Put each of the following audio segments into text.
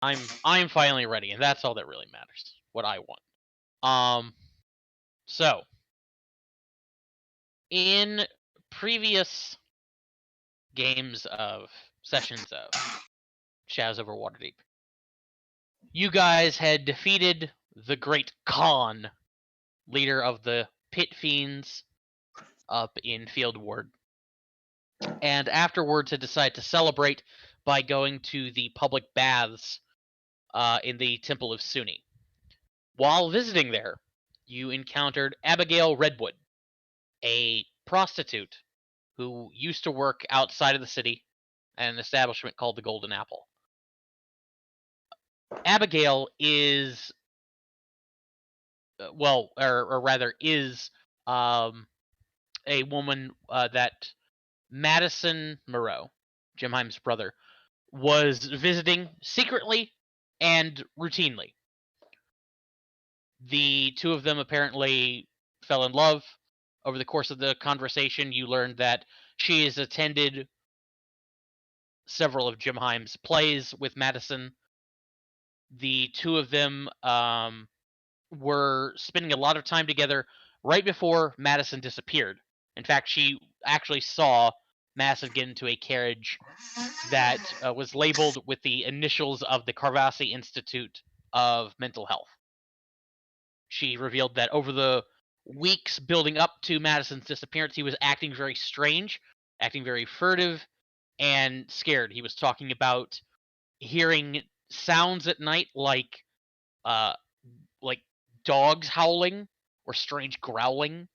I'm finally ready, and that's all that really matters. What I want. So in previous games of sessions of Shadows over Waterdeep, you guys had defeated the Great Khan, leader of the Pit Fiends up in Field Ward, and afterwards had decided to celebrate by going to the public baths in the Temple of Suni. While visiting there, you encountered Abigail Redwood, a prostitute who used to work outside of the city at an establishment called the Golden Apple. Abigail is, or rather, is a woman that Madison Moreau, Jim Heim's brother, was visiting secretly and routinely. The two of them apparently fell in love. Over the course of the conversation, you learned that she has attended several of Jim Heim's plays with Madison. The two of them were spending a lot of time together right before Madison disappeared. In fact, she actually saw Madison get into a carriage that was labeled with the initials of the Carvasi Institute of Mental Health. She revealed that over the weeks building up to Madison's disappearance, he was acting very strange, acting very furtive, and scared. He was talking about hearing sounds at night like dogs howling or strange growling.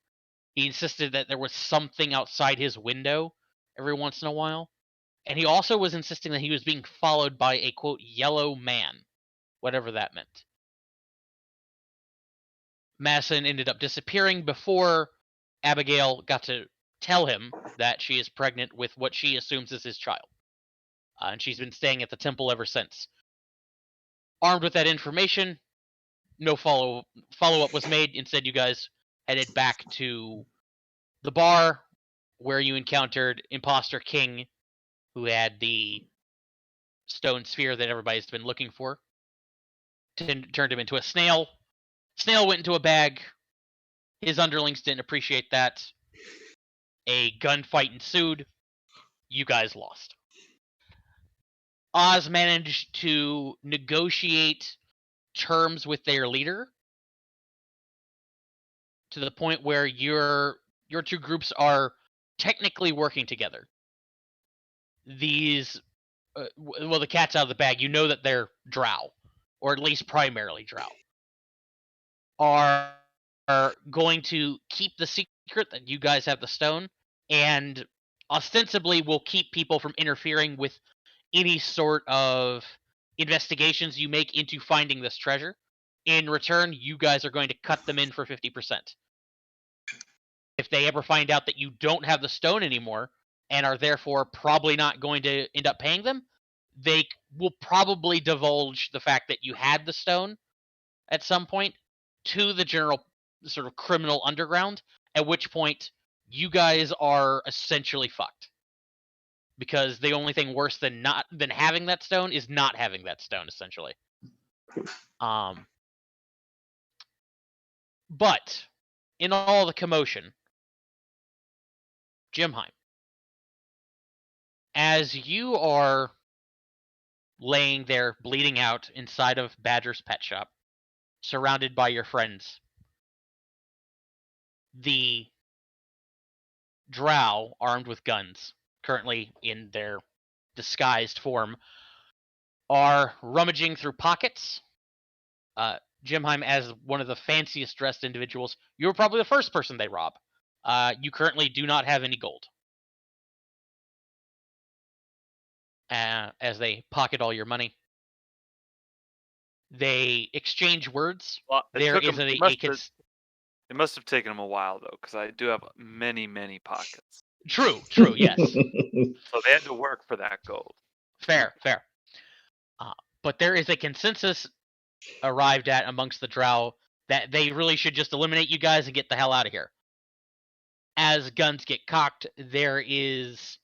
He insisted that there was something outside his window every once in a while. And he also was insisting that he was being followed by a, quote, yellow man, whatever that meant. Madison ended up disappearing before Abigail got to tell him that she is pregnant with what she assumes is his child. And she's been staying at the temple ever since. Armed with that information, no follow-up was made. Instead, you guys headed back to the bar where you encountered Imposter King, who had the stone sphere that everybody's been looking for. Turned him into a snail. Snail went into a bag. His underlings didn't appreciate that. A gunfight ensued. You guys lost. Oz managed to negotiate terms with their leader to the point where your two groups are technically working together. These, the cat's out of the bag. You know that they're drow, or at least primarily drow, are going to keep the secret that you guys have the stone, and ostensibly will keep people from interfering with any sort of investigations you make into finding this treasure. In return, you guys are going to cut them in for 50%. If they ever find out that you don't have the stone anymore and are therefore probably not going to end up paying them, they will probably divulge the fact that you had the stone at some point to the general sort of criminal underground, at which point you guys are essentially fucked. Because the only thing worse than having that stone is not having that stone, essentially. But in all the commotion, Jim Heim, as you are laying there bleeding out inside of Badger's pet shop, surrounded by your friends, the drow armed with guns, currently in their disguised form, are rummaging through pockets. Jim Heim, as one of the fanciest dressed individuals, you were probably the first person they rob. You currently do not have any gold. As they pocket all your money, they exchange words. Well, it must have taken them a while, though, because I do have many, many pockets. True, yes. So they had to work for that gold. Fair. But there is a consensus arrived at amongst the drow that they really should just eliminate you guys and get the hell out of here. As guns get cocked, there is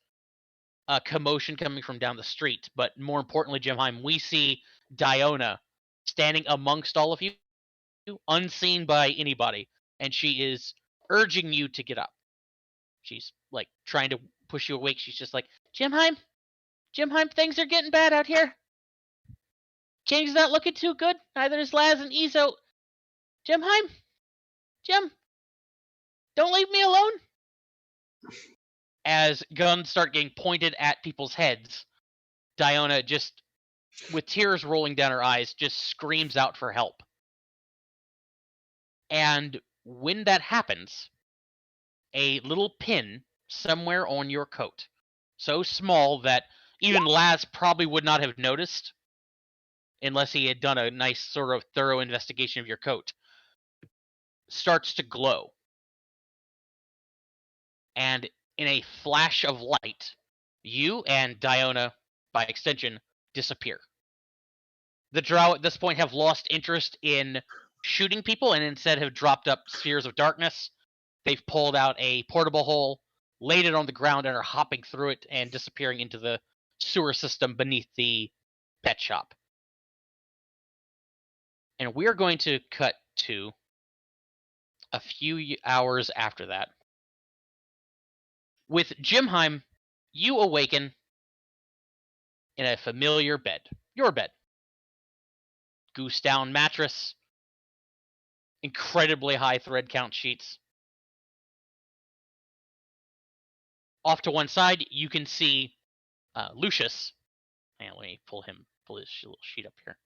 a commotion coming from down the street. But more importantly, Jim Heim, we see Diona standing amongst all of you, unseen by anybody, and she is urging you to get up. She's like trying to push you awake. She's just like, Jimheim, things are getting bad out here. King's not looking too good. Neither is Laz and Ezo. Jimheim, Jim, don't leave me alone. As guns start getting pointed at people's heads, Diona, just with tears rolling down her eyes, just screams out for help. And when that happens, a little pin somewhere on your coat, so small that even Laz probably would not have noticed unless he had done a nice sort of thorough investigation of your coat, starts to glow. And in a flash of light, you and Diona, by extension, disappear. The drow at this point have lost interest in shooting people and instead have dropped up spheres of darkness. They've pulled out a portable hole, laid it on the ground, and are hopping through it and disappearing into the sewer system beneath the pet shop. And we're going to cut to a few hours after that. With Jimheim, you awaken in a familiar bed. Your bed. Goose down mattress. Incredibly high thread count sheets. Off to one side, you can see Lucius. And let me pull his little sheet up here.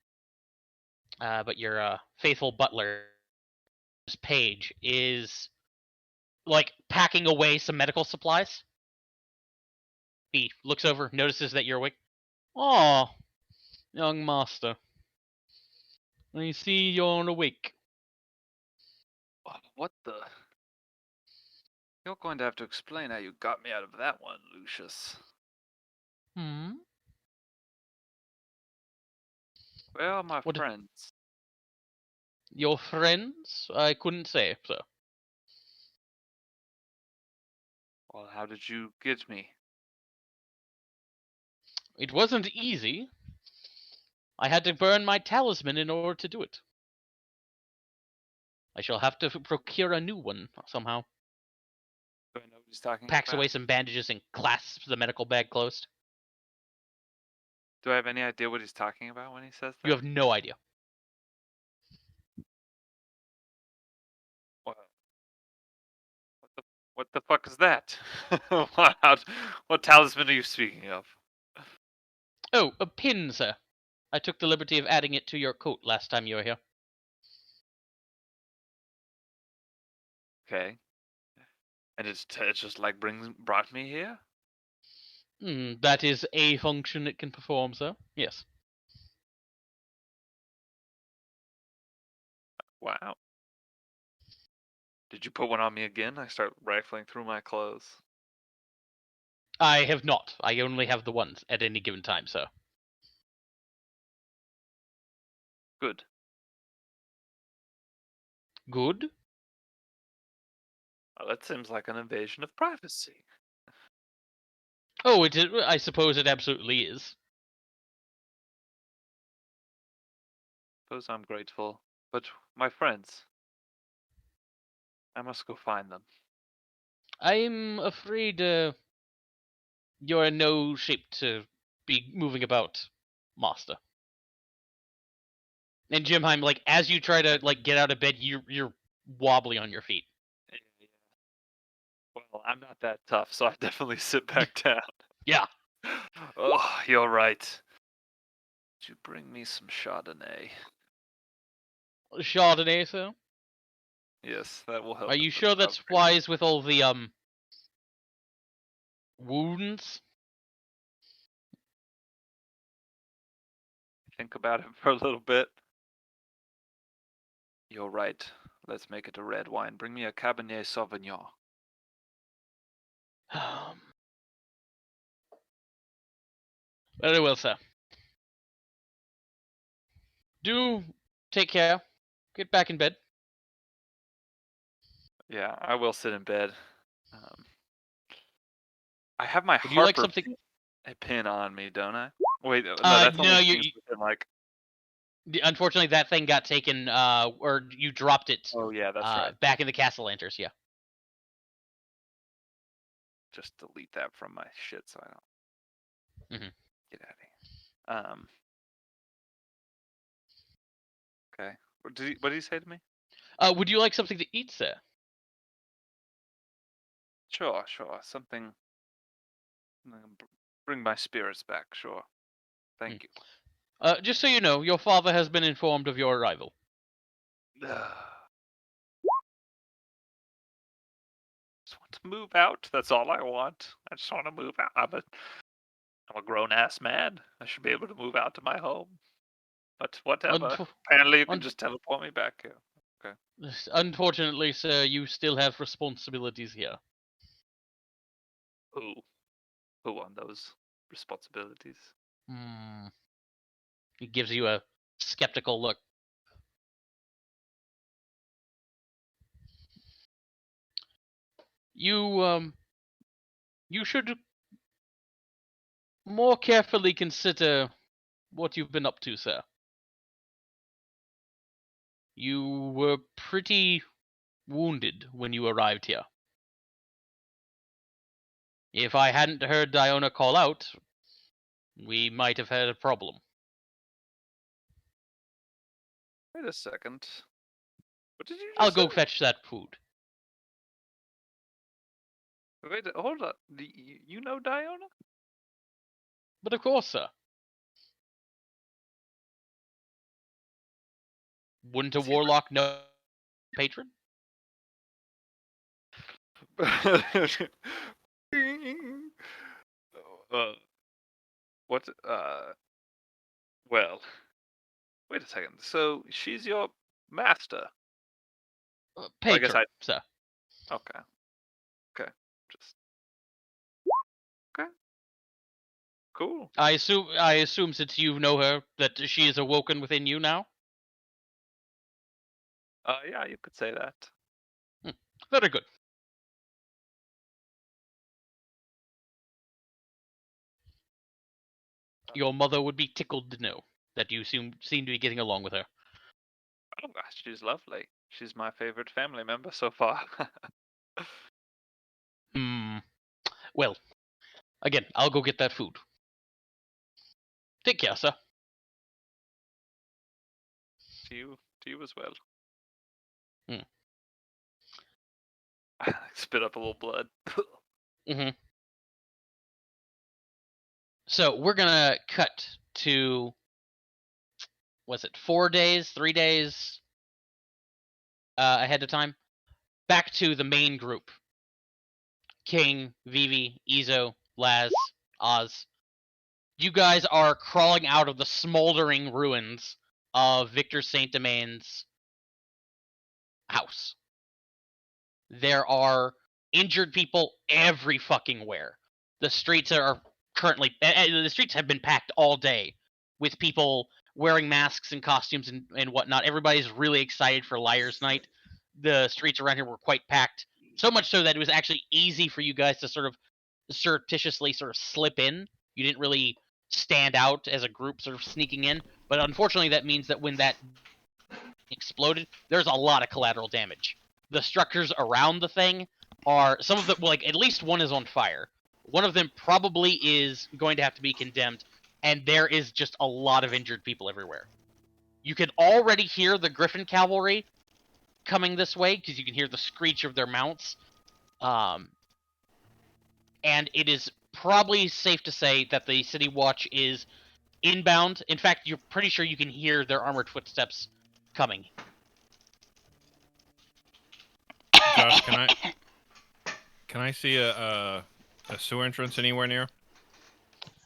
But your faithful butler, Page, is like packing away some medical supplies. He looks over, notices that you're awake. Oh, young master. I see you're awake. What the? You're going to have to explain how you got me out of that one, Lucius. Where are my friends? Your friends? I couldn't say, sir. Well, how did you get me? It wasn't easy. I had to burn my talisman in order to do it. I shall have to procure a new one somehow. Do I know what he's talking Packs about? away some bandages and clasps the medical bag closed. Do I have any idea what he's talking about when he says that? You have no idea. What the fuck is that? What talisman are you speaking of? Oh, a pin, sir. I took the liberty of adding it to your coat last time you were here. Okay. And it's just like brought me here? That is a function it can perform, sir. Yes. Wow. Did you put one on me again? I start rifling through my clothes. I have not. I only have the ones at any given time, sir. Good. Good? Well, that seems like an invasion of privacy. Oh, it is, I suppose it absolutely is. Suppose I'm grateful. But my friends, I must go find them. I'm afraid you're in no shape to be moving about, master. And Jimheim, like as you try to like get out of bed, you're wobbly on your feet. Yeah. Well, I'm not that tough, so I definitely sit back down. Yeah. Oh, you're right. Did you bring me some Chardonnay? Chardonnay, sir? Yes, that will help. Are you sure that's wise with all the wounds? Think about it for a little bit. You're right. Let's make it a red wine. Bring me a Cabernet Sauvignon. Very well, sir. Do take care. Get back in bed. Yeah, I will sit in bed. I have my Would you like Harper something? pin on me, don't I? Wait, no, that's only No, things within like Unfortunately, that thing got taken, or you dropped it. Oh yeah, that's right. Back in the Castle Lanters, yeah. Just delete that from my shit so I don't hmm get out of here. Okay. What did he say to me? Would you like something to eat, sir? Sure. Something. Bring my spirits back. Sure. Thank you. Just so you know, your father has been informed of your arrival. Just want to move out. That's all I want. I just want to move out. I'm a grown ass man. I should be able to move out to my home. But whatever. Unf- Apparently, you can un- just teleport me back here. Okay. Unfortunately, sir, you still have responsibilities here. Who? Who on those responsibilities? Hmm. He gives you a skeptical look. You should more carefully consider what you've been up to, sir. You were pretty wounded when you arrived here. If I hadn't heard Diona call out, we might have had a problem. Wait a second. What did you I'll just say? go fetch that food. Wait, hold on. You know Diona? But of course, sir. Wouldn't a Is he warlock know patron? uh, what? Well, wait a second. So she's your master? Well, I guess Patron, sir. Okay. Okay. Just okay. Cool. I assume since you know her that she is awoken within you now. Yeah, you could say that. Very good. Your mother would be tickled to know that you seem to be getting along with her. Oh gosh, she's lovely. She's my favorite family member so far. Hmm. Well, again, I'll go get that food. Take care, sir. to you as well. Hmm. Spit up a little blood. Mm-hmm. So we're gonna cut to, was it 4 days, 3 days ahead of time? Back to the main group. King, Vivi, Izo, Laz, Oz. You guys are crawling out of the smoldering ruins of Victor Saint Domain's house. There are injured people every fucking where. The streets are currently the streets have been packed all day with people wearing masks and costumes and whatnot. Everybody's really excited for Liar's Night. The streets around here were quite packed, so much so that it was actually easy for you guys to sort of surreptitiously sort of slip in. You didn't really stand out as a group sort of sneaking in, but unfortunately that means that when that exploded, there's a lot of collateral damage. The structures around the thing are, some of them, like at least one is on fire. One of them probably is going to have to be condemned, and there is just a lot of injured people everywhere. You can already hear the Griffin cavalry coming this way because you can hear the screech of their mounts. And it is probably safe to say that the City Watch is inbound. In fact, you're pretty sure you can hear their armored footsteps coming. Josh, can I see a sewer entrance anywhere near?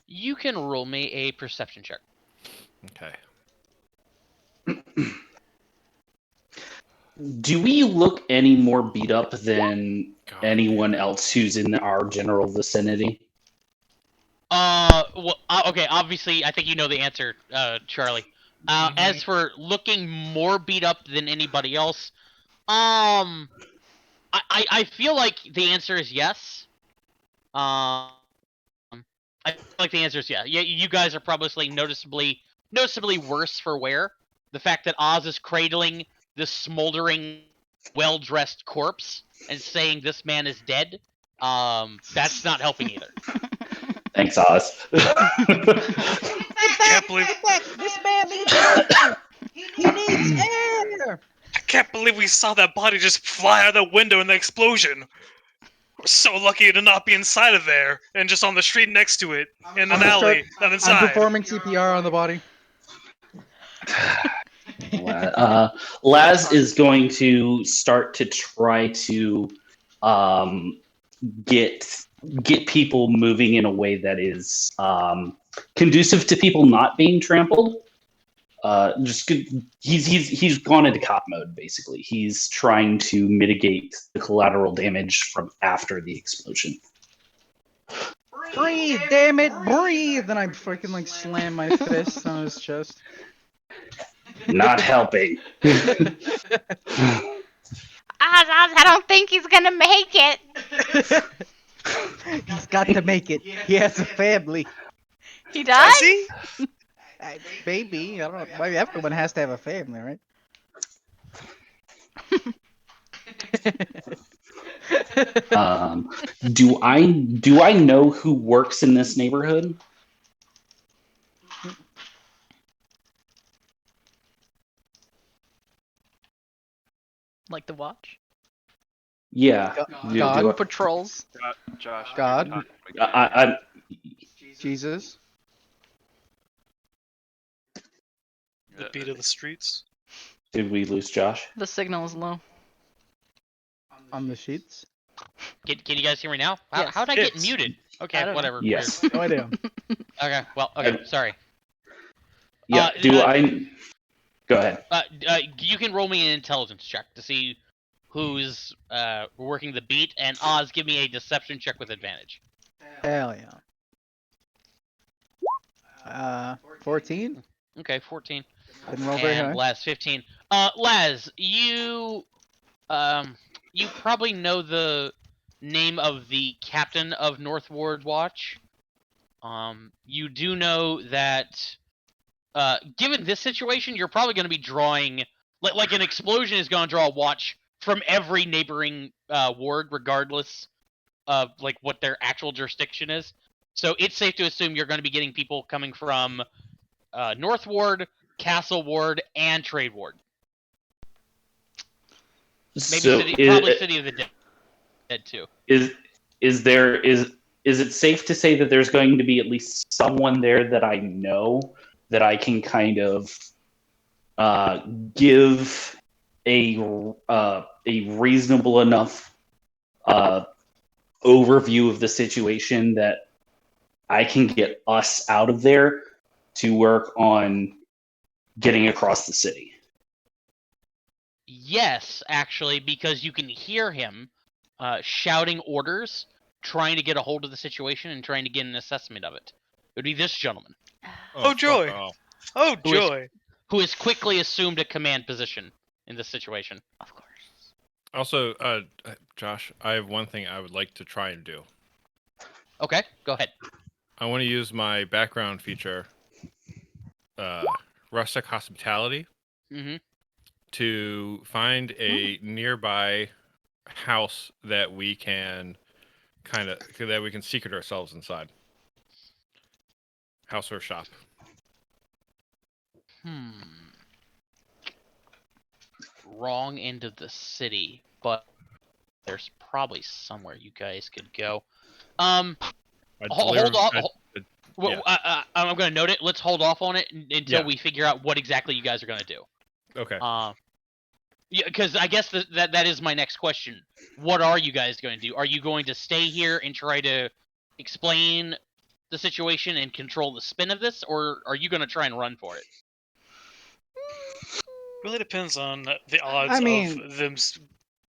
You can roll me a perception check. Okay. Do we look any more beat up than God anyone damn it. else who's in our general vicinity? Well, okay, obviously, I think you know the answer, Charlie. As for looking more beat up than anybody else, I feel like the answer is yes. I feel like the answer is yeah. Yeah, you guys are probably noticeably worse for wear. the fact that Oz is cradling this smoldering, well-dressed corpse and saying this man is dead, that's not helping either. Thanks, Oz. I can't believe This man needs air. He needs air. I can't believe we saw that body just fly out the window in the explosion. We're so lucky to not be inside of there and just on the street next to it in an alley, not I'm inside. performing CPR on the body. Laz is going to start to try to get people moving in a way that is conducive to people not being trampled. Just good. He's gone into cop mode basically. He's trying to mitigate the collateral damage from after the explosion. Breathe, damn it, breathe! Then I freaking like slam my fist on his chest. Not helping. I don't think he's gonna make it. He's got to make it. He has a family. He does? Does he? Maybe, I don't know. Maybe everyone has to have a family, right? Do I know who works in this neighborhood? Like the watch? Yeah. God. Do Patrols. Josh. God. I Jesus. The beat of the streets. did we lose Josh? The signal is low. On the sheets? Can you guys hear me now? Yes. How'd I get Yes. muted? I Okay, don't know. whatever. Yes. No idea. Weird. Okay. Well. Okay. Sorry. Yeah. Go ahead. You can roll me an intelligence check to see who's working the beat, and Oz, give me a deception check with advantage. Hell yeah. 14? Okay, 14. Didn't roll very And high. Laz, 15. Laz, you probably know the name of the captain of North Ward Watch. You do know that, given this situation, you're probably going to be drawing, like an explosion is going to draw a watch from every neighboring ward, regardless of like what their actual jurisdiction is. So it's safe to assume you're going to be getting people coming from North Ward, Castle Ward, and Trade Ward. Maybe probably City of the Dead too. Is it safe to say that there's going to be at least someone there that I know that I can kind of give a reasonable enough overview of the situation that I can get us out of there to work on getting across the city? Yes, actually, because you can hear him shouting orders, trying to get a hold of the situation and trying to get an assessment of it. It would be this gentleman, Oh, joy. fuck off. Oh, Who is- joy. who has quickly assumed a command position in this situation. Of course. Also, Josh, I have one thing I would like to try and do. Okay, go ahead. I want to use my background feature, rustic hospitality, Mm-hmm. to find a nearby house that we can secret ourselves inside. House or shop. Wrong end of the city, but there's probably somewhere you guys could go. Hold off. I'm going to note it. Let's hold off on it until Yeah. we figure out what exactly you guys are going to do. Okay. Yeah, because I guess that is my next question. What are you guys going to do? Are you going to stay here and try to explain the situation and control the spin of this, or are you going to try and run for it? Really depends on the odds I mean- of them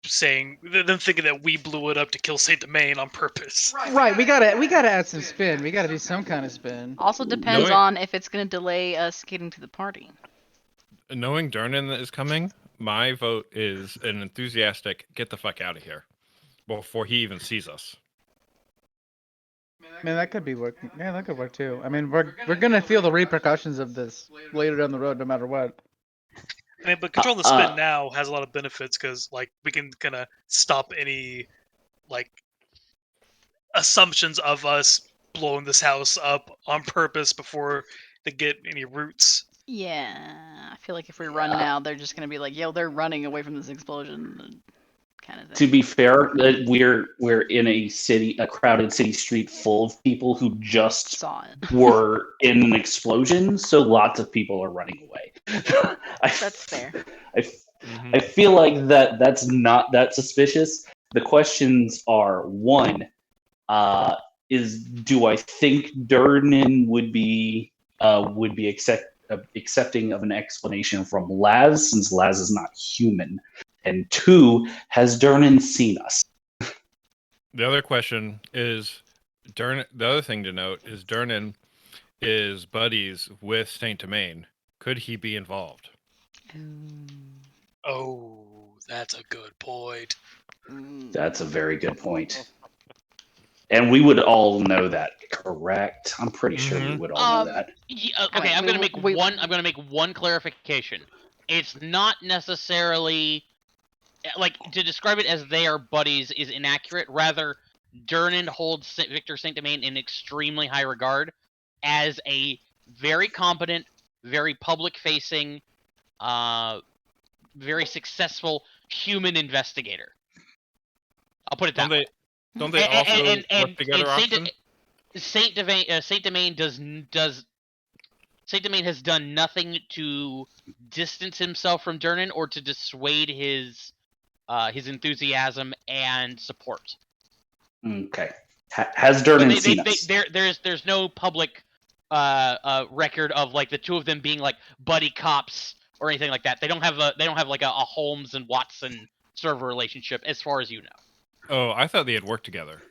them thinking that we blew it up to kill Saint Domain on purpose. Right, we gotta add some spin. We gotta do some kind of spin. Also depends Knowing- on if it's gonna delay us getting to the party. Knowing Durnan is coming, my vote is an enthusiastic get the fuck out of here before he even sees us. I mean, that could be work. Yeah, that could work too. I mean, we're gonna feel the repercussions of this later down the road, no matter what. I mean, but controlling the spin now has a lot of benefits because, like, we can kind of stop any, like, assumptions of us blowing this house up on purpose before they get any roots. Yeah, I feel like if we run now, they're just gonna be like, "Yo, they're running away from this explosion," kind of thing. To be fair, we're in a crowded city street full of people who just Saw it. were in an explosion, so lots of people are running away. That's fair. I feel like that's not that suspicious. The questions are: one, do I think Durnan would be accepting of an explanation from Laz, since Laz is not human? And two, has Durnan seen us? The other question is, the other thing to note is Durnan is buddies with Saint Domain. Could he be involved? Oh, that's a good point. That's a very good point. And we would all know that, correct? I'm pretty sure we would all know that. Yeah, okay, I'm gonna make one clarification. It's not necessarily like to describe it as they are buddies is inaccurate. Rather, Durnan holds Victor Saint Domain in extremely high regard as a very competent, very public-facing, very successful human investigator. I'll put it that way. Don't they also work together often? Saint Domain has done nothing to distance himself from Durnan or to dissuade his enthusiasm and support. Okay. Has Durnan seen us? There's no public record of like the two of them being like buddy cops or anything like that. They don't have like a Holmes and Watson sort of relationship, as far as you know. Oh, I thought they had worked together.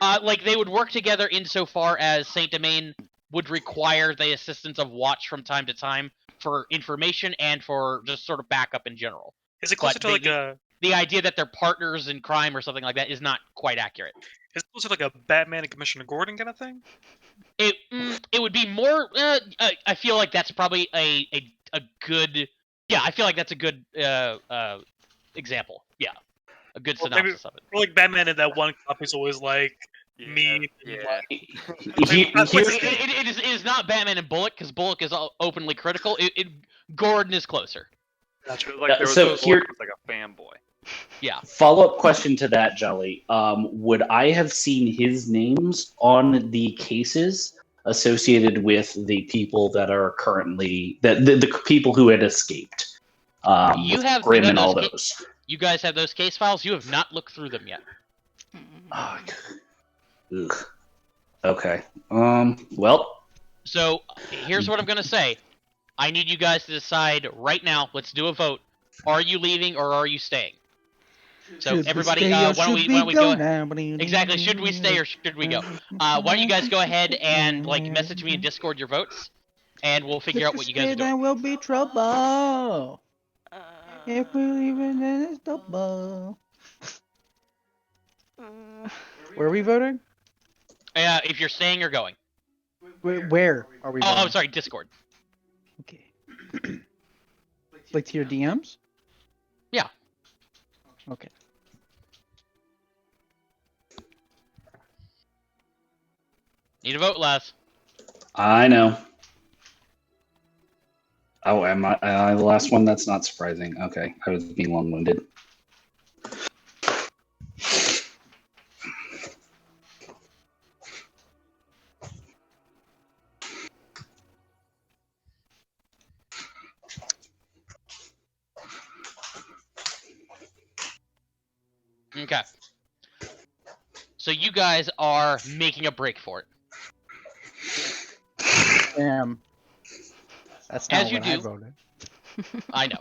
Like they would work together insofar as Saint Domain would require the assistance of Watch from time to time for information and for just sort of backup in general. Is it closer to like a... The idea that they're partners in crime or something like that is not quite accurate. Is it closer to like a Batman and Commissioner Gordon kind of thing? It would be more... I feel like that's probably a good... Yeah, I feel like that's a good example. Yeah. A good synopsis of it. Or like Batman in that one cop who's always like mean. Yeah. It is not Batman and Bullock, because Bullock is openly critical. Gordon is closer. Gotcha. Like there was so here, like a fanboy. Yeah. Follow-up question to that, Jelly. Would I have seen his names on the cases associated with the people that are currently the people who had escaped? You have Grim and all those. You guys have those case files. You have not looked through them yet. Oh, ugh. Okay. Well. So here's what I'm gonna say. I need you guys to decide right now. Let's do a vote. Are you leaving or are you staying? So everybody, why don't we go? Exactly. Should we stay or should we go? Why don't you guys go ahead and like message me in Discord your votes, and we'll figure out what you guys are doing. There will be trouble. If we leave it, then it's double. Where are we voting? If you're staying or going. Where are we voting? Oh, sorry, Discord. Okay. Like to your DMs? Yeah. Okay. Need a vote, Les. I know. Oh, am I the last one? That's not surprising. Okay, I was being long-winded. Okay. So you guys are making a break for it. Damn. That's not As you what I do. voted. I know.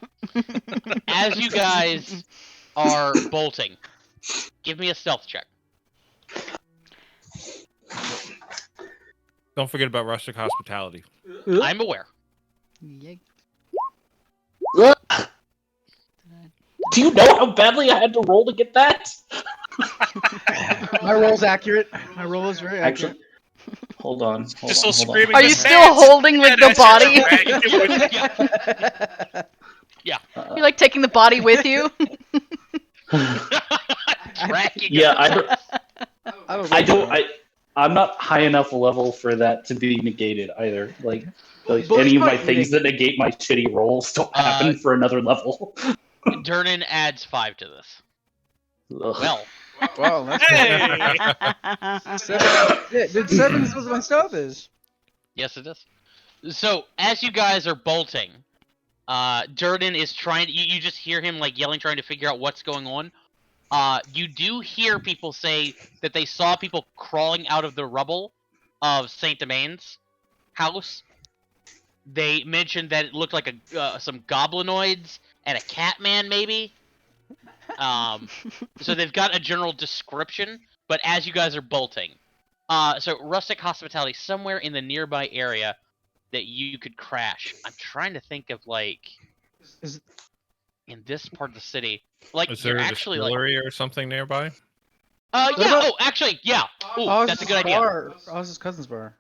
As you guys are bolting, give me a stealth check. Don't forget about rustic hospitality. I'm aware. Yikes. Do you know how badly I had to roll to get that? My roll's accurate. My roll is very accurate. Actually, hold on. Just still screaming. Are you still holding with the body? Yeah. You like taking the body with you? Tracking Yeah, it. I don't. I'm not high enough level for that to be negated either. Like Bully's any of my probably things eating. that negate my shitty rolls don't happen for another level. Durnan adds 5 to this. Ugh. Well, Wow, that's Hey! yeah, dude, 7's was my stealth is. yes, it is. So as you guys are bolting, Durden is trying. You just hear him like yelling, trying to figure out what's going on. You do hear people say that they saw people crawling out of the rubble of Saint Domain's house. They mentioned that it looked like some goblinoids and a catman, maybe. So they've got a general description, but as you guys are bolting, so rustic hospitality somewhere in the nearby area that you could crash. I'm trying to think of like Is- in this part of the city, like Is there you're a actually like, distillery or something nearby? yeah. about- Oh, actually, yeah. Ooh, Oh, that's a good idea. Oz's cousin's bar.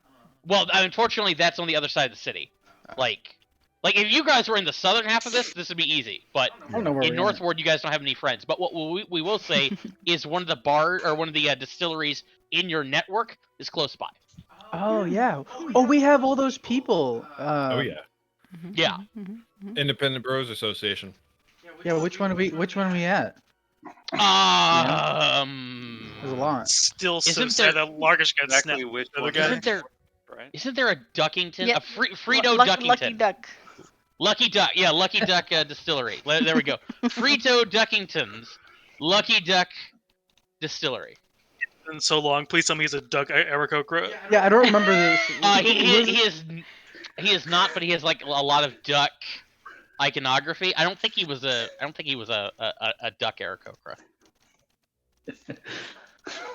Well, unfortunately, that's on the other side of the city. Like if you guys were in the southern half of this would be easy. But I don't know where in we are. Northward, you guys don't have any friends. But what we will say is one of the distilleries in your network is close by. Oh yeah. Oh, we have all those people. Oh yeah, Yeah. Independent Brewers Association. Yeah. Which one are we at? There's a lot. Still so Isn't sad there- that Largish got Exactly snapped. which The one? other guy. Right? Isn't there a Duckington? Yeah. A Frito Duckington. Lucky Duck. Lucky Duck. Yeah, Lucky Duck Distillery. There we go. Frito Duckington's Lucky Duck Distillery. It's been so long. Please tell me he's a Duck Aarakocra. Yeah, I don't remember this. He is not, but he has like a lot of duck iconography. I don't think he was a duck Aarakocra.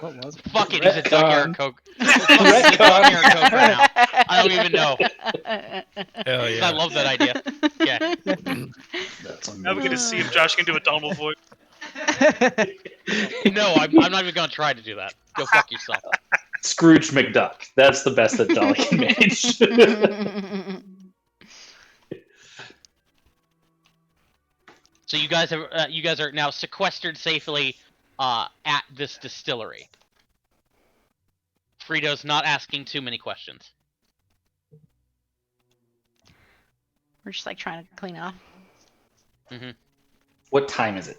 What was it? Fuck it, he's a duck Retcon. Aarakocra now. I don't even know. Hell 'Cause yeah! I love that idea. Yeah. That's Now we get to see if Josh can do a Donald voice. No, I'm not even gonna try to do that. Go fuck yourself. Scrooge McDuck. That's the best that Dolly can manage. So you guys are now sequestered safely at this distillery. Frito's not asking too many questions. We're just like trying to clean off. What time is it?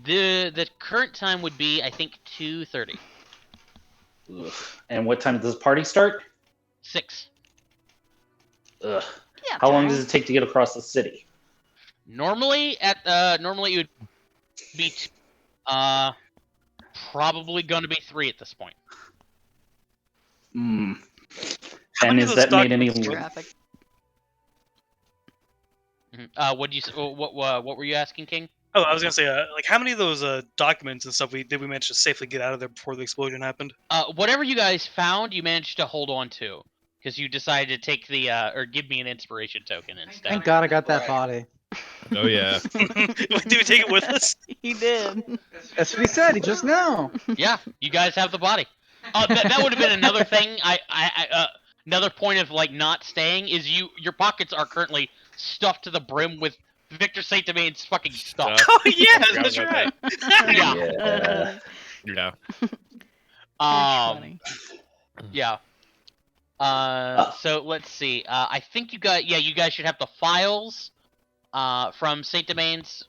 The current time would be, I think, 2:30. Ugh. And what time does the party start? 6. Ugh. Yeah. How long does it take to get across the city? Normally it would be probably going to be 3 at this point. Hmm. How And many is of those that made any? Traffic. What were you asking, King? Oh, I was gonna say, like, how many of those documents and stuff did we manage to safely get out of there before the explosion happened? Whatever you guys found, you managed to hold on to, because you decided to take the or give me an inspiration token instead. Thank God I got that body. Oh yeah. Did we take it with us? He did. That's what he said just now. Yeah, you guys have the body. That would have been another thing. Another point of like not staying is your pockets are currently stuffed to the brim with Victor Saint Domain's fucking stuff. Oh yeah, Forgot that's about right. Yeah. Yeah. Yeah. Funny. Yeah. So let's see. I think you guys should have the files from Saint Domain's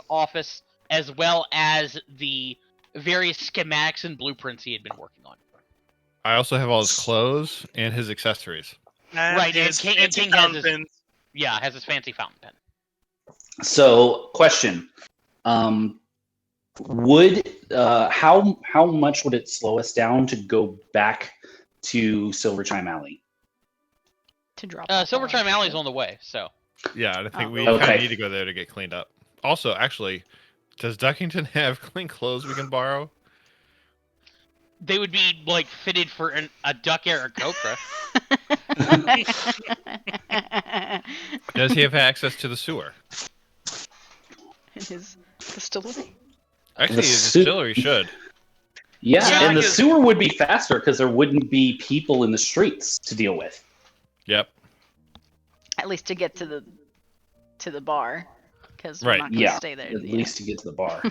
office, as well as the various schematics and blueprints he had been working on. I also have all his clothes and his accessories. Right, and His King fancy has his- fountain pens. Yeah, has his fancy fountain pen. So, question: Would how much would it slow us down to go back to Silver Chime Alley? To drop. off Silver all Chime our Alley's shit. on the way, so. Yeah, I think Oh. we kind Okay. of need to go there to get cleaned up. Also, actually, does Duckington have clean clothes we can borrow? They would be, like, fitted for a duck Aarakocra. Does he have access to the sewer? In his distillery. Actually, The his su- distillery should. Yeah, Yeah, and the because- sewer would be faster because there wouldn't be people in the streets to deal with. Yep. At least to get to to the bar, because we're Right. not gonna Yeah, stay there. at least to get to the bar.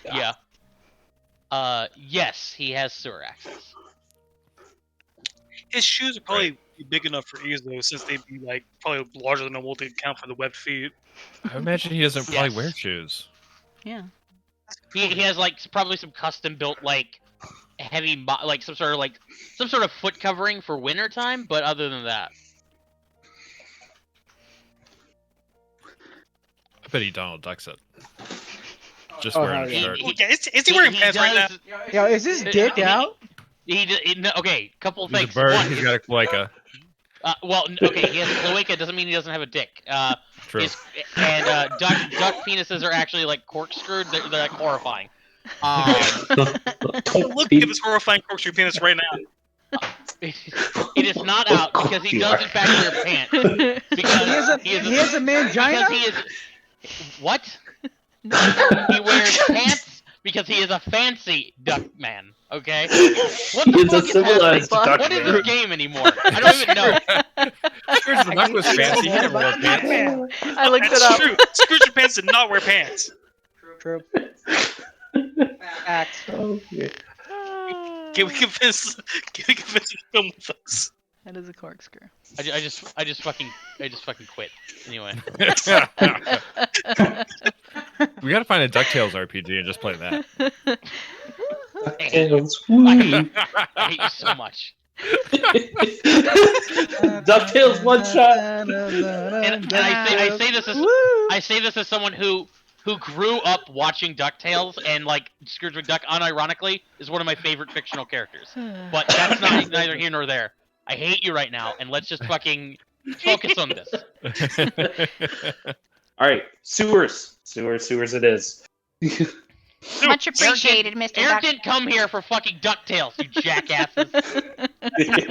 Yeah. Yes, he has sewer access. His shoes are probably big enough for ease though, since they'd be like probably larger than normal to account for the webbed feet. I imagine he doesn't probably wear Yes. shoes. Yeah. He has like probably some custom built like heavy like some sort of foot covering for winter time, but other than that, I bet he Donald Ducks it. Just Oh, wearing hell a yeah. shirt. Okay, is he wearing pants right now? Yo, is his dick out? Okay, couple of He's a things. bird. One, He's got a cloaca. okay, he has a cloaca. Doesn't mean he doesn't have a dick. True. Duck penises are actually like corkscrewed. They're like horrifying. Look at this horrifying corkscrew penis right now. It is not out because he does in fact wear pants. Because He has a mangina? Because he is what? He wears pants because he is a fancy duck man. Okay. What the He is a fuck is civilized happening? duck What is man. this game anymore? I don't even know. Scrooge the Duck was fancy. He never wore pants. I looked it That's up. true. Scrooge Pants did not wear pants. True. Facts. Okay. Can we convince him to film with us? That is a corkscrew. I just fucking quit. Anyway. We gotta find a DuckTales RPG and just play that. DuckTales. I hate you so much. DuckTales one shot. And I say this as someone who grew up watching DuckTales, and like Scrooge McDuck unironically is one of my favorite fictional characters. But that's neither here nor there. I hate you right now, and let's just fucking focus on this. All right, sewers it is. Much appreciated, Mr. Eric Duck. didn't come here for fucking DuckTales, you jackasses.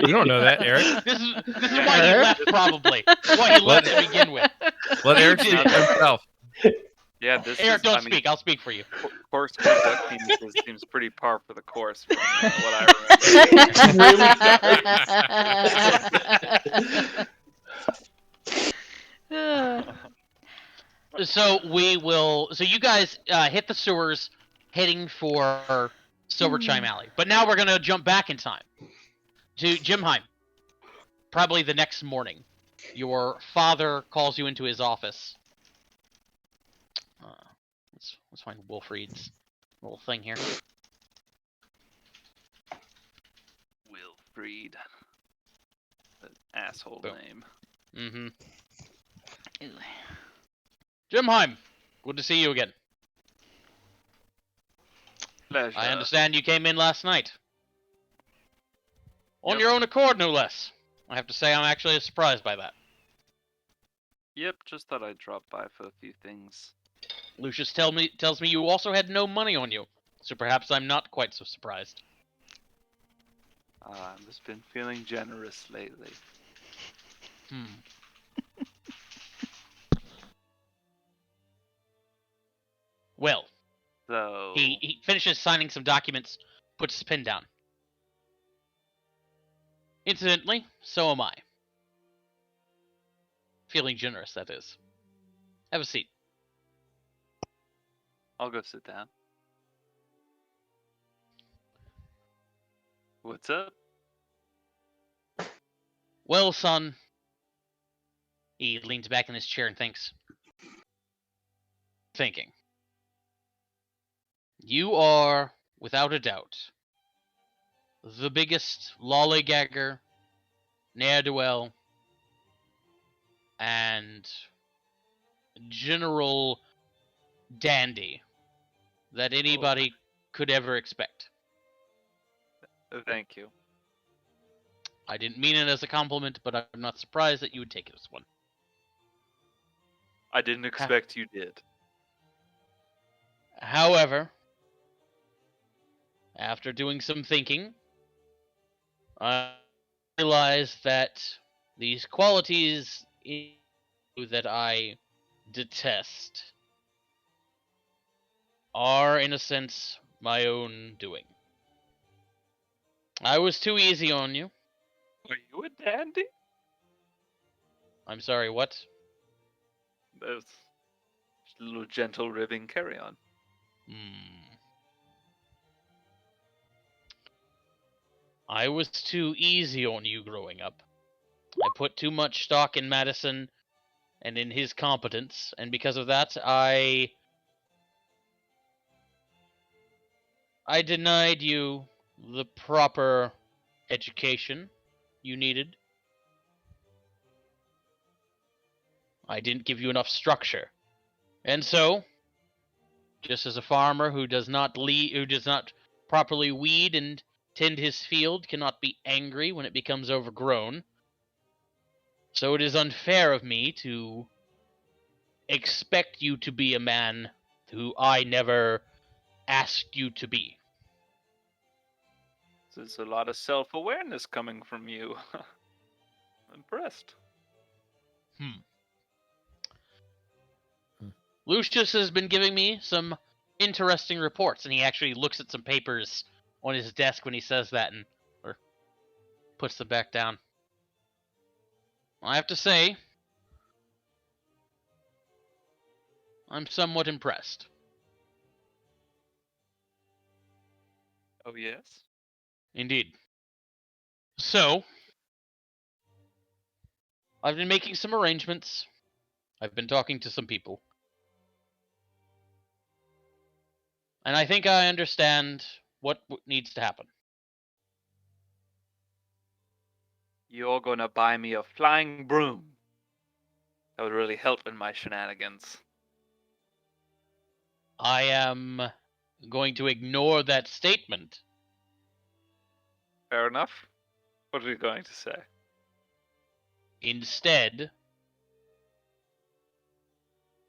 You don't know that, Eric. This is why he left, probably. Why he left to begin with. Let Eric speak for himself. Yeah, this Eric, is. don't I mean, speak. I'll speak for you. corkscrew duck penises seems pretty par for the course from what I remember. So you guys hit the sewers, heading for Silver Chime Alley. But now we're gonna jump back in time to Jimheim. Probably the next morning, your father calls you into his office. Let's find Wilfried's little thing here. Wilfried. An asshole Boom. name. Mm-hmm. Ew. Jimheim, good to see you again. Pleasure. I understand you came in last night. On Yep. your own accord, no less. I have to say I'm actually surprised by that. Yep, just thought I'd drop by for a few things. Lucius tells me you also had no money on you, so perhaps I'm not quite so surprised. I've just been feeling generous lately. Well, So he finishes signing some documents, puts his pen down. Incidentally, so am I. Feeling generous, that is. Have a seat. I'll go sit down. What's up? Well, son. He leans back in his chair and thinks. Thinking. You are, without a doubt, the biggest lollygagger, ne'er-do-well, and general dandy that anybody could ever expect. Thank you. I didn't mean it as a compliment, but I'm not surprised that you would take it as one. I didn't expect you did. However, after doing some thinking, I realized that these qualities in you that I detest are, in a sense, my own doing. I was too easy on you. Are you a dandy? I'm sorry, what? little gentle ribbing. Carry on. I was too easy on you growing up. I put too much stock in Madison and in his competence, and because of that, I denied you the proper education you needed. I didn't give you enough structure. And so, just as a farmer who does not properly weed and tend his field cannot be angry when it becomes overgrown, so it is unfair of me to expect you to be a man who I never asked you to be. There's a lot of self-awareness coming from you. I'm impressed. Lucius has been giving me some interesting reports, and he actually looks at some papers on his desk when he says that, or puts them back down. I have to say, I'm somewhat impressed. Oh, yes? Indeed. So, I've been making some arrangements. I've been talking to some people. And I think I understand what needs to happen. You're gonna buy me a flying broom. That would really help in my shenanigans. I am going to ignore that statement. Fair enough. What are you going to say? Instead,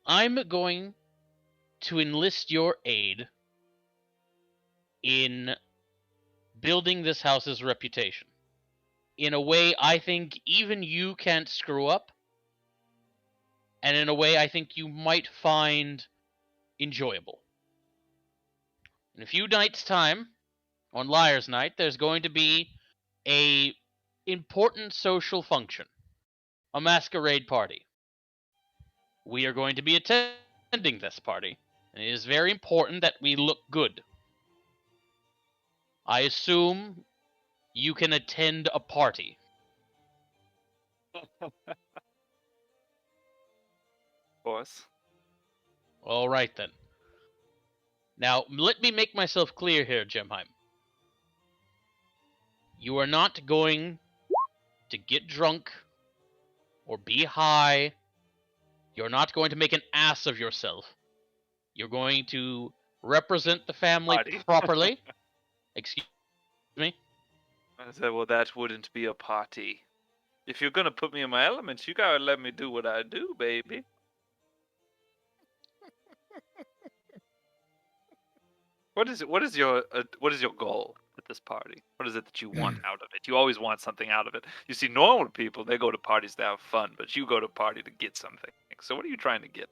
I'm going to enlist your aid in building this house's reputation in a way I think even you can't screw up, and in a way I think you might find enjoyable. In a few nights' time, on Liar's Night, there's going to be a important social function, a masquerade party. We are going to be attending this party, and it is very important that we look good. I assume you can attend a party. Of course. All right, then. Now, let me make myself clear here, Gemheim. You are not going to get drunk or be high. You're not going to make an ass of yourself. You're going to represent the family Party. properly. Excuse me? I said, well, that wouldn't be a party. If you're gonna put me in my elements, you gotta let me do what I do, baby. What is it? What is your goal at this party? What is it that you want out of it? You always want something out of it. You see, normal people, they go to parties to have fun, but you go to party to get something. So what are you trying to get?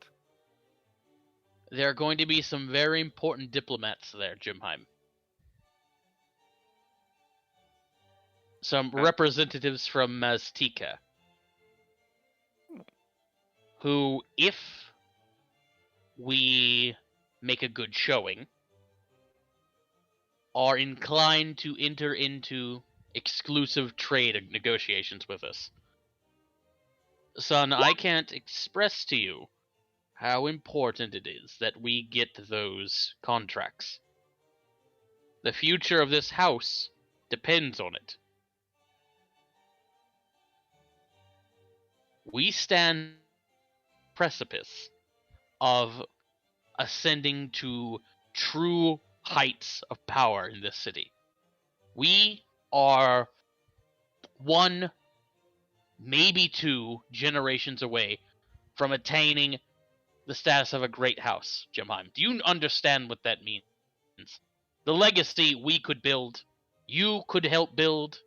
There are going to be some very important diplomats there, Gemheim. Some representatives from Maztica, who, if we make a good showing, are inclined to enter into exclusive trade negotiations with us. Son, I can't express to you how important it is that we get those contracts. The future of this house depends on it. We stand precipice of ascending to true heights of power in this city. We are one, maybe 2 generations away from attaining the status of a great house, Gemheim. Do you understand what that means? The legacy we could build, you could help build.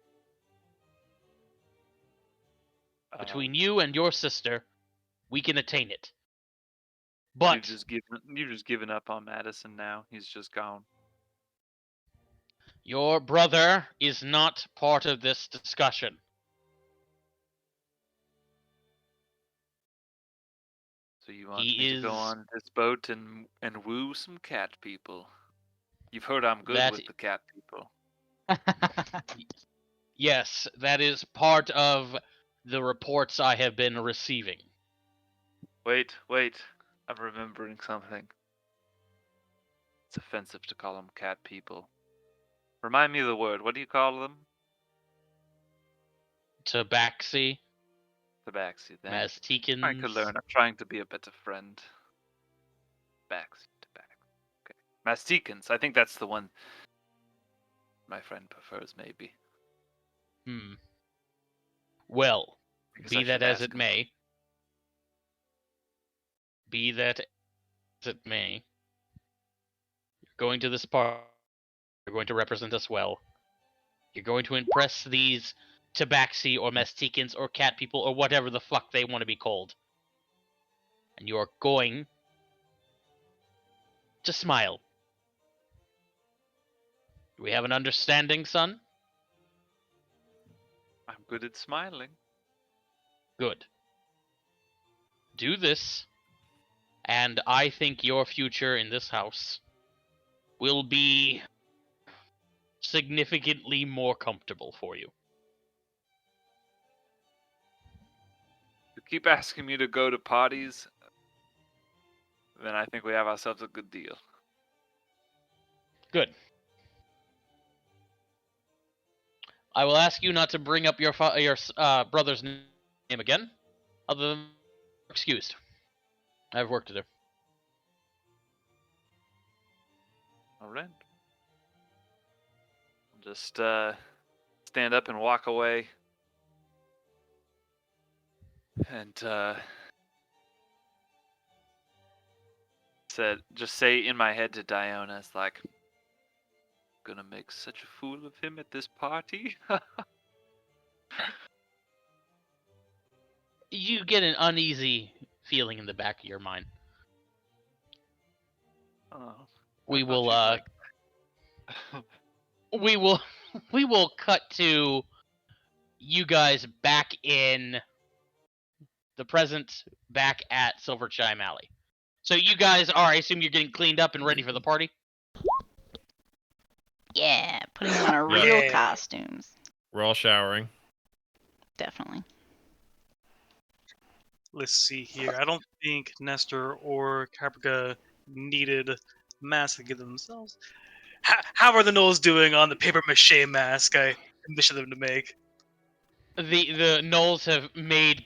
Between you and your sister, we can attain it. But you've just given up on Madison now. He's just gone. Your brother is not part of this discussion. So you want He me to go is- on this boat and woo some cat people? You've heard I'm good That- with the cat people. Yes, that is part of the reports I have been receiving. Wait. I'm remembering something. It's offensive to call them cat people. Remind me of the word. What do you call them? Tabaxi, Tabaxi. Thank you. Mastikins. Trying to learn. I'm trying to be a better friend. Tabaxi. Okay. Masticans. I think that's the one my friend prefers, maybe. Well, Because be I that should as ask it him. may. Be that as it may. You're going to this party. You're going to represent us well. You're going to impress these tabaxi or mestikins or cat people or whatever the fuck they want to be called. And you are going to smile. Do we have an understanding, son? I'm good at smiling. Good. Do this, and I think your future in this house will be significantly more comfortable for you. You keep asking me to go to parties, then I think we have ourselves a good deal. Good. I will ask you not to bring up your brother's name again, other than excused. I have work to do. All right. Just stand up and walk away. And just say in my head to Diona, it's like, gonna make such a fool of him at this party. You get an uneasy feeling in the back of your mind. Oh, We I thought will you'd like we will cut to you guys back in the present, back at Silver Chime Alley. So you guys are, I assume you're getting cleaned up and ready for the party? Yeah, putting on our real Yeah. costumes. We're all showering. Definitely. Let's see here. I don't think Nestor or Caprica needed masks to give themselves. How are the Knolls doing on the paper mache mask I commissioned them to make? The Knolls have made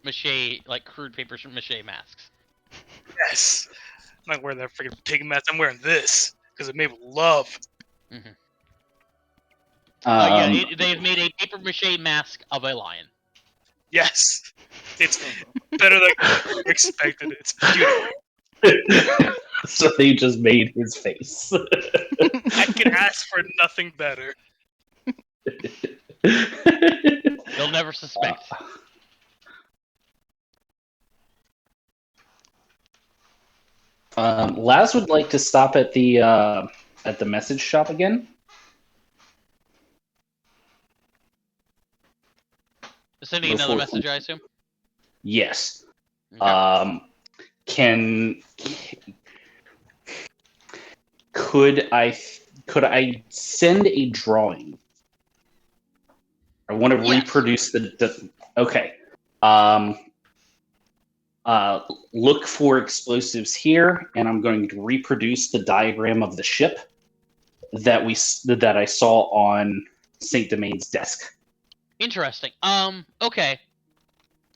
mache, like crude paper mache masks. Yes. I'm not wearing that freaking pig mask. I'm wearing this because it's made with love. They've made a paper mache mask of a lion. Yes. It's better than I expected. It's beautiful. So they just made his face. I can ask for nothing better. They'll never suspect. Laz would like to stop at the message shop again. Sending another message, I assume? Yes. Okay. Could I send a drawing? I want to Yes. reproduce the okay. Look for explosives here, and I'm going to reproduce the diagram of the ship that I saw on Saint Domain's desk. Interesting. Okay.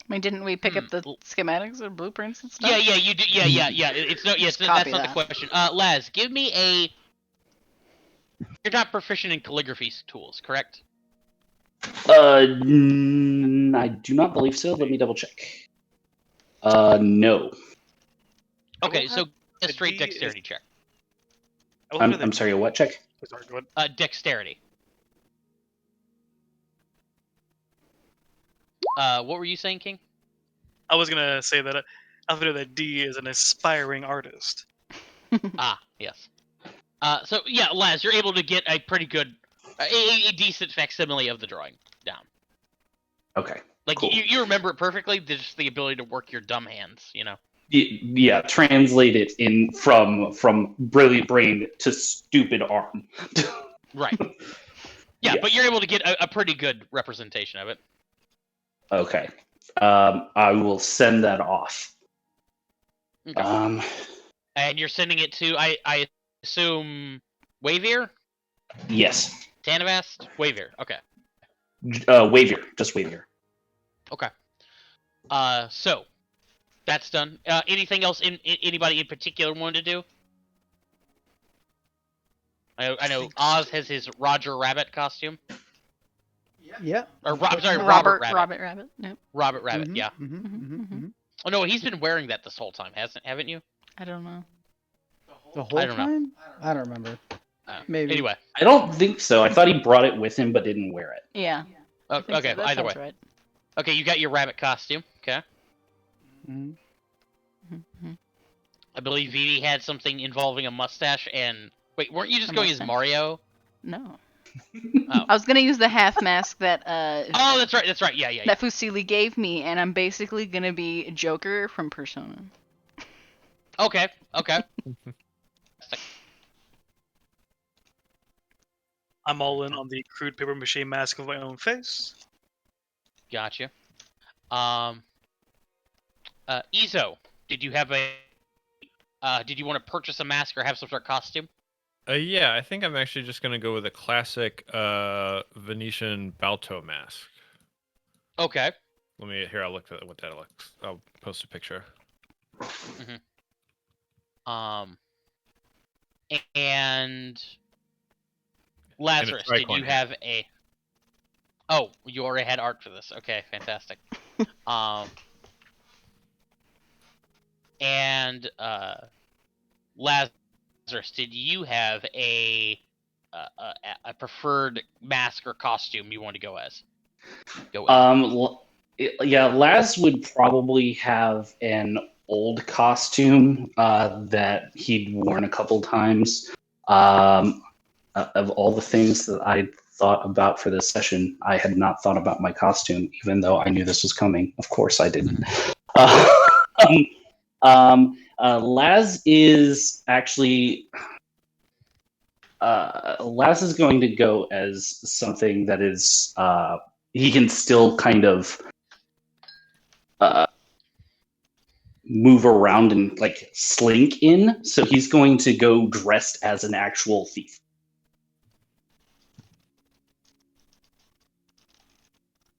I mean, didn't we pick up the schematics or blueprints and stuff? Yeah, you do. Yeah. It's no. Yes, Just that's copy not the that. question. Laz, give me a. You're not proficient in calligraphy tools, correct? I do not believe so. Let me double check. No. Okay, so a the straight D is- dexterity check. I'm sorry. A what check? Sorry, go ahead. Dexterity. What were you saying, King? I was gonna say that Alfredo that D is an aspiring artist. Yes. So yeah, Laz, you're able to get a pretty good, a decent facsimile of the drawing down. Okay. Like Cool. you remember it perfectly. Just the ability to work your dumb hands. You know. Yeah, translate it in from brilliant brain to stupid arm. Right. Yeah, Yeah. but you're able to get a pretty good representation of it. Okay. I will send that off. Okay. And you're sending it to, I assume, Wavier? Yes. Tanavast? Wavier. Okay. Wavier. Just Wavier. Okay. So that's done. Anything else anybody in particular wanted to do? I know Oz has his Roger Rabbit costume. Yep. Or I'm sorry, Robert Rabbit. Rabbit. Yep. Robert Rabbit, yeah. Mhm. Oh no, he's been wearing that this whole time, haven't you? I don't know. The whole I don't know. time? I don't remember. Maybe. Anyway. I don't think so. I thought he brought it with him but didn't wear it. Yeah. I think Okay, so. That either way. sounds right. Okay, you got your rabbit costume. Okay. Mhm. I believe Vivi had something involving a mustache and... Wait, weren't you just going as mustache? Mario? No. Oh. I was gonna use the half mask that Oh, that's right. Yeah. that Fusili gave me, and I'm basically gonna be Joker from Persona. Okay. I'm all in on the crude paper mache mask of my own face. Gotcha. Izo, did you have a... did you want to purchase a mask or have some sort of costume? Yeah, I think I'm actually just gonna go with a classic Venetian Balto mask. Okay. I'll look at what that looks. I'll post a picture. And Lazarus, did you have a... Oh, you already had art for this. Okay, fantastic. And Lazarus, did you have a preferred mask or costume you want to go as? Yeah, Laz would probably have an old costume that he'd worn a couple times. Of all the things that I thought about for this session, I had not thought about my costume, even though I knew this was coming. Of course I didn't. Laz is actually... Laz is going to go as something that is... he can still kind of move around and like slink in, so he's going to go dressed as an actual thief.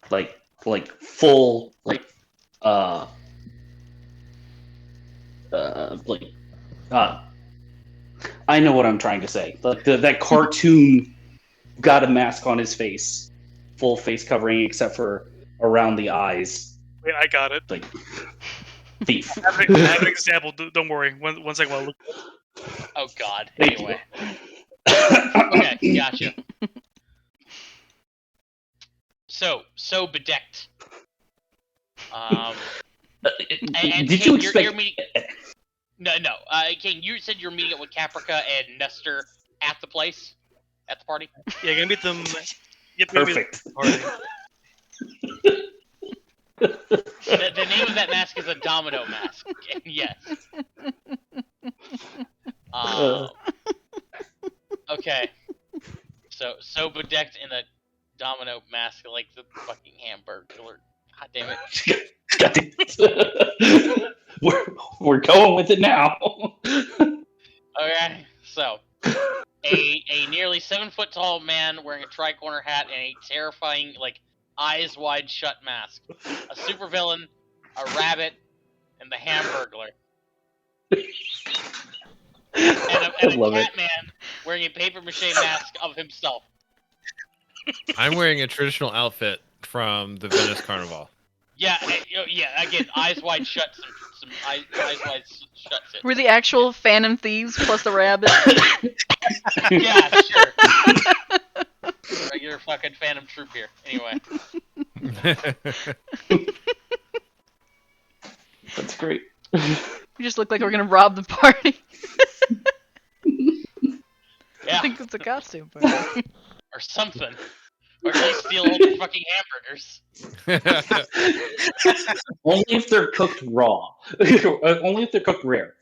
Like full I know what I'm trying to say. Like that cartoon got a mask on his face, full face covering except for around the eyes. Wait, I got it. Like thief. I have an example. Don't worry. One second while I look. Oh God. Thank Anyway. you. Okay, gotcha. So bedecked. And Did King, you expect? you're meeting... No. King, you said you're meeting up with Caprica and Nestor at the place, at the party. Yeah, gonna meet them. Yep, gonna meet them Perfect. at the party. The name of that mask is a domino mask. Yes. Okay. So bedecked in a domino mask like the fucking Hamburgler. God damn it. God damn it. We're going with it now. Okay, so a nearly 7 foot tall man wearing a tri-corner hat and a terrifying, like, eyes wide shut mask. A supervillain, a rabbit, and the Hamburgler. And a cat man wearing a paper mache mask of himself. I'm wearing a traditional outfit from the Venice Carnival. Yeah, again, eyes wide shut, some eyes wide shut. We're the actual Phantom Thieves plus the rabbit. Yeah, sure. Regular fucking Phantom Troop here. Anyway. That's great. We just look like we're gonna rob the party. Yeah. I think it's a costume party. Or something. Or at least steal all the fucking hamburgers. Only if they're cooked raw. Only if they're cooked rare.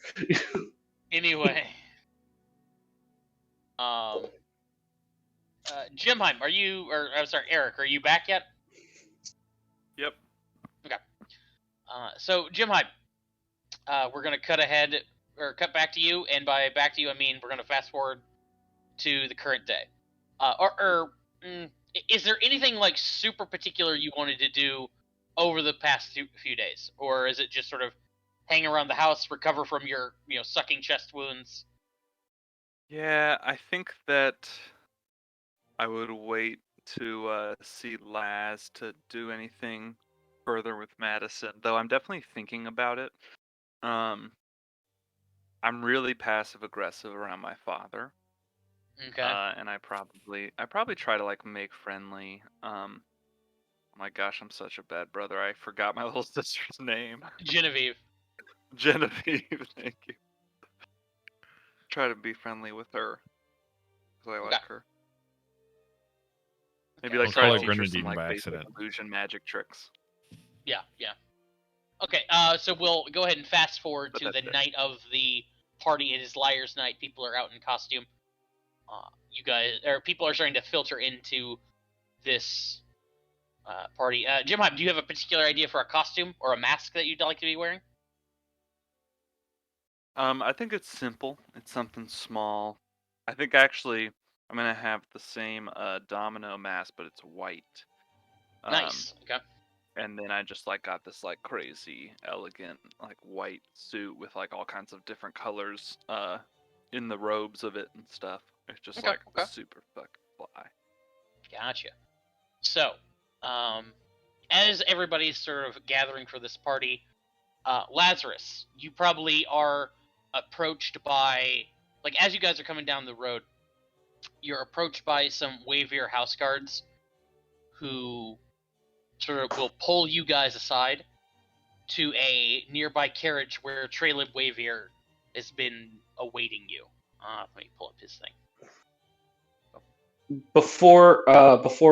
Anyway. Jimheim, are you, or I'm sorry, Eric, are you back yet? Yep. So Jimheim, we're gonna cut ahead, or cut back to you, and by back to you I mean we're gonna fast forward to the current day. Is there anything like super particular you wanted to do over the past few days, or is it just sort of hang around the house, recover from your sucking chest wounds? Yeah, I think that I would wait to see Laz to do anything further with Madison, though I'm definitely thinking about it. I'm really passive aggressive around my father. Okay. And I probably try to like make friendly. Oh my gosh, I'm such a bad brother. I forgot my little sister's name. Genevieve. Genevieve, thank you. Try to be friendly with her because I like her. Maybe like Don't try call to her teach her Grenadine some like by basic accident. illusion magic tricks. Yeah. Okay, so we'll go ahead and fast forward But to the that's it. night of the party. It is Liar's Night. People are out in costume. People are starting to filter into this party. Jimheim, do you have a particular idea for a costume or a mask that you'd like to be wearing? I think it's simple. It's something small. I think actually I'm gonna have the same domino mask, but it's white. Nice. Okay. And then I just like got this like crazy elegant like white suit with like all kinds of different colors in the robes of it and stuff. It's just Okay, okay. super fucking fly. Gotcha. So, as everybody's sort of gathering for this party, Lazarus, you probably are approached by, like, as you guys are coming down the road, you're approached by some Wavier house guards who sort of will pull you guys aside to a nearby carriage where Trelib Wavier has been awaiting you. Let me pull up his thing. Before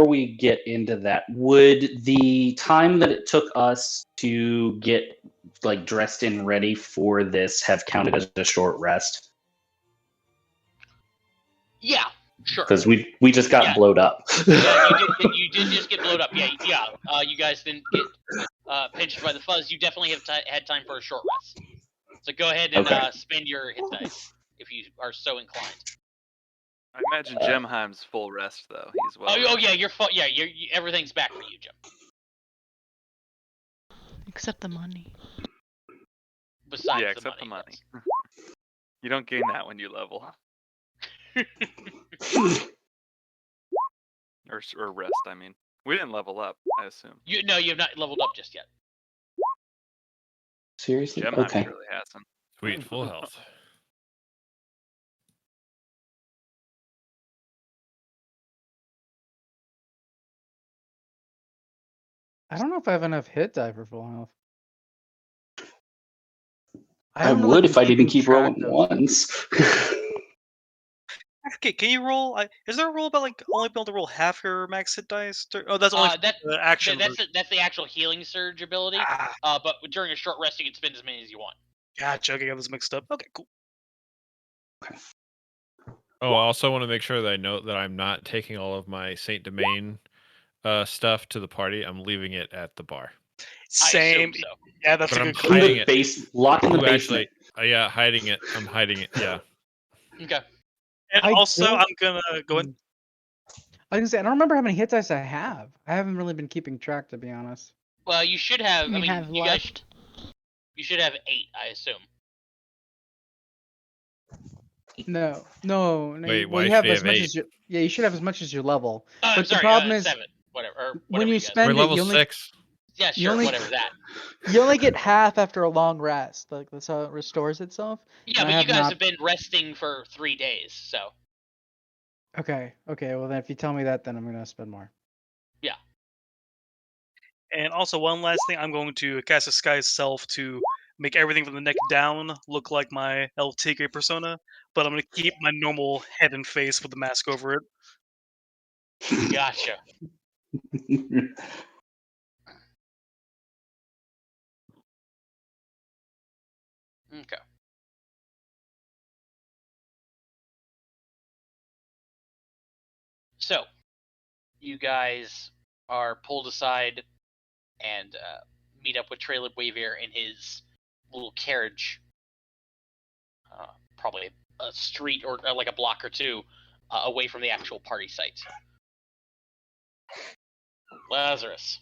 we get into that, would the time that it took us to get like dressed and ready for this have counted as a short rest? Yeah, sure. Because we just got blowed up. Yeah, you did just get blowed up. Yeah. You guys didn't get pinched by the fuzz. You definitely have had time for a short rest. So go ahead and Okay. spend your hit dice if you are so inclined. I imagine Jemheim's full rest though. He's well. Oh yeah, rested. you're full. Yeah, everything's back for you, Jim. Except the money. Besides yeah, the except the money. yes. You don't gain that when you level. or rest, I mean. We didn't level up, I assume. You have not leveled up just yet. Seriously? Jemheim Okay. really hasn't. Sweet, full health. I don't know if I have enough hit die for full health. I haven't would been if I didn't keeping keep track rolling of- ones. Okay, can you roll? Is there a rule about like only being able to roll half your max hit dice? Oh, that's only the action. That's the actual healing surge ability. But during a short rest, you can spend as many as you want. Gotcha. Okay, I got this mixed up. Okay, cool. Oh, I also want to make sure that I note that I'm not taking all of my Saint Domain stuff to the party. I'm leaving it at the bar. Same. I assume so. Yeah, that's But a I'm good In hiding the it. base, lock in the Ooh, basement. actually, yeah, hiding it. I'm hiding it. Yeah. Okay. And I also, don't- I'm gonna go in. I was gonna say I don't remember how many hit dice I have. I haven't really been keeping track, to be honest. Well, you should have. You I mean, have you guys. left. You should have 8, I assume. No. Wait, well, why you have should you as have much 8? as you should have as much as your level. I'm But sorry. the problem is 7, whatever. Or when whatever you guys- spend We're it, level you only 6. Yeah, you sure. only- Whatever that. you only get half after a long rest. Like that's how it restores itself. Yeah, And I but you have guys not- have been resting for 3 days, so. Okay. Well, then if you tell me that, then I'm gonna spend more. Yeah. And also, one last thing, I'm going to cast Disguise Self to make everything from the neck down look like my El Tigre persona, but I'm going to keep my normal head and face with the mask over it. Gotcha. Okay. So, you guys are pulled aside and meet up with Traylon Wavier in his little carriage. Probably a street or like a block or two away from the actual party site. Lazarus,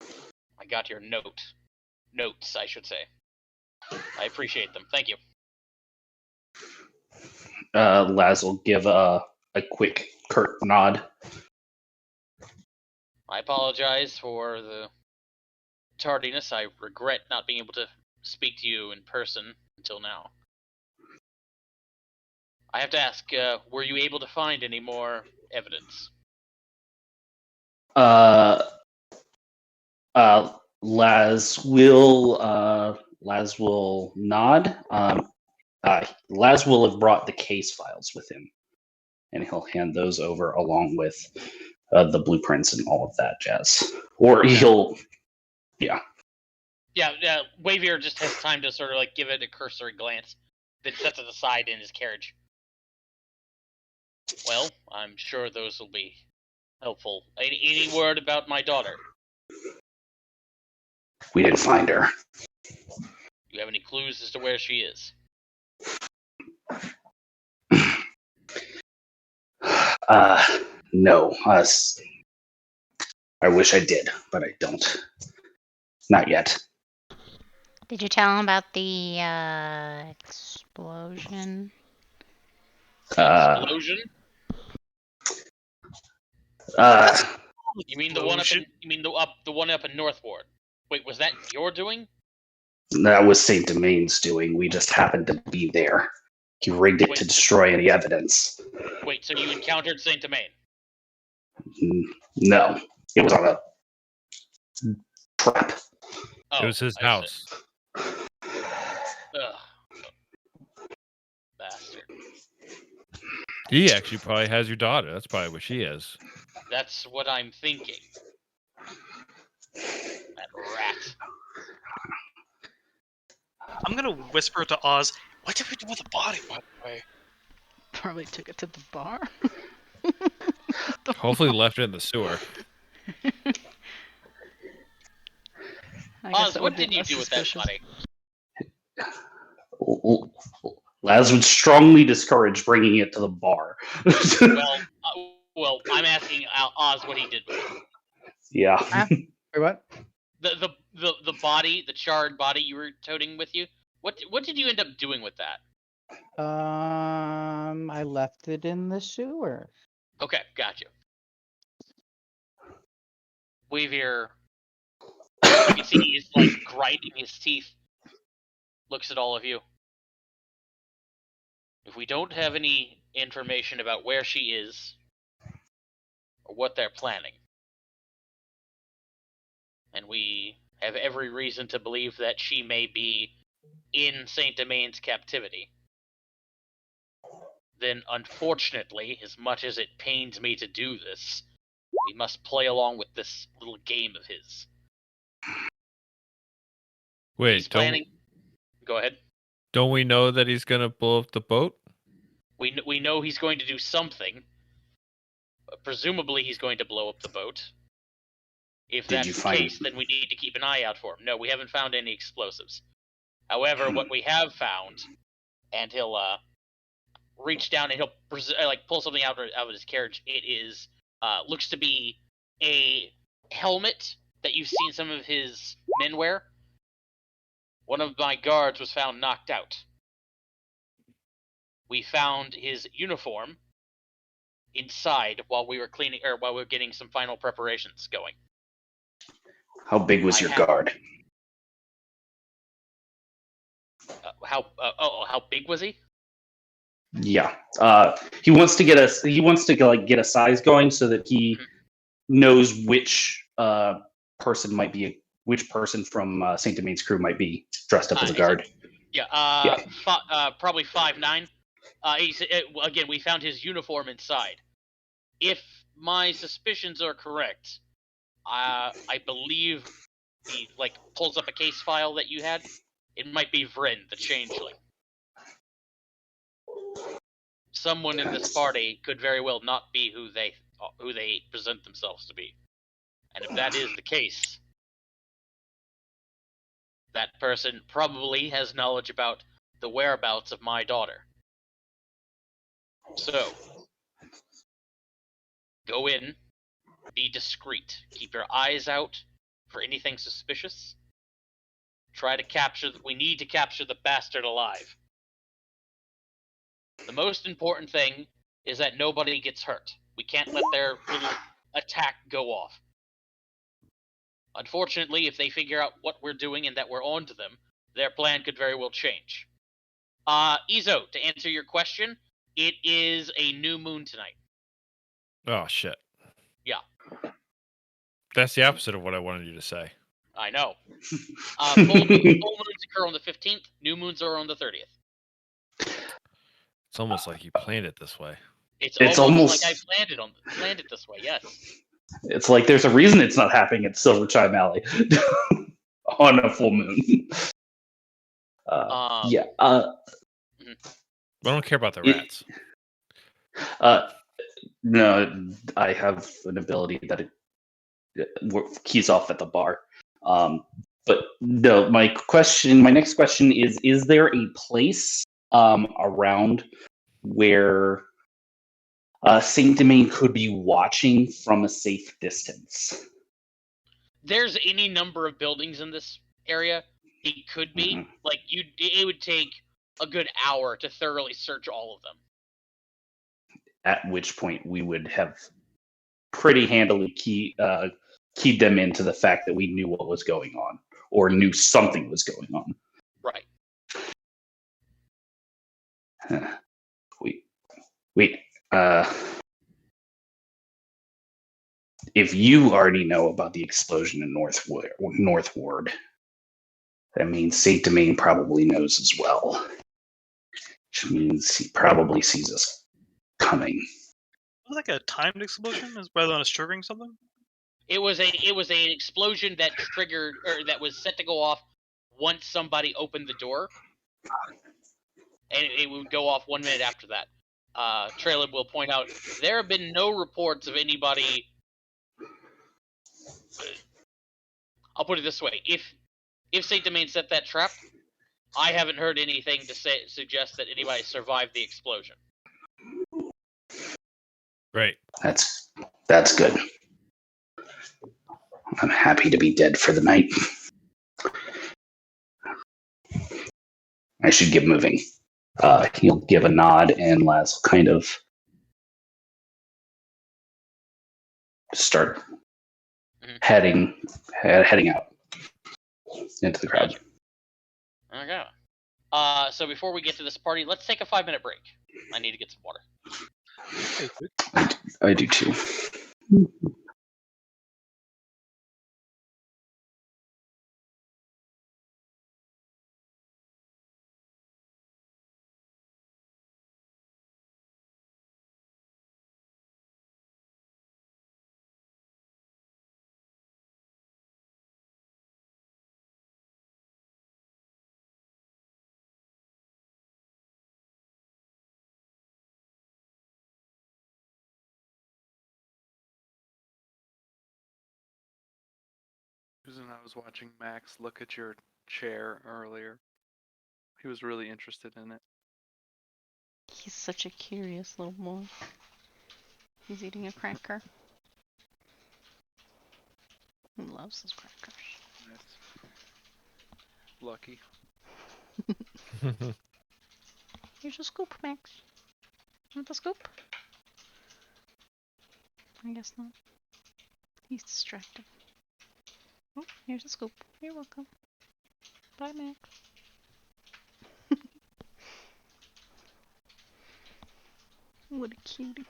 I got your notes, I should say. I appreciate them. Thank you. Laz will give a quick curt nod. I apologize for the tardiness. I regret not being able to speak to you in person until now. I have to ask, were you able to find any more evidence? Laz will nod. Laz will have brought the case files with him, and he'll hand those over along with the blueprints and all of that jazz. Or he'll, Yeah, Wavier just has time to sort of like give it a cursory glance, then sets it aside in his carriage. Well, I'm sure those will be helpful. Any word about my daughter? We didn't find her. Do you have any clues as to where she is? No. I wish I did, but I don't. Not yet. Did you tell him about the explosion? Explosion? You mean the one up in? You mean the one up in North Ward? Wait, was that your doing? That was Saint Domain's doing. We just happened to be there. He rigged it to destroy any evidence. Wait, so you encountered Saint Domain? No, it was on a trap. It was his house. Ugh. Bastard. He actually probably has your daughter. That's probably what she is. That's what I'm thinking. That rat. I'm gonna whisper to Oz, what did we do with the body, by the way? Probably took it to the bar. Hopefully left it in the sewer. Oz, what did you do with that body? Laz would strongly discourage bringing it to the bar. Well, I'm asking Oz what he did with it. Yeah. Wait, what? The body, the charred body you were toting with you. What did you end up doing with that? I left it in the sewer. Okay, gotcha. Wavier, you can see he's like grinding his teeth. Looks at all of you. If we don't have any information about where she is or what they're planning, and we have every reason to believe that she may be in Saint Domain's captivity, then unfortunately, as much as it pains me to do this, we must play along with this little game of his. Wait, He's planning. Go ahead. Don't we know that he's gonna blow up the boat? We know he's going to do something. Presumably, he's going to blow up the boat. If that's the case, then we need to keep an eye out for him. No, we haven't found any explosives. However, what we have found, and he'll reach down and he'll pull something out of his carriage. It is looks to be a helmet that you've seen some of his men wear. One of my guards was found knocked out. We found his uniform inside while we were cleaning, or while we were getting some final preparations going. How big was your guard? How big was he? Yeah, he wants to get a size going so that he knows which person from Saint Domain's crew might be dressed up as a guard. Probably 5'9". Again, we found his uniform inside. If my suspicions are correct, I believe he pulls up a case file that you had. It might be Vryn, the changeling. Someone in this party could very well not be who they present themselves to be. And if that is the case, that person probably has knowledge about the whereabouts of my daughter. So, go in, be discreet, keep your eyes out for anything suspicious. Try to capture. We need to capture the bastard alive. The most important thing is that nobody gets hurt. We can't let their little attack go off. Unfortunately, if they figure out what we're doing and that we're on to them, their plan could very well change. Izo, to answer your question, it is a new moon tonight. Oh shit. Yeah. That's the opposite of what I wanted you to say. I know. Full moons occur on the 15th. New moons are on the 30th. It's almost like you planned it this way. It's almost like I planned it this way. Yes. It's like there's a reason it's not happening at Silver Chime Alley on a full moon. Yeah. I don't care about the rats. No, I have an ability that it keys off at the bar. But no, my next question is there a place around where Saint Domain could be watching from a safe distance? There's any number of buildings in this area. It could be. Mhm. It would take a good hour to thoroughly search all of them. At which point we would have pretty handily keyed them into the fact that we knew what was going on, or knew something was going on. Right. Wait. If you already know about the explosion in North Ward, that means Saint Domain probably knows as well. Which means he probably sees us coming. Was it like a timed explosion rather than us triggering something? It was an explosion that triggered, or that was set to go off once somebody opened the door, and it would go off 1 minute after that. Traylon will point out there have been no reports of anybody. I'll put it this way: if Saint Domain set that trap, I haven't heard anything to suggest that anybody survived the explosion. Right. That's good. I'm happy to be dead for the night. I should get moving. He'll give a nod, and Laz will kind of start heading out into the crowd. Okay. So before we get to this party, let's take a 5-minute break. I need to get some water. I do too. Susan, I was watching Max look at your chair earlier. He was really interested in it. He's such a curious little boy. He's eating a cracker. He loves his crackers. Nice. Lucky. Here's a scoop, Max. Want the scoop? I guess not. He's distracted. Oh, here's a scoop. You're welcome. Bye, Max. What a cutie.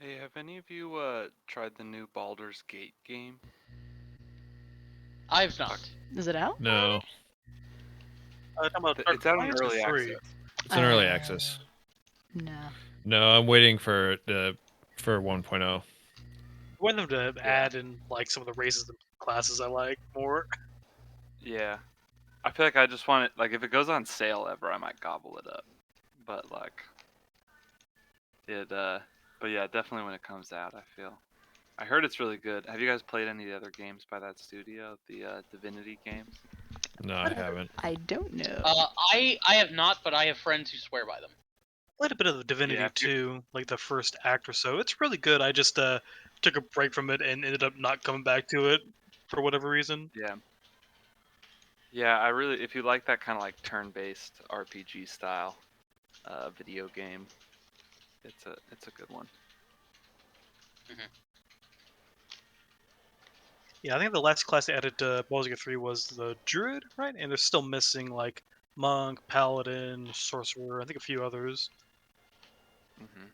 Hey, have any of you tried the new Baldur's Gate game? I've not. Is it out? No, Talking about It's out in Alliance or early 3? access. it's an early access. No. No, I'm waiting for 1.0. I want them to Yeah. add in like some of the races and classes I like more. Yeah. I feel like I just want it, like, if it goes on sale ever, I might gobble it up. But, like, but yeah, definitely when it comes out, I feel. I heard it's really good. Have you guys played any of the other games by that studio, the Divinity games? No, I haven't. I don't know. I have not, but I have friends who swear by them. Played a bit of the Divinity if you- 2, like the first act or so. It's really good. I just took a break from it and ended up not coming back to it for whatever reason. Yeah. Yeah, I really, if you like that kind of like turn-based RPG style video game, it's a good one. Yeah, I think the last class they added to Baldur's Gate 3 was the Druid, right? And they're still missing like Monk, Paladin, Sorcerer, I think a few others. Hmm.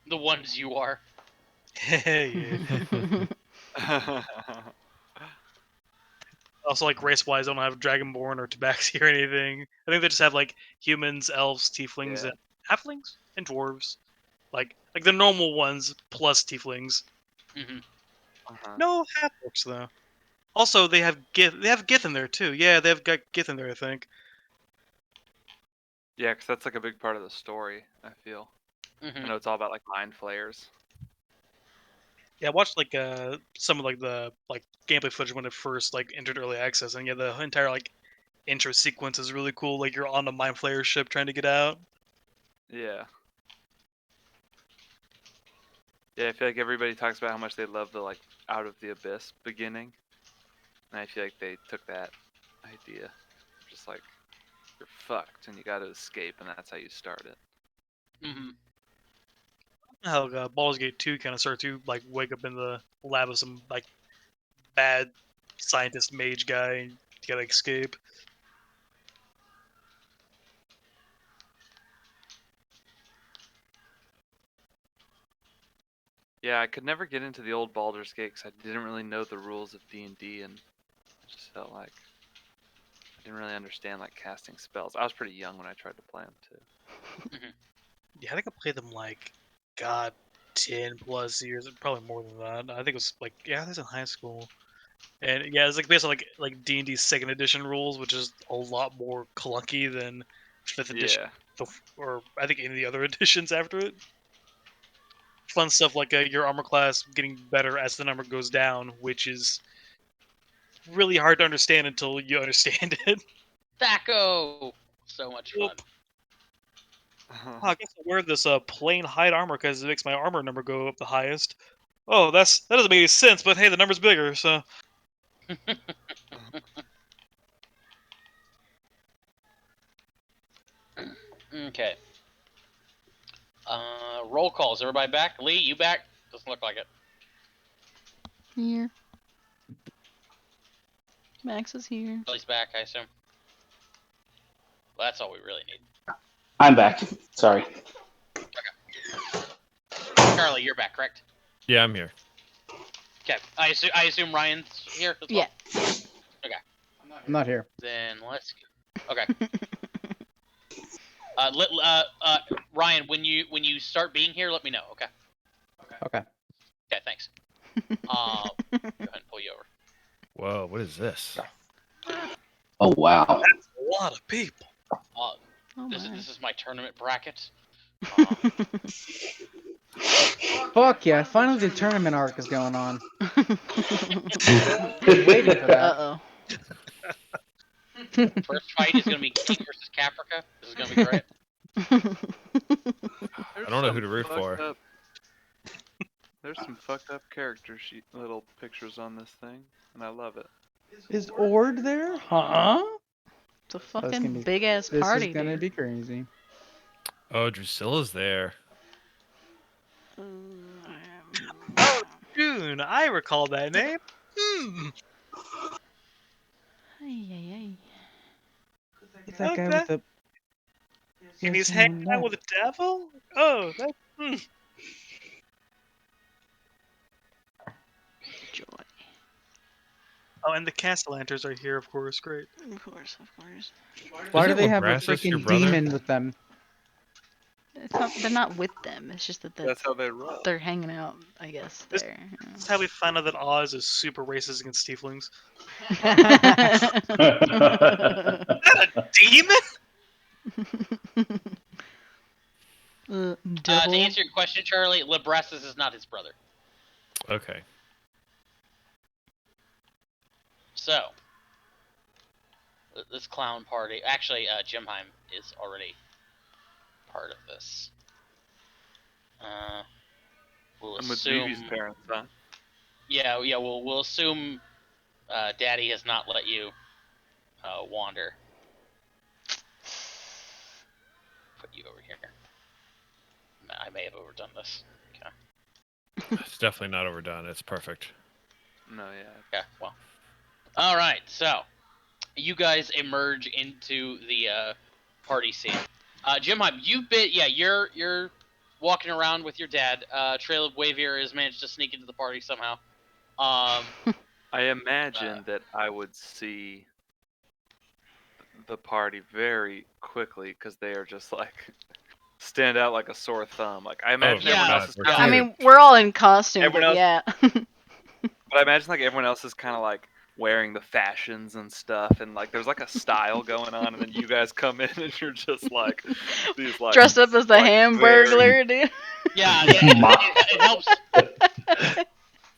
The ones you are. Yeah. Also, like race-wise, they don't have Dragonborn or Tabaxi or anything. I think they just have like humans, elves, tieflings, Yeah. and halflings and dwarves, like the normal ones plus tieflings. Hmm. Uh-huh. No half-orcs though. Also, they have Gith. They have Gith in there too. Yeah, they've got Gith in there, I think. Yeah, because that's like a big part of the story, I feel. I Hmm. know it's all about like mind flayers. Yeah, I watched like some of like the like gameplay footage when it first like entered early access, and yeah, the entire like intro sequence is really cool. Like you're on a mind flayer ship trying to get out. Yeah. Yeah, I feel like everybody talks about how much they love the like Out of the Abyss beginning. And I feel like they took that idea. Just like you're fucked and you gotta escape and that's how you start it. Hmm. How Baldur's Gate 2 kind of starts to like wake up in the lab of some like bad scientist mage guy and you gotta escape. Yeah, I could never get into the old Baldur's Gate 'cause I didn't really know the rules of D&D and I just felt like I didn't really understand like casting spells. I was pretty young when I tried to play them too. Yeah, I think I played them like, God, 10 plus years, probably more than that. I think it was like, yeah, I was in high school. And yeah, it's like based on like D&D's second edition rules, which is a lot more clunky than fifth edition, Yeah. or I think any of the other editions after it. Fun stuff like your armor class getting better as the number goes down, which is really hard to understand until you understand it. Thaco! So much fun. Oop. Oh, I guess I wear this plain hide armor because it makes my armor number go up the highest. Oh, that doesn't make any sense, but hey, the number's bigger, so Okay. Roll calls. Everybody back? Lee, you back? Doesn't look like it. Here. Max is here. Charlie's back, I assume. Well, that's all we really need. I'm back. Sorry. Charlie, you're back, correct? Yeah, I'm here. Okay. I assume Ryan's here as well? Yeah. I'm not here. Then let's go. Okay. Ryan, when you start being here, let me know. Okay. Okay. Okay. Thanks. Go ahead and pull you over. Whoa, what is this? Oh wow. that's a lot of people. Oh This my. is my tournament bracket. Fuck yeah! Finally, the tournament arc is going on. Been waiting for that. Uh-oh. First fight is gonna be King versus Caprica. This is gonna be great. I don't know who to root for. There's some fucked up character sheet little pictures on this thing, and I love it. Is Ord there? Huh? It's a That's gonna fucking be- big ass This party, is gonna dude. be crazy. Oh, Drusilla's there. Oh, June, I recall that name. Ay. Is that guy Okay. with the? And he's Yes, hanging no, out with the devil? Oh, that. Oh, and the Castellanters are here, of course. Great. Of course, of course. Why do Isn't they have a Lebrasus your freaking brother? demon with them? It's not. They're not with them. It's just that That's how they roll. they're hanging out. I guess This- there. That's how we find out that Oz is super racist against tieflings. Demon? Devil. To answer your question, Charlie, Lebrasus is not his brother. Okay. So, this clown party. Actually, Jimheim is already part of this. We'll I'm with assume. Vivi's parents, huh? Yeah. We'll assume Daddy has not let you wander. Put you over here. I may have overdone this. Okay. It's definitely not overdone. It's perfect. No, yeah. Yeah. Well. All right. So, you guys emerge into the party scene. Jimheim, you've been. Yeah, you're walking around with your dad. Trail of Wavier has managed to sneak into the party somehow. I imagine that I would see the party very quickly because they are just like stand out like a sore thumb. Like I imagine yeah. everyone else is we're kind of I like, mean, we're all in costume, Everyone but yeah. but I imagine like everyone else is kind of like wearing the fashions and stuff, and like there's like a style going on, and then you guys come in and you're just like these like Dressed up as the like, Hamburgler, dude. Yeah. It helps.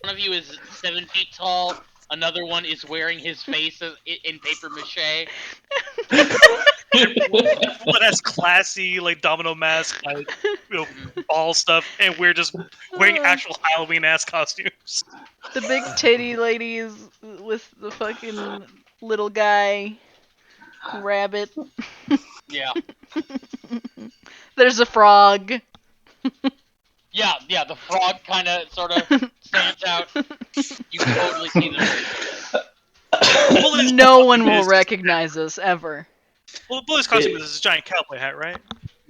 One of you is 7 feet tall. Another one is wearing his face in paper mache. One has classy, like domino mask, like ball stuff, and we're just wearing actual Halloween ass costumes. The big titty ladies with the fucking little guy rabbit. Yeah. There's a frog. Yeah. The frog kind of sort of stands out. You can totally see them. No one will recognize us ever. Well, Bully's costume is this giant cowboy hat, right?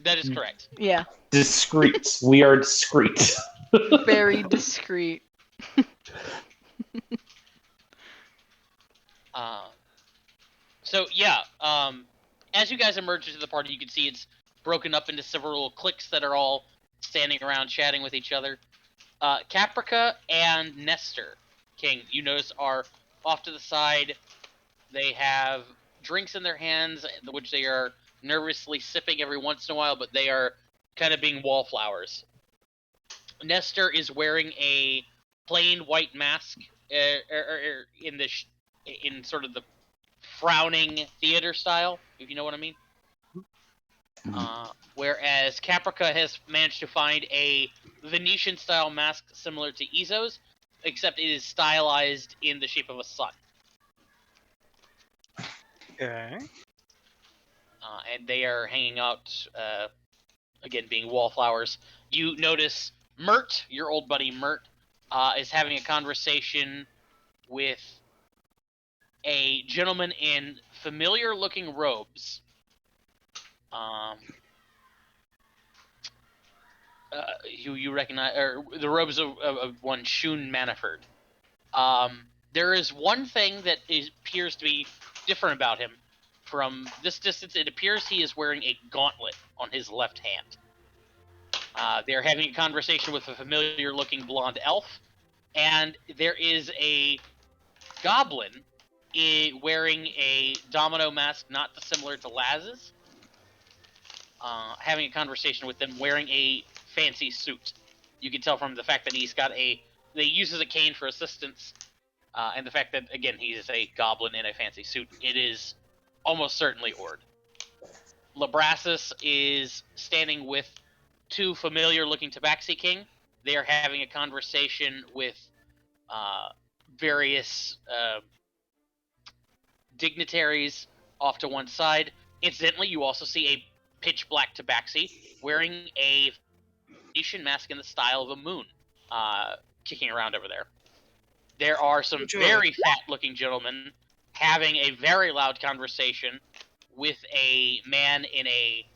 That is correct. Yeah, Discreet. We are discreet. very discreet. So yeah, as you guys emerge into the party, you can see it's broken up into several cliques that are all standing around chatting with each other. Caprica and Nestor, King, you notice are off to the side. They have drinks in their hands, which they are nervously sipping every once in a while, but they are kind of being wallflowers. Nestor is wearing a plain white mask in sort of the frowning theater style, if you know what I mean. Whereas Caprica has managed to find a Venetian style mask similar to Izo's, except it is stylized in the shape of a sun. Okay. And they are hanging out, again, being wallflowers. You notice Mert, your old buddy Mert, is having a conversation with a gentleman in familiar-looking robes. You recognize, or the robes of one Shun Manaford. There is one thing that appears to be different about him. From this distance, it appears he is wearing a gauntlet on his left hand. They're having a conversation with a familiar-looking blonde elf, and there is a goblin wearing a domino mask not dissimilar to Laz's, having a conversation with them wearing a fancy suit. You can tell from the fact that he uses a cane for assistance, and the fact that, again, he is a goblin in a fancy suit. It is almost certainly Ord. Lebrasus is standing with two familiar-looking Tabaxi King. They are having a conversation with various dignitaries off to one side. Incidentally, you also see a pitch-black Tabaxi wearing a Venetian mask in the style of a moon, kicking around over there. There are some very fat-looking gentlemen having a very loud conversation with a man in a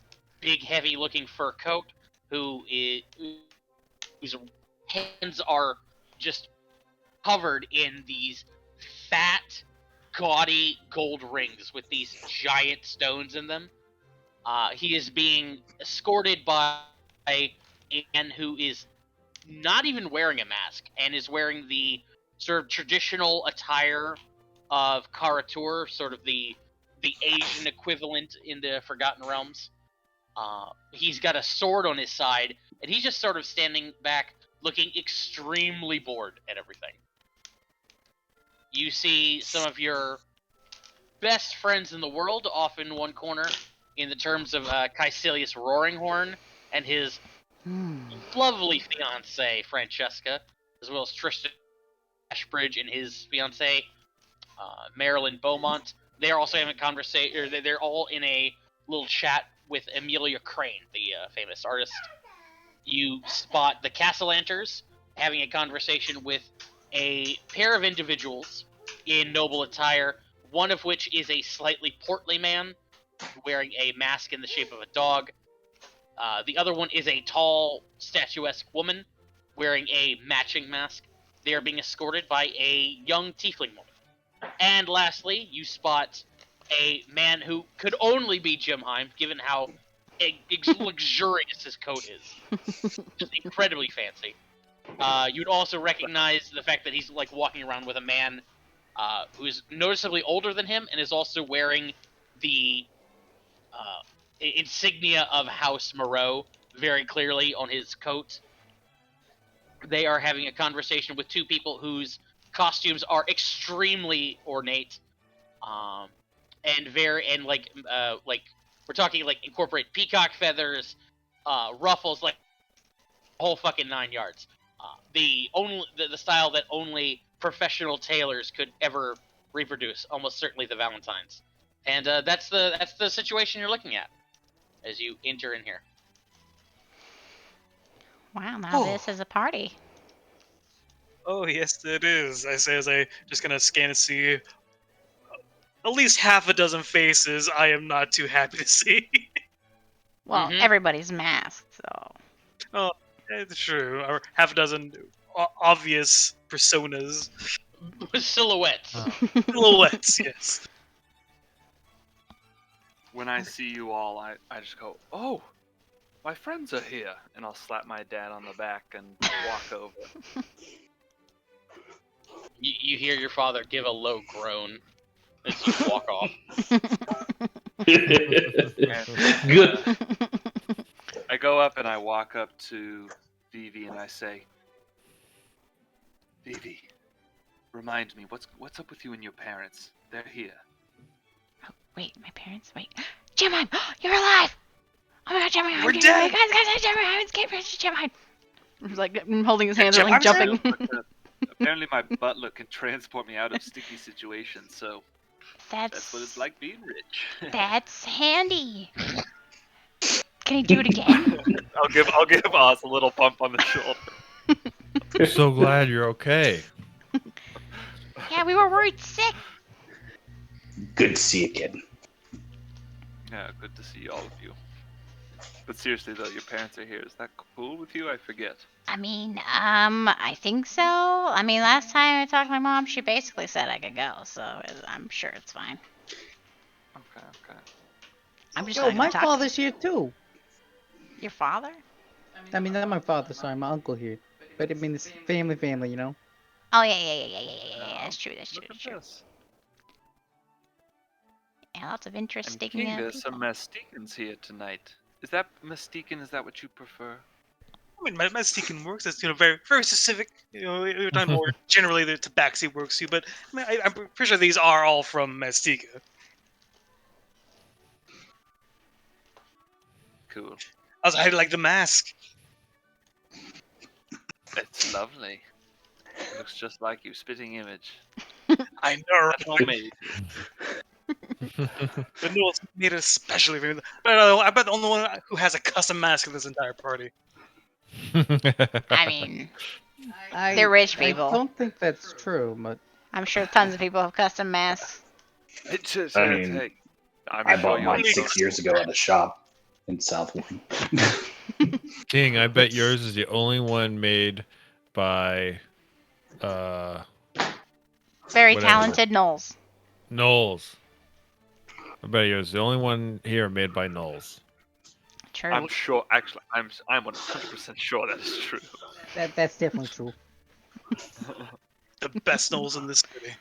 big, heavy-looking fur coat whose hands are just covered in these fat, gaudy gold rings with these giant stones in them. He is being escorted by a man who is not even wearing a mask and is wearing the sort of traditional attire of Karatur, sort of the Asian equivalent in the Forgotten Realms. He's got a sword on his side, and he's just sort of standing back, looking extremely bored at everything. You see some of your best friends in the world off in one corner, in the terms of Caecilius Roaringhorn and his lovely fiancée, Francesca, as well as Tristan Ashbridge and his fiancée, Marilyn Beaumont. They're also having a conversation, or they're all in a little chat with Amelia Crane, the famous artist. You spot the Castellanters having a conversation with a pair of individuals in noble attire, one of which is a slightly portly man wearing a mask in the shape of a dog. The other one is a tall, statuesque woman wearing a matching mask. They are being escorted by a young tiefling woman. And lastly, you spot a man who could only be Jim Heim, given how luxurious his coat is. Just incredibly fancy. You'd also recognize the fact that he's like walking around with a man who's noticeably older than him and is also wearing the insignia of House Moreau very clearly on his coat. They are having a conversation with two people whose costumes are extremely ornate, and we're talking like incorporate peacock feathers, ruffles, like whole fucking 9 yards. The style that only professional tailors could ever reproduce, almost certainly the Valentines. And that's the situation you're looking at as you enter in here. Wow, now this is a party. Oh, yes, it is. I say as I just gonna scan and see at least half a dozen faces I am not too happy to see. Well, everybody's masked, so. Oh, it's true. Or half a dozen obvious personas. Silhouettes. Silhouettes, yes. When I see you all, I just go, oh, my friends are here. And I'll slap my dad on the back and walk over. You hear your father give a low groan as you walk off. Good. I go up and I walk up to Vivi and I say, Vivi, remind me, what's up with you and your parents? They're here. Oh, wait, my parents? Wait. Jemheim! You're alive! Oh my god, Jemheim! We're dead! Guys, Jemheim! Escape from Jemheim! He's like holding his hands and like jumping. Apparently my butler can transport me out of sticky situations, so that's what it's like being rich. That's handy. Can he do it again? I'll give Oz a little bump on the shoulder. So glad you're okay. Yeah, we were worried sick. Good to see you again. Yeah, good to see all of you. But seriously though, your parents are here. Is that cool with you? I forget. I mean, I think so. I mean, last time I talked to my mom, she basically said I could go, so I'm sure it's fine. Okay. I'm just Yo, not my gonna talk. father's here too. Your father? I mean, not my father, sorry, my uncle here. But I mean, it's family, you know? Oh, yeah. That's true. Look at this. Yeah, lots of And interesting King, there's people. some Mestikans here tonight. Is that Mestikan? Is that what you prefer? I mean, my Mestikan works. It's very very specific. We're talking more generally the Tabaxi works too. But I mean, I'm pretty sure these are all from Mestika. Cool. I like the mask. It's lovely. It looks just like you, spitting image. I know. Homemade. But no, it's made it especially for me. But I bet the only one who has a custom mask in this entire party. I mean, they're rich people. I don't think that's true, but I'm sure tons of people have custom masks. It's just, I mean, hey, I'm I sure bought you'll mine need 6 years ago at a shop in Southland. King, I bet yours is the only one made by Very Whatever. talented Knowles. Knowles. I bet you it's the only one here made by Knowles. True. I'm sure. Actually, I'm 100% sure that is true. That's definitely true. The best Knowles in this city.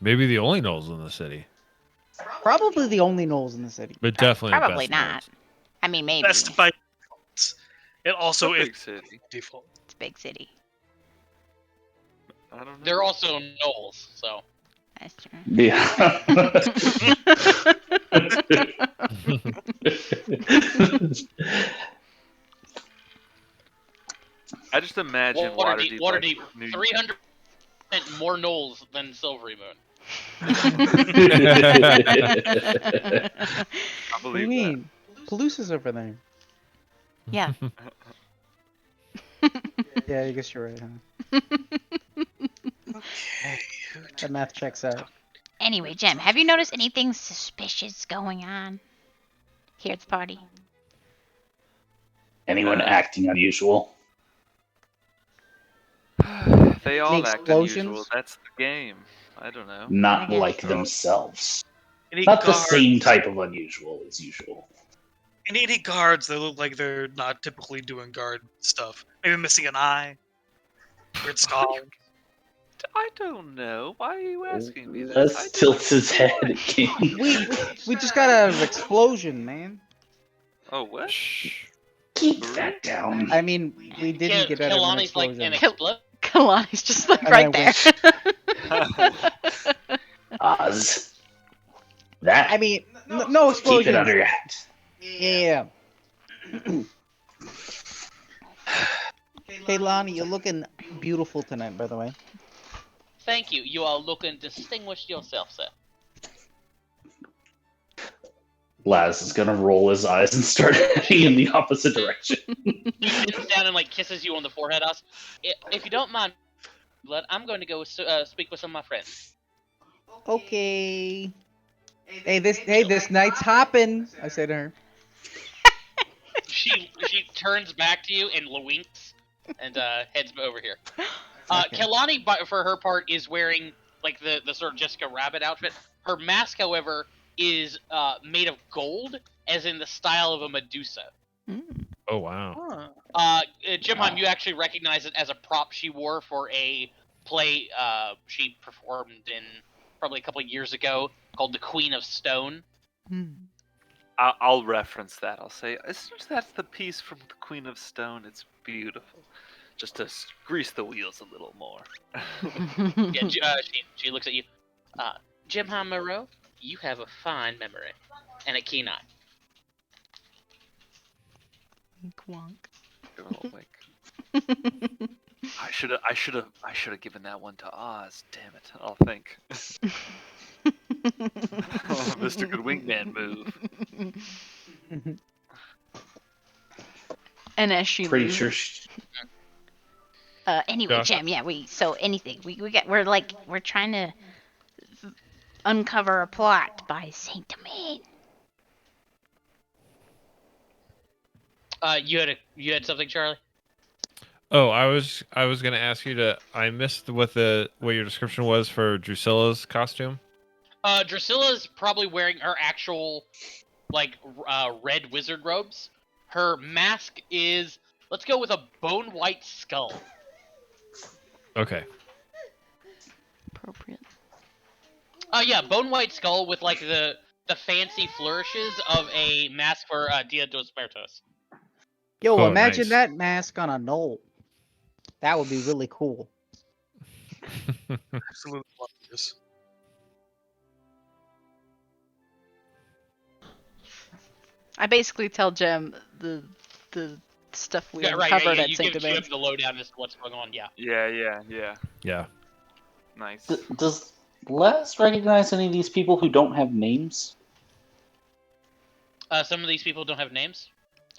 Maybe the only Knowles in the city, Probably the only Knowles in the city. but definitely the Probably best not. Knowles. I mean, maybe. Best by default. It also It's a is big city. default. It's a big city. I don't know. They're also gnolls, so. That's true. Yeah. I just imagine Waterdeep, Waterdeep. Like, New 300% more gnolls than Silvery Moon. I What do you believe mean? Palusa's over there. Yeah. Yeah, I guess you're right, huh? Okay. That math checks out. Anyway, Jem, have you noticed anything suspicious going on here at the party? Anyone acting unusual? that. They all Any act explosions? unusual. That's the game. I don't know. Not guess like so. themselves. Any Not the guards, same type of unusual as usual. Any guards that look like they're not typically doing guard stuff. Maybe missing an eye. Weird skull. I don't know. Why are you asking me this? Les tilts his head at King. We just got out of an explosion, man. Oh, what? Shh. Keep that down. I mean, we didn't get out of an Kilani's like explosion. an explosion. Kalani's just like And right I there. Oz. That. I mean, no keep explosion. it under your hat. Yeah. Hey, Lonnie, you're looking beautiful tonight, by the way. Thank you. You are looking distinguished yourself, sir. Laz is gonna roll his eyes and start heading in the opposite direction. He bends down and like kisses you on the forehead. Us, if you don't mind, Blood, I'm going to go speak with some of my friends. Okay. Hey, this night's hopping. I say to her. She turns back to you and winks and heads over here. Okay. Kelani, for her part, is wearing like the sort of Jessica Rabbit outfit. Her mask, however, is made of gold, as in the style of a Medusa. Oh wow. Jimheim, you actually recognize it as a prop she wore for a play she performed in probably a couple of years ago called The Queen of Stone. I'll reference that. I'll say, that's the piece from the Queen of Stone. It's beautiful. Just to grease the wheels a little more. Yeah, she looks at you. Jimheim Moreau, you have a fine memory and a keen eye. Wonk. Give her a little wink. I should have given that one to Oz. Damn it! I'll think. Mr. Good Wingman move. And as she Pretty leaves, sure. anyway, Yeah. Jem, yeah, we're trying to uncover a plot by Saint Domain. You had something, Charlie? Oh, I was gonna ask you to. I missed what your description was for Drusilla's costume. Drusilla's probably wearing her actual like red wizard robes. Her mask is, let's go with a bone white skull. Okay. Appropriate. Yeah, bone white skull with like the fancy flourishes of a mask for Dia dos Muertos. Yo, Oh, imagine nice. that mask on a knoll. That would be really cool. Absolutely love this. I basically tell Jem the stuff we uncovered at You Saint give Domain. the lowdown as to what's going on. Yeah. Yeah. Yeah. Nice. Does Les recognize any of these people who don't have names? Some of these people don't have names.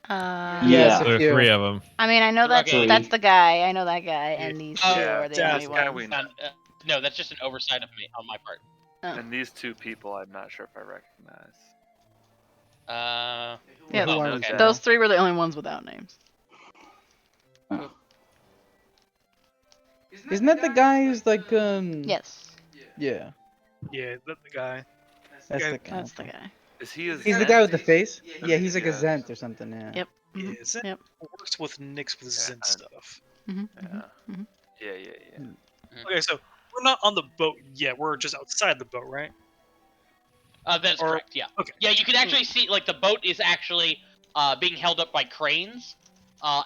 Yes, There are if you- 3 of them. I mean, I know Okay. that's the guy. I know that guy, and these two Yeah, are the yeah, only this guy ones. we know. No, that's just an oversight of me on my part. And these 2 people, I'm not sure if I recognize. Yeah, Who are okay. we? Those 3 were the only ones without names. Isn't that the guy who's like Yes. Yeah. Yeah, that's the guy. That's Yeah, the guy. That's the guy. Is he a He's the Zent? guy with the face. Yeah, he's like a Yeah. Zent or something. Yeah. Yep. Yeah, Mhm, Zent Yep. works with Nyx with Zent I- stuff. Mhm, Yeah. mhm, mhm. Yeah. Okay, so we're not on the boat yet. We're just outside the boat, right? That's Or- correct. Yeah. okay. Yeah, you can actually see like the boat is actually being held up by cranes.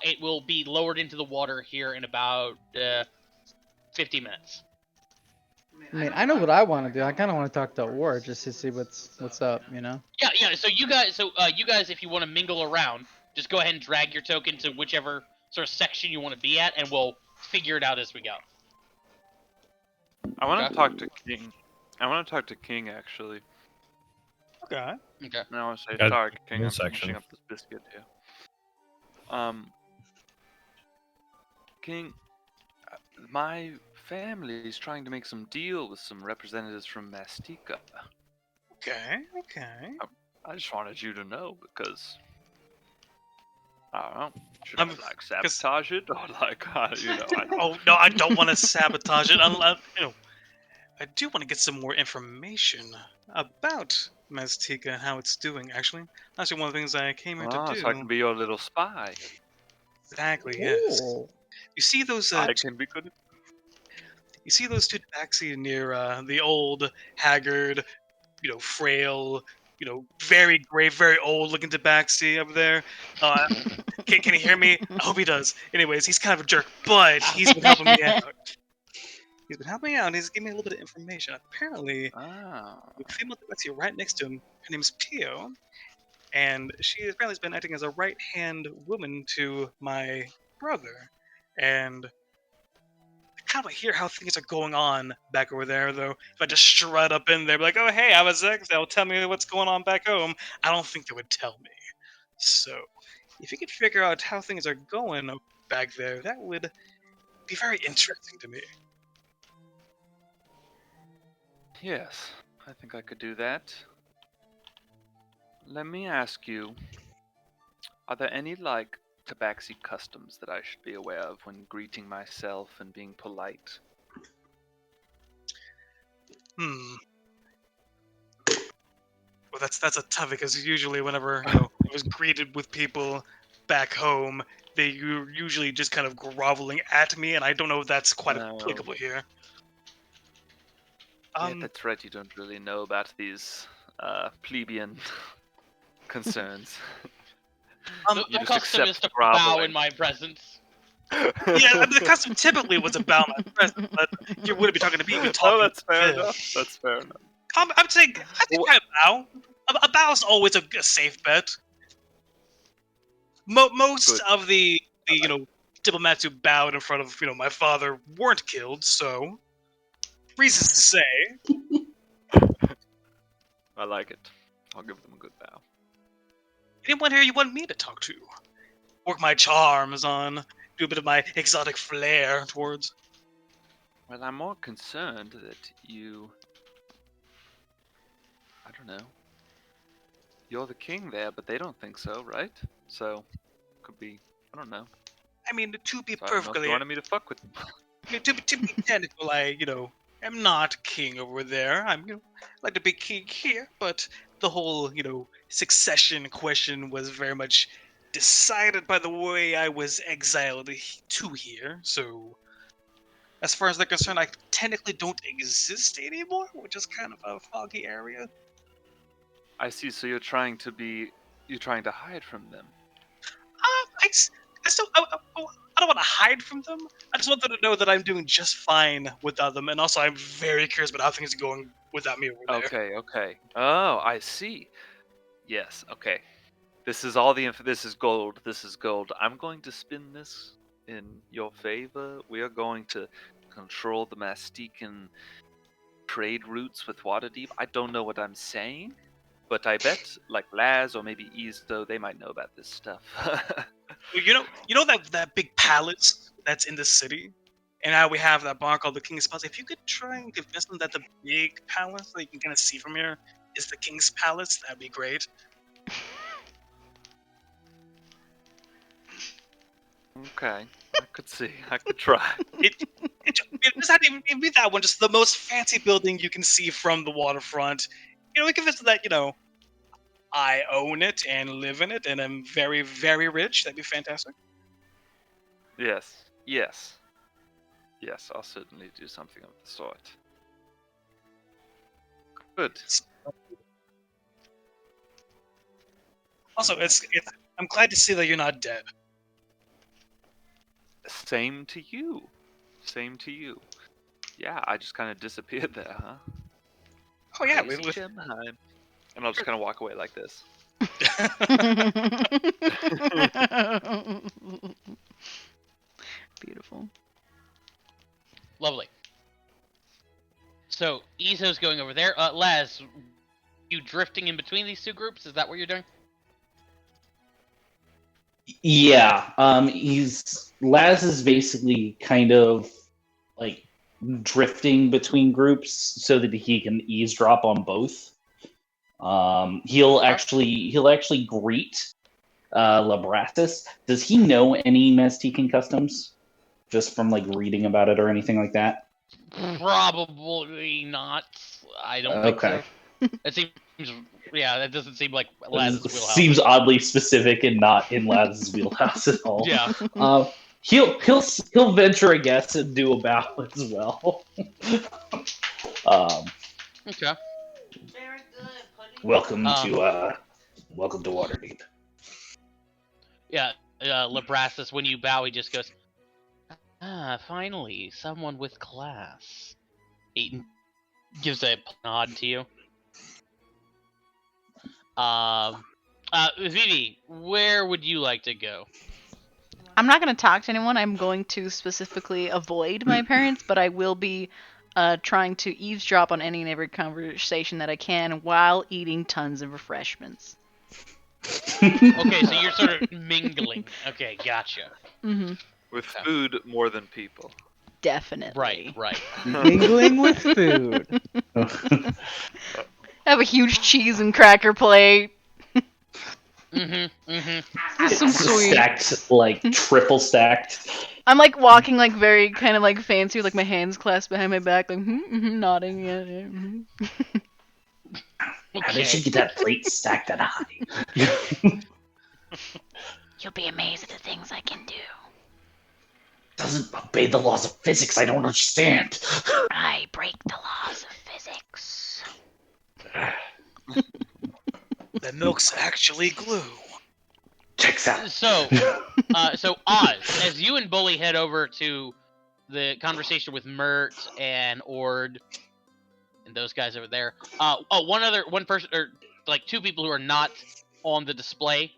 It will be lowered into the water here in about 50 minutes. I mean, I know what I want to do. I kind of want to talk to War just to see what's up. You know. Yeah. So you guys, if you want to mingle around, just go ahead and drag your token to whichever sort of section you want to be at, and we'll figure it out as we go. I want Okay. to talk to King. I want to talk to King actually. Okay. Okay. And I want to say, Got sorry, King, one I'm section. finishing up this biscuit here. King, my family is trying to make some deal with some representatives from Mastika. Okay. I just wanted you to know because I don't know. Should I'm- I like sabotage it or like you know? I don't. Oh no, I don't want to sabotage it. Unless I do want to get some more information about Maztica and how it's doing. Actually, that's one of the things I came here to do. So I can be your little spy. Exactly. Yes. Ooh. You see those? I can be good. You see those two taxis near the old, haggard, frail, very gray, very old-looking tabaxi up there. Can he hear me? I hope he does. Anyways, he's kind of a jerk, but he's been helping me out. He's giving me a little bit of information. Apparently, Ah. the female tabaxi right next to him, her name is Pio, and she apparently has been acting as a right-hand woman to my brother. And I kind of hear how things are going on back over there, though. If I just strut up in there, be like, "Oh, hey, I was X," they'll tell me what's going on back home. I don't think they would tell me. So, if you could figure out how things are going back there, that would be very interesting to me. Yes, I think I could do that. Let me ask you, are there any like tabaxi customs that I should be aware of when greeting myself and being polite? Well, that's a tough because usually whenever I was greeted with people back home, they usually just kind of groveling at me, and I don't know if that's quite No. applicable here. Yeah, that's right. You don't really know about these plebeian concerns. The You just custom is accept to bow groveling. in my presence. Yeah, the custom typically was a bow my present, but you wouldn't be talking to me. You'd be talking Oh, that's fair to enough. That's fair enough. I'm saying I think I bow. A bow is always a safe bet. Most Good. of the diplomats who bowed in front of my father weren't killed, so reasons to say. I like it. I'll give them a good bow. Anyone here you want me to talk to? Work my charms on, do a bit of my exotic flair towards. Well, I'm more concerned that you. I don't know. You're the king there, but they don't think so, right? So, could be. I don't know. I mean, to be So I don't know if perfectly, you wanted me to fuck with them. to be technical, I am not king over there. I'm like to be king here, but the whole succession question was very much decided by the way I was exiled to here. So, as far as they're concerned, I technically don't exist anymore, which is kind of a foggy area. I see. So you're trying to hide from them. I don't want to hide from them. I just want them to know that I'm doing just fine without them, and also I'm very curious about how things are going without me over there. Okay. Oh, I see. Yes. Okay. This is all this is gold. This is gold. I'm going to spin this in your favor. We are going to control the Mastican trade routes with Waterdeep. I don't know what I'm saying, but I bet like Laz or maybe Izzo, they might know about this stuff. Well, you know that big palace that's in the city, and now we have that bar called the King's Palace. If you could try and convince them that the big palace that you can kind of see from here is the King's Palace, that'd be great. Okay, I could see. I could try. Just not even be that one. Just the most fancy building you can see from the waterfront. We can visit that. I own it and live in it, and I'm very, very rich. That'd be fantastic. Yes. Yes. Yes, I'll certainly do something of the sort. Good. Also, I'm glad to see that you're not dead. Same to you. Same to you. Yeah, I just kind of disappeared there, huh? Oh yeah, Crazy Gemini. And I'll just kind of walk away like this. Beautiful. Lovely. So Izo's going over there. Laz, you drifting in between these two groups? Is that what you're doing? Yeah. Laz is basically kind of like drifting between groups so that he can eavesdrop on both. He'll actually greet Labratis. Does he know any Mestican customs? Just from like reading about it or anything like that? Probably not. I don't think so. It seems, yeah, that doesn't seem like Laz's wheelhouse. Seems oddly specific and not in Laz's wheelhouse at all. Yeah. He'll venture a guess and do a bow as well. Okay. Very good. Welcome to Waterdeep. Yeah, Labrasis, when you bow, he just goes, finally, someone with class. He gives a nod to you. Vivi, where would you like to go? I'm not going to talk to anyone. I'm going to specifically avoid my parents, but I will be trying to eavesdrop on any and every conversation that I can while eating tons of refreshments. Okay, so you're sort of mingling. Okay, gotcha. Mm-hmm. With food more than people. Definitely. Right. Mingling with food. I have a huge cheese and cracker plate. Some sweet. Stacked, like triple stacked. I'm like walking like very kind of like fancy with like my hands clasped behind my back, like nodding. Yeah. How did you get that plate stacked that high? You'll be amazed at the things I can do. Doesn't obey the laws of physics. I don't understand. I break the laws of physics. The milk's actually glue. Checks out. So Oz, as you and Bully head over to the conversation with Mert and Ord and those guys over there. One person, or like two people who are not on the display,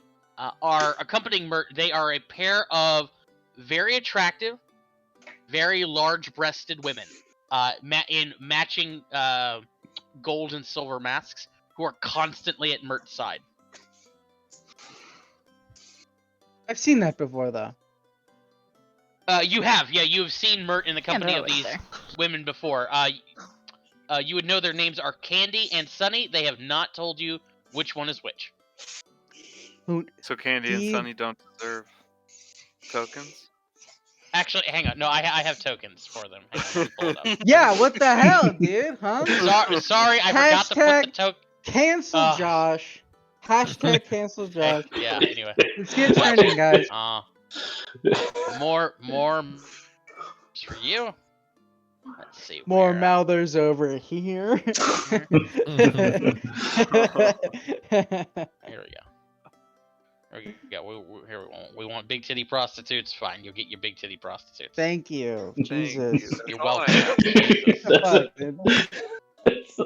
are accompanying Mert. They are a pair of very attractive, very large-breasted women, in matching gold and silver masks, who are constantly at Mert's side. I've seen that before, though. You have seen Mert in the company of these women before. You would know their names are Candy and Sunny. They have not told you which one is which. So Candy and Sunny don't deserve tokens? Actually, hang on. No, I have tokens for them. Hang on, let me pull it up. Yeah, what the hell, dude? Huh? Sorry, I forgot to put the token. Cancel Josh. Hashtag cancel Josh. Yeah, anyway. Let's get trending, guys. More for you. Let's see. More mouthers over here. Here we go. We want big titty prostitutes. Fine, you'll get your big titty prostitutes. Thank you. Jesus. You're welcome. That's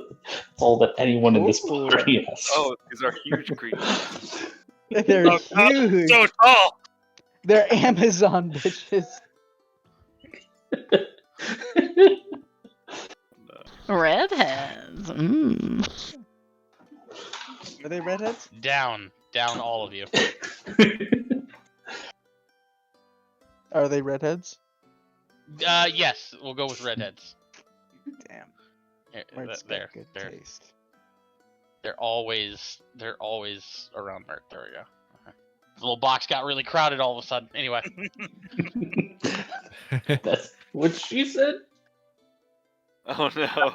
all that anyone in this party has. Oh, these are huge creatures. They're huge. So tall. They're Amazon bitches. Redheads. Are they redheads? Down, all of you. Are they redheads? Yes, we'll go with redheads. Damn. There, Good there. taste. They're always around Mert. There we go. Okay. The little box got really crowded all of a sudden. Anyway. That's what she said. Oh no.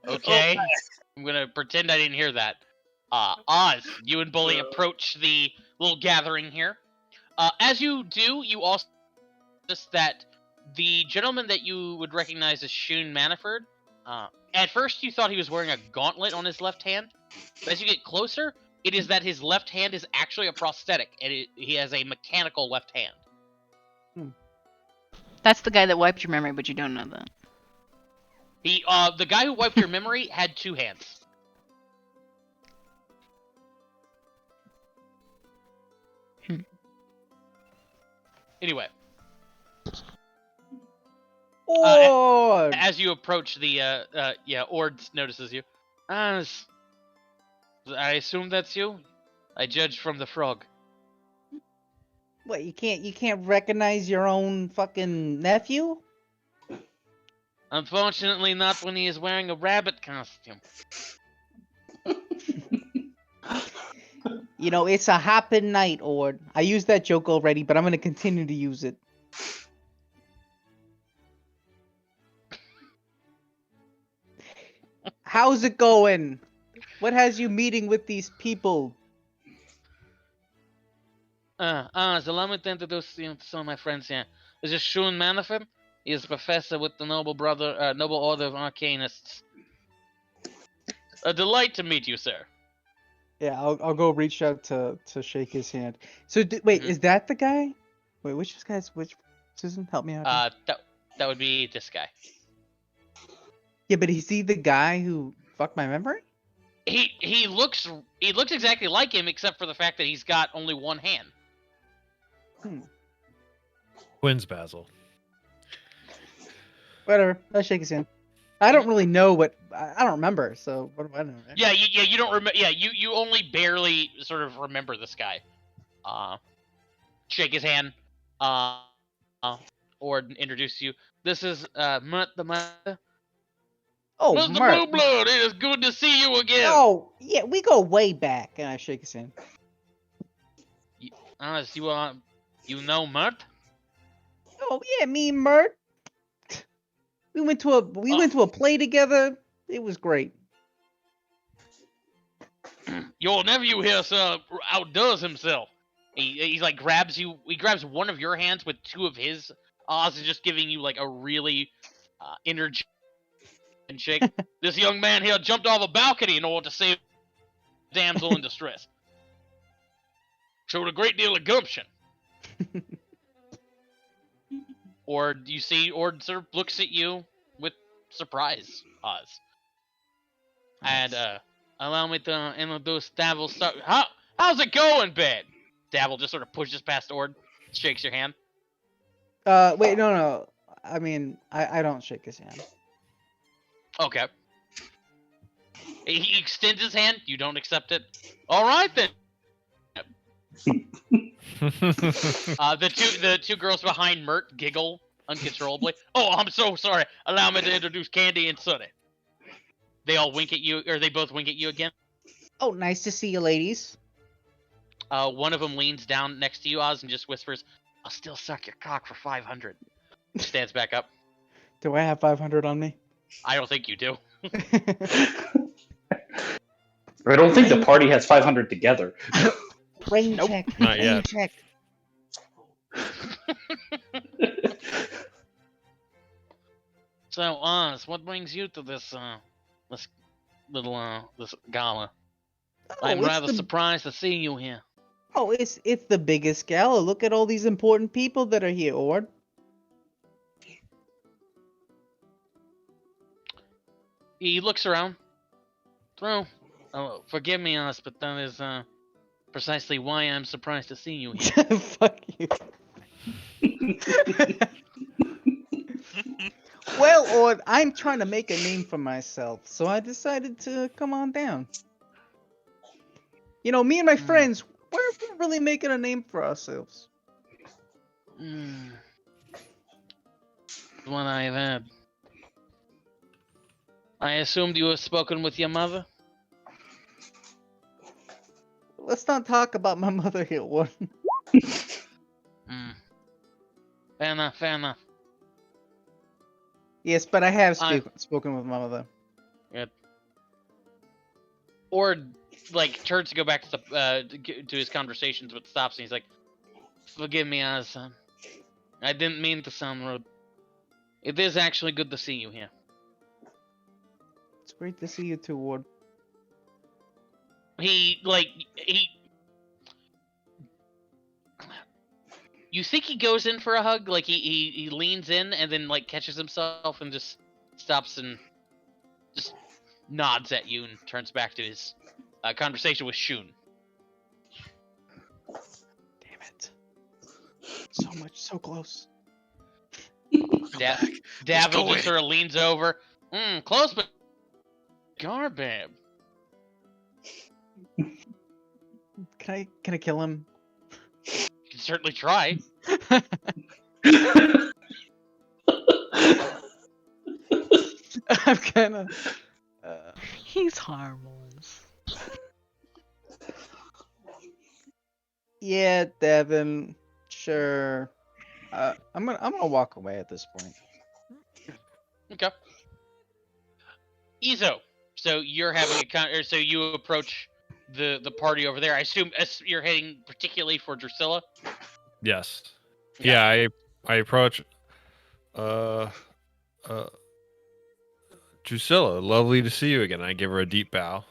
Okay. I'm gonna pretend I didn't hear that. Oz, you and Bully approach the little gathering here. As you do, you also notice that the gentleman that you would recognize as Shun Manaford, at first you thought he was wearing a gauntlet on his left hand, but as you get closer, it is that his left hand is actually a prosthetic, and he has a mechanical left hand. That's the guy that wiped your memory, but you don't know that. The guy who wiped your memory had two hands. Anyway, Ord! as you approach the Ord notices you. I assume that's you. I judge from the frog. What, you can't recognize your own fucking nephew? Unfortunately, not when he is wearing a rabbit costume. You know, it's a hopping night, Ord. I used that joke already, but I'm gonna continue to use it. How's it going? What has you meeting with these people? So allow me to introduce you to some of my friends here. This is Shun Manafort. He is a professor with the Noble Order of Arcanists. A delight to meet you, sir. Yeah, I'll go reach out to shake his hand. So wait, is that the guy? Wait, which Susan, help me out. Here. That would be this guy. Yeah, but is he the guy who fucked my memory? He looks exactly like him, except for the fact that he's got only one hand. Twins Basil. Whatever. I'll shake his hand. I don't really know what I don't remember, so what do I know? Right? Yeah, you don't remember. Yeah, you only barely sort of remember this guy. Shake his hand. Or introduce you. This is Mutt the Mother. Oh, Mr. Mert. Blue Blood, it is good to see you again. Oh, yeah, we go way back, and I shake his hand. Honest, you know Mert? Oh yeah, me and Mert. We went to a play together. It was great. Your nephew here, sir, outdoes himself. He like grabs you. He grabs one of your hands with two of his. Oz is just giving you like a really energetic shake. This young man here jumped off a balcony in order to save a damsel in distress. Showed a great deal of gumption. Or you see, or sort of looks at you with surprise, Oz. And allow me to introduce Dabble. How's it going, Ben? Dabble just sort of pushes past Ord, shakes your hand. Wait, no. I mean, I don't shake his hand. Okay. He extends his hand. You don't accept it. All right then. The two girls behind Mert giggle uncontrollably. Oh, I'm so sorry. Allow me to introduce Candy and Sunny. They all wink at you, or they both wink at you again. Oh, nice to see you, ladies. One of them leans down next to you, Oz, and just whispers, "I'll still suck your cock for 500." Stands back up. Do I have 500 on me? I don't think you do. I don't think the party has 500 together. Brain Nope. check. Not Brain yet. check. So, Oz, what brings you to this this gala? Oh, I'm it's rather surprised to see you here. Oh, it's the biggest gala. Look at all these important people that are here, Ord. He looks around. Oh, forgive me, Oz, but that is precisely why I'm surprised to see you here. Fuck you. Well, Ord, I'm trying to make a name for myself, so I decided to come on down. You know, me and my friends, we're really making a name for ourselves. What I've had. I assumed you have spoken with your mother? Let's not talk about my mother here, Ord. Fair enough, fair enough. Yes, but I have I- spoken with my mother. Or like turns to go back to the to his conversations, but stops and he's like, "Forgive me, Asa. I didn't mean to sound rude. It is actually good to see you here." It's great to see you too, Ward. He you think he goes in for a hug, like he leans in and then like catches himself and just stops and just nods at you and turns back to his conversation with Shun. Damn it. So close. Davin go just sort of leans over. Close but garbage. Can I kill him? You can certainly try. I'm gonna. He's harmless. Yeah, Devin. Sure. I'm gonna walk away at this point. Okay. Izo, so you're having so you approach the party over there. I assume you're heading particularly for Drusilla. Yes. Okay. Yeah, I approach Drusilla, lovely to see you again. I give her a deep bow.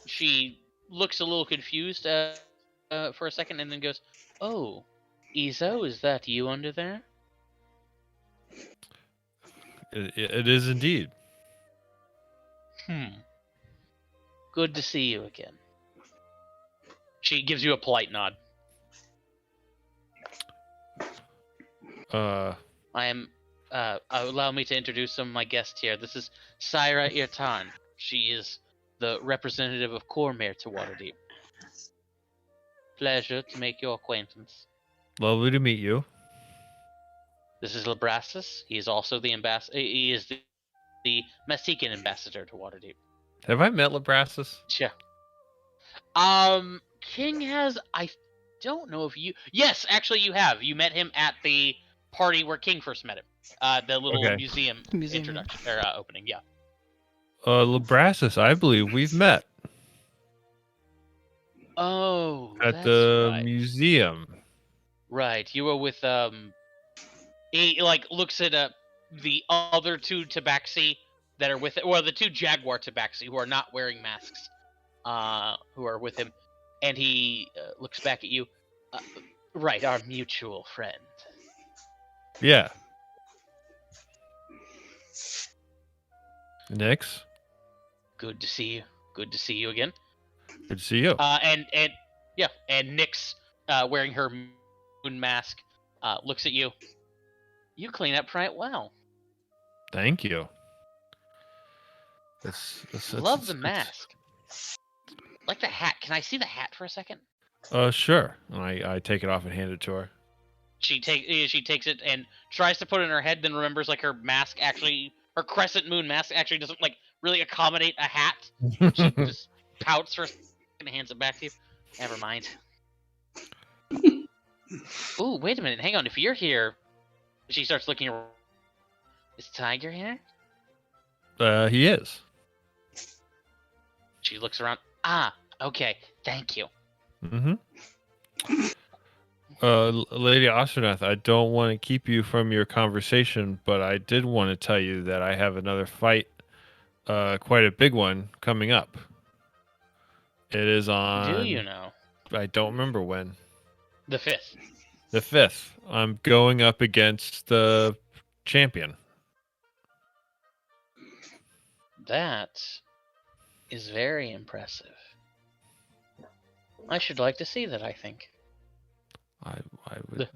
She looks a little confused for a second and then goes, "Oh, Izo, is that you under there?" It is indeed. Good to see you again. She gives you a polite nod. I am. Allow me to introduce some of my guests here. This is Syra Irtan. She is the representative of Cormyr to Waterdeep. Pleasure to make your acquaintance. Lovely to meet you. This is Labrassus. He is also the ambassador. He is the Masikan ambassador to Waterdeep. Have I met Labrassus? Yeah. King has. I don't know if you. Yes, actually, you have. You met him at the party where King first met him. The little Okay. museum introduction or opening. Yeah. Labrassus, I believe we've met Oh, at that's the right. museum. Right. You were with He like looks at the other two tabaxi that are with it, or the two jaguar tabaxi who are not wearing masks, who are with him, and he looks back at you. Right, our mutual friend. Yeah. Nix, Good to see you. Good to see you again. good to see you. And yeah, and Nyx, wearing her moon mask, looks at you. You clean up right well. Thank you. Love the mask. Like the hat. Can I see the hat for a second? Sure. And I take it off and hand it to her. She takes it and tries to put it in her head, then remembers like her mask actually, her crescent moon mask actually doesn't like really accommodate a hat. She just pouts for a second and hands it back to you. Never mind. Ooh, wait a minute. Hang on. If you're here, she starts looking around. Is Tiger here? He is. She looks around. Ah, okay. Thank you. Mm-hmm. Lady Osternath, I don't want to keep you from your conversation, but I did want to tell you that I have another fight, quite a big one, coming up. It is on... Do you know? I don't remember when. The 5th. The 5th. I'm going up against the champion. That is very impressive. I should like to see that, I think. I would...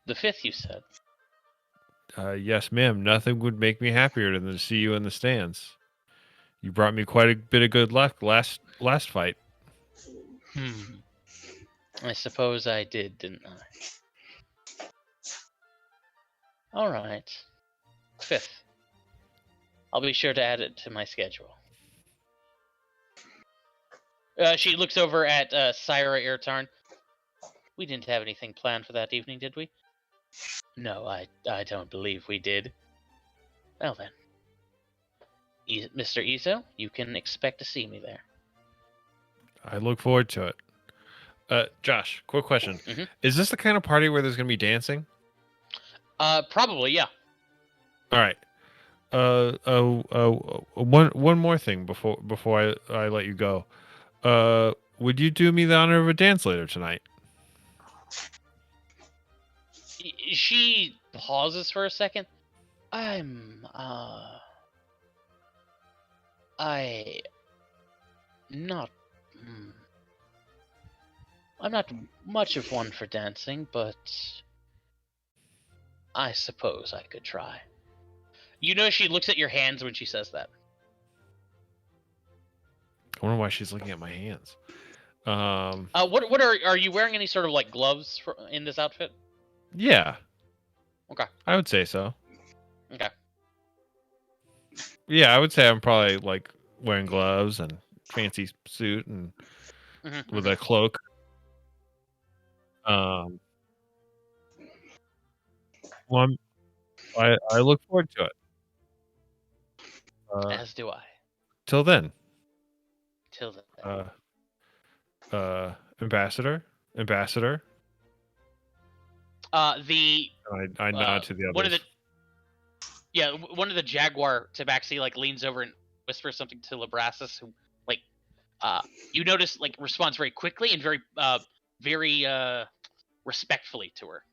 The 5th, you said. Yes, ma'am. Nothing would make me happier than to see you in the stands. You brought me quite a bit of good luck last fight. I suppose I did, didn't I? Alright. 5th. I'll be sure to add it to my schedule. She looks over at Syra Irtarn. We didn't have anything planned for that evening, did we? No, I don't believe we did. Well then, Mr. Izo, you can expect to see me there. I look forward to it. Josh, quick question: Mhm. Is this the kind of party where there's gonna be dancing? Probably, yeah. All right. One more thing before I let you go. Would you do me the honor of a dance later tonight? She pauses for a second. I not. hmm, I'm not much of one for dancing, but I suppose I could try. You know, she looks at your hands when she says that. I wonder why she's looking at my hands. What are you wearing? Any sort of like gloves in this outfit? Yeah. Okay. I would say so. Okay. Yeah, I would say I'm probably like wearing gloves and fancy suit and with a cloak. Um, well, I look forward to it. As do I. Till then, Till then. ambassador. The I nod to the others. one of the Jaguar Tabaxi like leans over and whispers something to Labrassus, who like you notice like responds very quickly and very respectfully to her.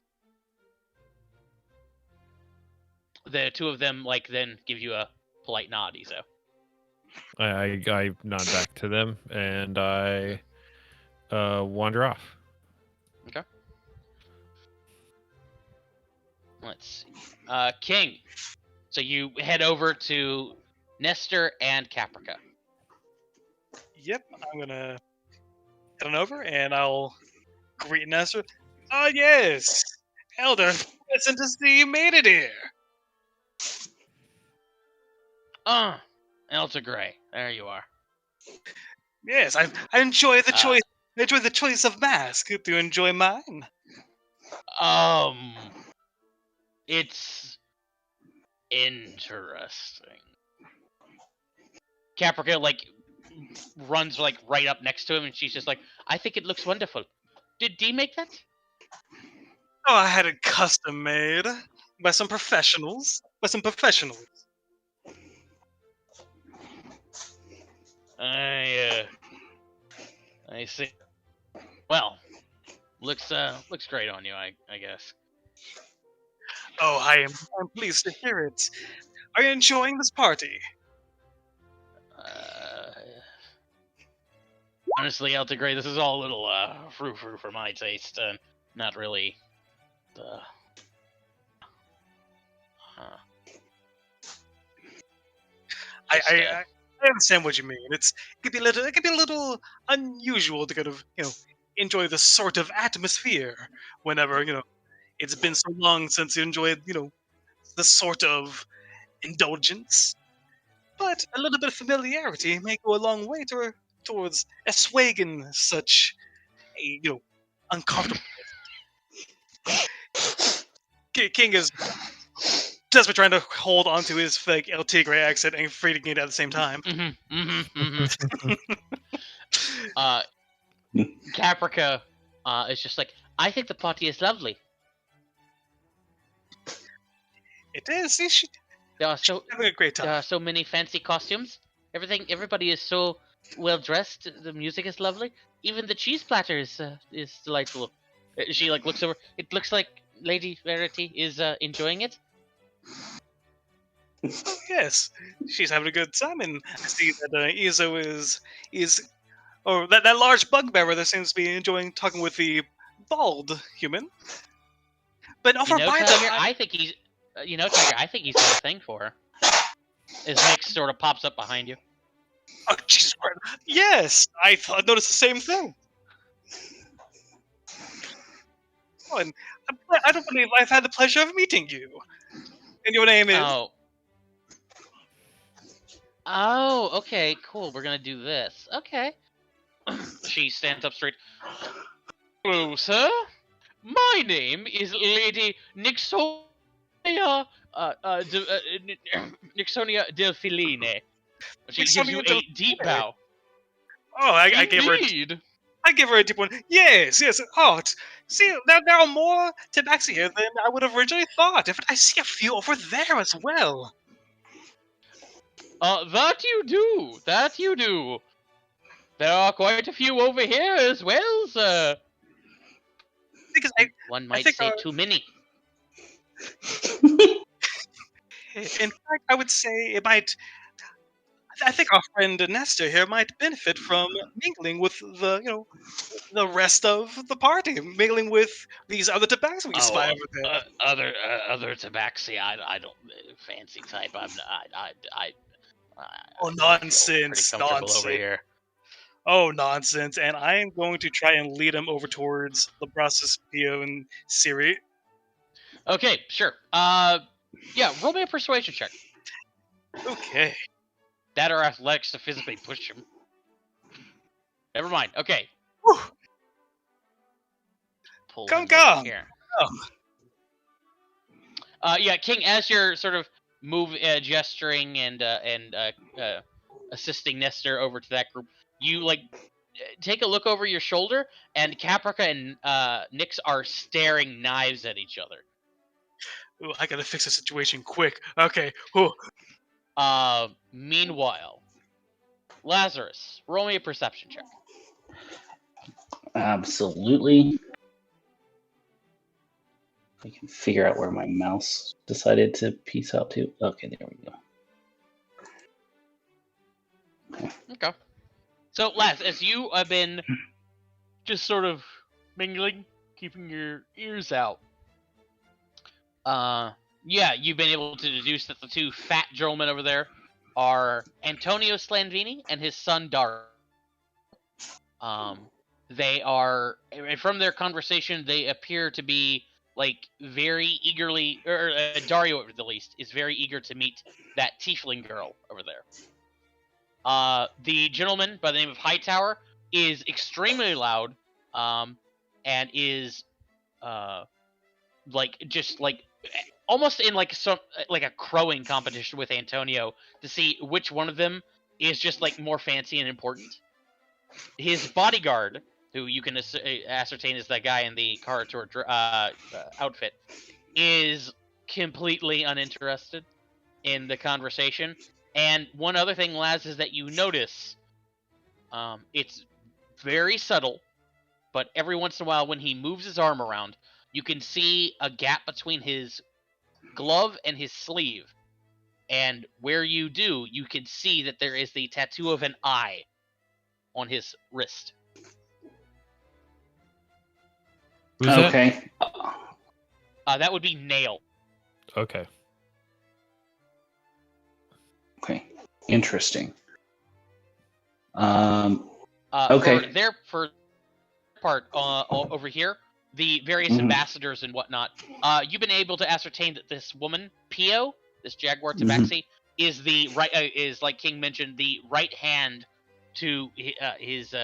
The two of them like then give you a polite nod, Izo. I nod back to them and I wander off. Okay. Let's see. King. So you head over to Nestor and Caprica. Yep, I'm gonna head on over and I'll greet Nestor. Oh yes, Elder, listen to see you made it here. Elder Grey. There you are. Yes, I enjoy the choice. I enjoy the choice of mask. Do you enjoy mine? It's interesting. Caprica like runs like right up next to him, and she's just like, "I think it looks wonderful. Did Dee make that?" Oh, I had it custom made by some professionals. I see. Well, looks great on you, I guess. Oh, I'm pleased to hear it. Are you enjoying this party? Honestly, Elder Grey, this is all a little frou-frou for my taste. Not really. I understand what you mean. It could be a little unusual to kind of enjoy this sort of atmosphere whenever it's been so long since you enjoyed this sort of indulgence. But a little bit of familiarity may go a long way towards assuaging such a uncomfortable. King is desperately trying to hold onto his fake El Tigre accent and freaking it at the same time. Caprica is just like, I think the party is lovely. It is. There are having a great time. There are so many fancy costumes. Everybody is so well dressed. The music is lovely. Even the cheese platter is delightful. She like looks over. It looks like Lady Verity is enjoying it. Oh, yes, she's having a good time, and I see that Izo is or that large bugbearer that seems to be enjoying talking with the bald human. But over by Tiger, I think he's Tiger, I think he's got a thing for her. His mix sort of pops up behind you. Oh, Jesus Christ. Yes, I noticed the same thing. Oh, and I don't believe I've had the pleasure of meeting you. And your name is? Oh, okay, cool. We're gonna do this. Okay. She stands up straight. Hello, sir. My name is Lady Nixonia, Nixonia Delfiline. She gives you Nixonia a deep Delfiline? bow. Oh, I gave her. Indeed. I give her a deep one. Yes. Oh, see, there are more tabaxi here than I would have originally thought. I see a few over there as well. That you do. That you do. There are quite a few over here as well, sir. Because One I might think say too many. in fact, I would say it might. I think our friend Nestor here might benefit from mingling with the rest of the party, mingling with these other tabaxi we spy over there. Other tabaxi. I don't fancy type. Oh, I feel pretty nonsense, comfortable over nonsense. here. Oh, nonsense. And I am going to try and lead him over towards the process Pio and Siri. Okay, sure. Yeah, roll me a persuasion check. Okay. That or athletics to physically push him. Never mind. Okay. Whew. Pull Come, him over come. here. Oh. Yeah, King, as you're sort of gesturing and assisting Nestor over to that group, you take a look over your shoulder, and Caprica and Nyx are staring knives at each other. Ooh, I gotta fix the situation quick. Okay. Whew. Meanwhile, Lazarus, roll me a perception check. Absolutely. I can figure out where my mouse decided to piece out to. Okay, there we go. Okay. So, Laz, as you have been just sort of mingling, keeping your ears out, yeah, you've been able to deduce that the two fat gentlemen over there are Antonio Slanvini and his son Dario. They are, from their conversation, they appear to be very eagerly, or Dario at the least is very eager to meet that tiefling girl over there. The gentleman by the name of Hightower is extremely loud, and is almost in a crowing competition with Antonio to see which one of them is just more fancy and important. His bodyguard, who you can ascertain is that guy in the Karator outfit, is completely uninterested in the conversation. And one other thing, Laz, is that you notice, it's very subtle, but every once in a while when he moves his arm around, you can see a gap between his glove and his sleeve. And where you do, you can see that there is the tattoo of an eye on his wrist. Who's that? Okay. That would be Nail. Okay. Okay. Interesting. Okay. For part over here, the various Mhm. ambassadors and whatnot, you've been able to ascertain that this woman, Pio, this Jaguar Mhm. Tabaxi, is the like King mentioned, the right hand to his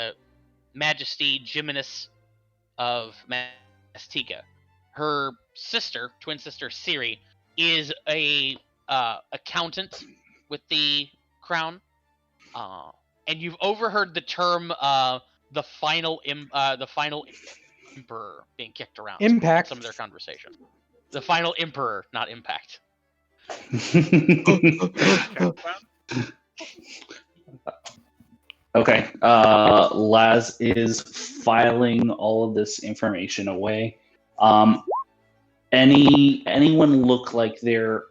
Majesty Jimenez of Mastika. Her sister, twin sister Siri, is a accountant with the crown, and you've overheard the term the final emperor being kicked around Impact. in some of their conversation. The final emperor, not impact. Okay. Laz is filing all of this information away. Anyone look like they're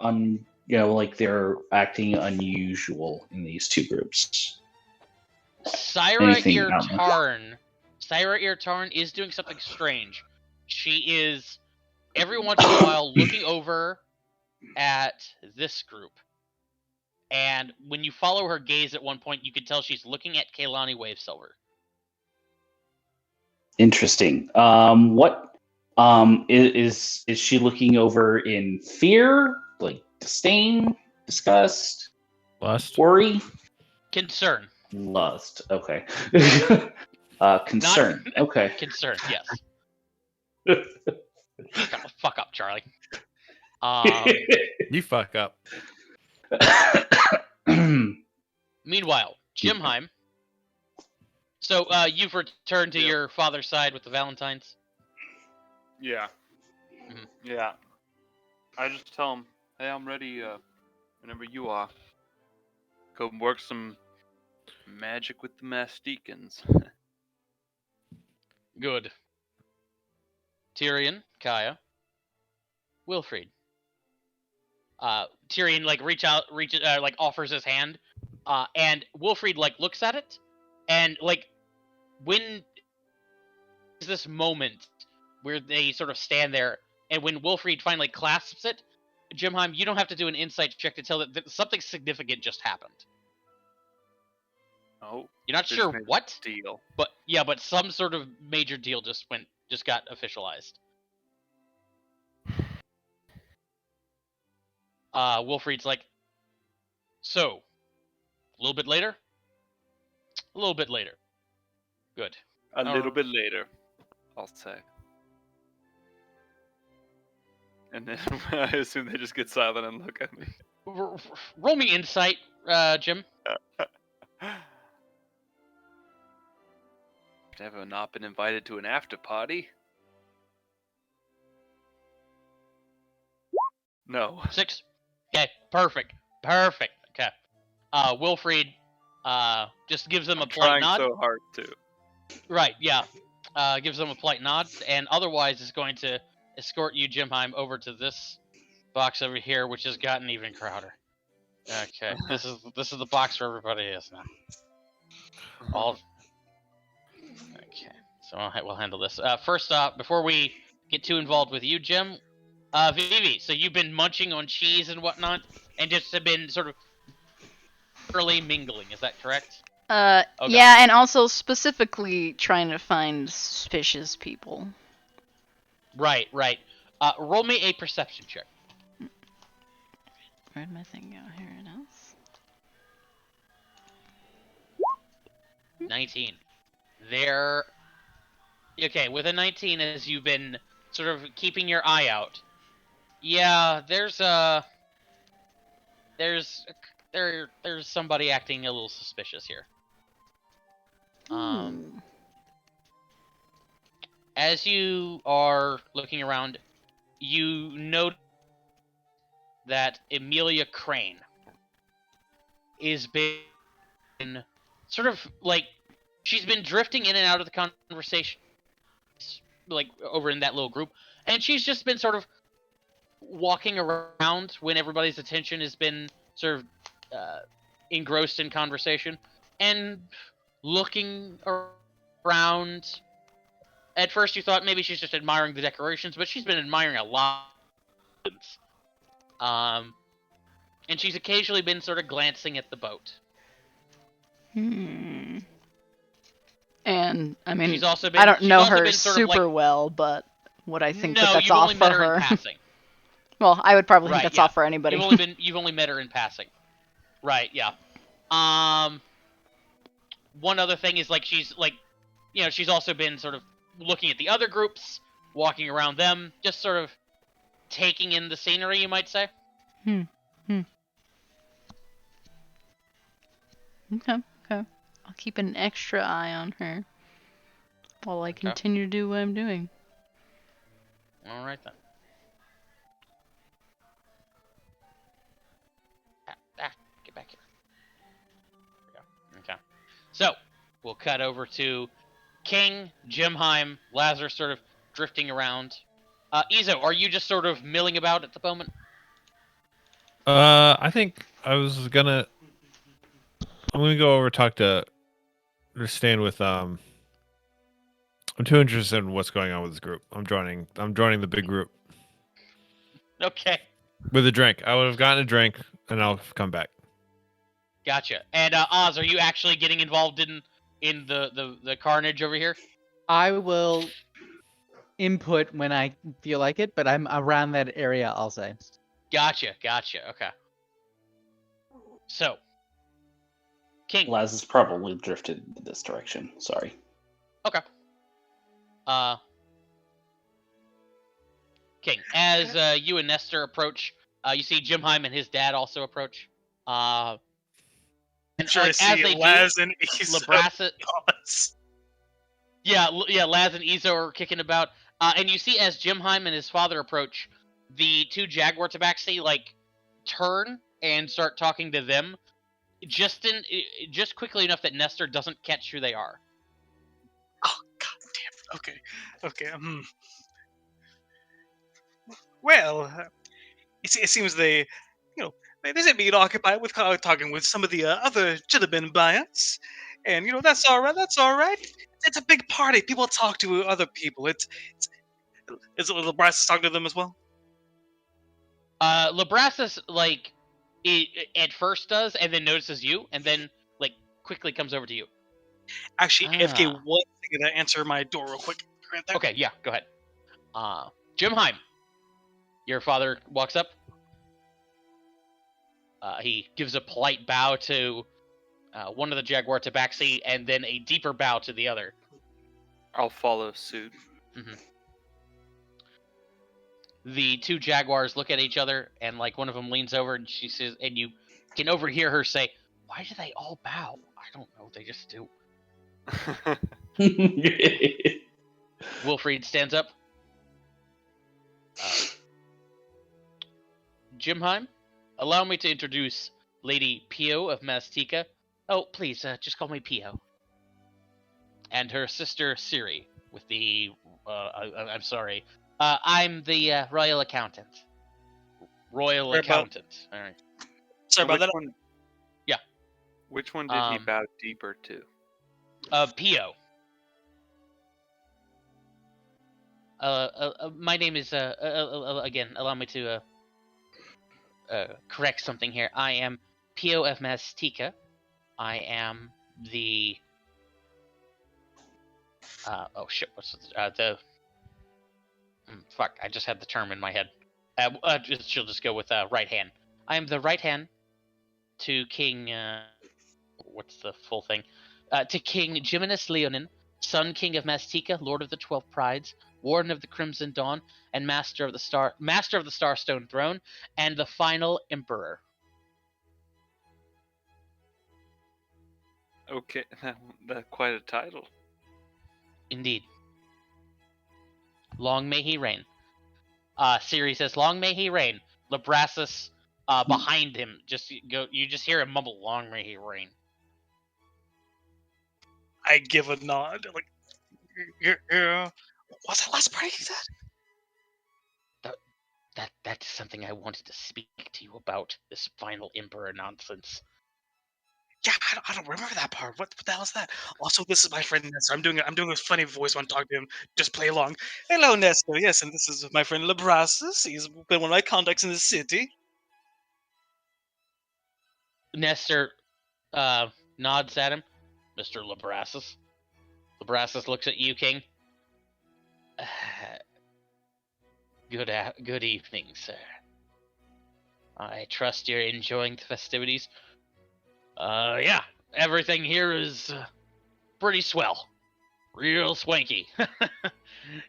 they're acting unusual in these two groups? Syra Anything out Irtarn is doing something strange. She is every once in a while looking over at this group. And when you follow her gaze at one point, you can tell she's looking at Kaylani Wavesilver. Interesting. What is she looking over in fear, like disdain, disgust, Lust. worry, Concern. lust? Okay. Concern. Okay. Concern, yes. Shut the fuck up, Charlie. You fuck up. Meanwhile, Jimheim. So you've returned to Yep. your father's side with the Valentines. Yeah. Mhm. Yeah. I just tell him, hey, I'm ready whenever you are. Go work some magic with the mass deacons. Good. Tyrion, Kaya, Wilfried. Tyrion like offers his hand, and Wilfried like looks at it, and like when is this moment where they sort of stand there, and when Wilfried finally clasps it, Jimheim, you don't have to do an insight check to tell that something significant just happened. Oh, You're not they sure just made a what, deal. but some sort of major deal just got officialized. Wilfried's like, so, a little bit later? A little bit later. Good. A little bit later, I'll say. And then I assume they just get silent and look at me. Roll me insight, Jim. Have I not been invited to an after party? No. 6. Okay, perfect. Okay. Wilfried, just gives them a I'm polite trying nod. so hard to. Right, yeah. Gives them a polite nod, and otherwise is going to escort you, Jimheim, over to this box over here, which has gotten even crowder. Okay, this is the box where everybody is now. All. Okay, so we'll handle this. First off, before we get too involved with you, Jim, Vivi, so you've been munching on cheese and whatnot, and just have been sort of early mingling. Is that correct? Okay. Yeah, and also specifically trying to find suspicious people. Right. Roll me a perception check. Where'd my thing go? Here it is. 19. There. Okay, with a 19, as you've been sort of keeping your eye out. Yeah, there's somebody acting a little suspicious here. As you are looking around, you note that Amelia Crane is been sort of like she's been drifting in and out of the conversation, like over in that little group, and she's just been sort of walking around when everybody's attention has been sort of engrossed in conversation and looking around. At first you thought maybe she's just admiring the decorations, but she's been admiring a lot. And she's occasionally been sort of glancing at the boat. And I mean, she's also been, I don't know her been sort of super like, well, but would I think no, that that's you've off only for met her her? in passing. Well, I would probably think Right, that's yeah. off for anybody. You've only met her in passing. Right, yeah. One other thing is like she's like, you know, she's also been sort of looking at the other groups, walking around them, just sort of taking in the scenery, you might say. Okay. I'll keep an extra eye on her while I continue to do what I'm doing. All right then. Get back here. There we go. Okay. So we'll cut over to King, Jimheim, Lazarus, sort of drifting around. Izo, are you just sort of milling about at the moment? I think I'm gonna go over talk to stand with I'm too interested in what's going on with this group. I'm joining the big group Okay. with a drink. I would have gotten a drink and I'll come back. Gotcha. And Oz, are you actually getting involved in the carnage over here? I will input when I feel like it, but I'm around that area, I'll say. Gotcha. Okay. So, King. Laz has probably drifted in this direction. Sorry. Okay. King. As you and Nestor approach, you see Jimheim and his dad also approach. I'm And sure I like, as see they Laz do, and Isa. Labrassa, Yes. yeah, Laz and Izo are kicking about. And you see as Jimheim and his father approach, the two Jaguar Tabaxi like turn and start talking to them, just quickly enough that Nestor doesn't catch who they are. Oh god damn it. Okay. Well, it seems they, they seem being occupied with talking with some of the other gentlemen by us, and that's all right. That's all right. It's a big party. People talk to other people. It's little Brass talking to them as well. Labrassus like at first does, and then notices you, and then like quickly comes over to you. Actually, AFK, Ah. one thing to answer my door real quick. Right there. Okay, yeah, go ahead. Jimheim, your father walks up. He gives a polite bow to one of the Jaguar Tabaxi, and then a deeper bow to the other. I'll follow suit. Mm-hmm. The two Jaguars look at each other, and like one of them leans over, and she says, and you can overhear her say, "Why do they all bow? I don't know. They just do." Wilfried stands up. Jimheim, allow me to introduce Lady Pio of Mastika. Oh, please, just call me Pio. And her sister Siri, with the, I'm sorry. I'm the royal accountant. Royal Sorry about- accountant. All right. Sorry about that. One, Yeah. Which one did he bow deeper to? Pio. My name is, again, allow me to, correct something here. I am Pio of Mastika. I am the, oh shit, what's the, fuck, I just had the term in my head. She'll just go with, right hand. I am the right hand to King, what's the full thing? To King Jimenez Leonin, Sun King of Mastika, Lord of the 12 Prides, Warden of the Crimson Dawn, and Master of the Starstone Throne, and the final Emperor. Okay, that's quite a title. Indeed. Long may he reign. Siri says, "Long may he reign." Labrassus, behind him, you just hear him mumble, "Long may he reign." I give a nod. Like, yeah. What's that last part you said? That's something I wanted to speak to you about. This final Emperor nonsense. Yeah, I don't remember that part. What the hell is that? Also, this is my friend Nestor. I'm doing a funny voice when talking to him. Just play along. Hello, Nestor. Yes, and this is my friend Labrassus. He's been one of my contacts in the city. Nestor nods at him. Mr. Labrassus. Labrassus looks at you, King. Good evening, sir. I trust you're enjoying the festivities. Yeah, everything here is pretty swell. Real swanky.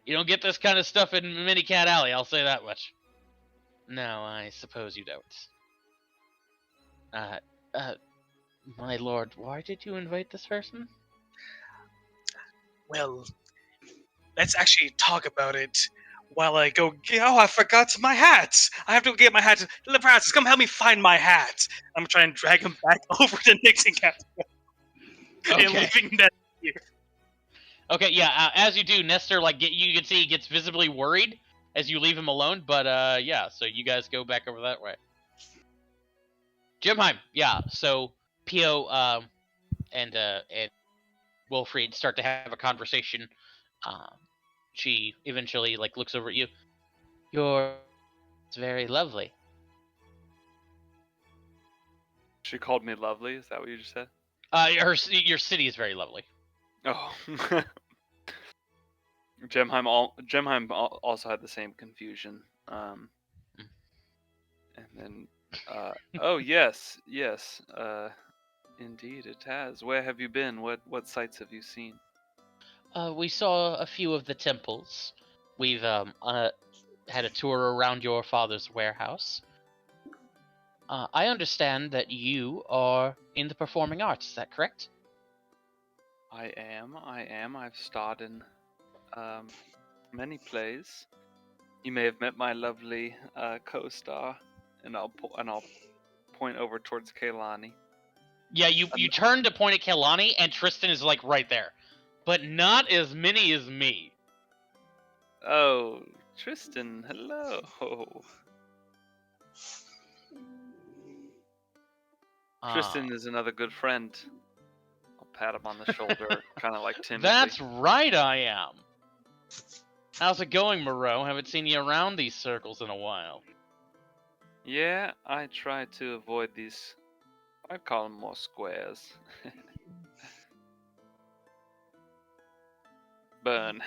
You don't get this kind of stuff in Minicat Alley, I'll say that much. No, I suppose you don't. My lord, why did you invite this person? Well, let's actually talk about it while I go. Oh, I forgot my hat. I have to go get my hat. Labrassus, come help me find my hat. I'm trying to drag him back over to Nixon Cat and Okay. leaving that here. Okay, yeah. As you do, Nestor, like you can see, he gets visibly worried as you leave him alone. But yeah. So you guys go back over that way. Jimheim, yeah. So Pio and Wilfried start to have a conversation. She eventually like looks over at you. It's very lovely. She called me lovely. Is that what you just said? Your city is very lovely. Oh. Gemheim also had the same confusion. And then, oh yes, indeed it has. Where have you been? What sights have you seen? We saw a few of the temples. We've had a tour around your father's warehouse. I understand that you are in the performing arts. Is that correct? I am. I've starred in many plays. You may have met my lovely co-star, and I'll point over towards Kaylani. Yeah, you turn to point at Kelani, and Tristan is like right there, but not as many as me. Oh, Tristan, hello. Tristan is another good friend. I'll pat him on the shoulder, kind of like timidly. That's right, I am. How's it going, Moreau? Haven't seen you around these circles in a while. Yeah, I try to avoid these. I call them more squares. Burn.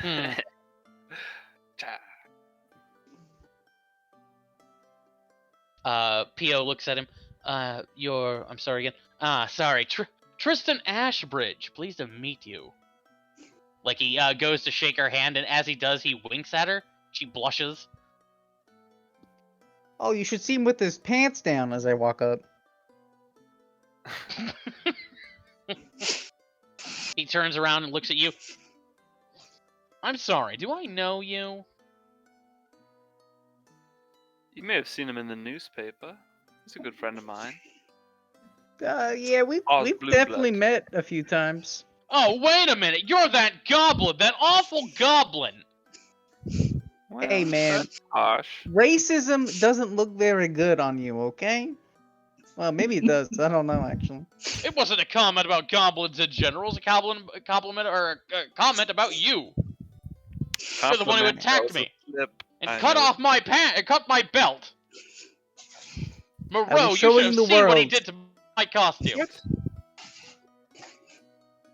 P.O. looks at him. I'm sorry again. Sorry. Tristan Ashbridge. Pleased to meet you. Like, he goes to shake her hand, and as he does, he winks at her. She blushes. Oh, you should see him with his pants down as I walk up. He turns around and looks at you. I'm sorry, do I know you? You may have seen him in the newspaper. He's a good friend of mine. Yeah, we've Blue definitely blood. met a few times. Oh, wait a minute! You're that goblin! That awful goblin! Well, Hey, man. that's harsh. Racism doesn't look very good on you, okay? Well, maybe it does. I don't know, actually. It wasn't a comment about goblins in general. It was a compliment or a comment about you. You're the one who Compliment, that attacked was a me slip. and I cut know. off my pant and cut my belt. I Moreau, was you should showing have the seen what he world. did to my costume. What?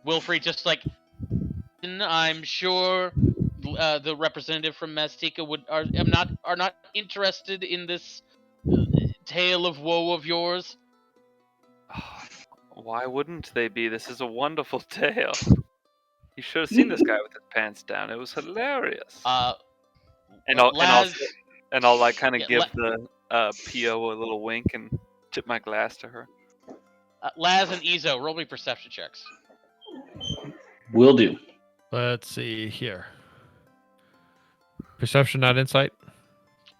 Wilfried just like, I'm sure the representative from Mastika are not interested in this tale of woe of yours. Why wouldn't they be? This is a wonderful tale. You should have seen this guy with his pants down. It was hilarious. And I'll like kind of Yeah, give the PO a little wink and tip my glass to her. Laz and Izo, roll me perception checks. Will do. Let's see here. Perception, not insight.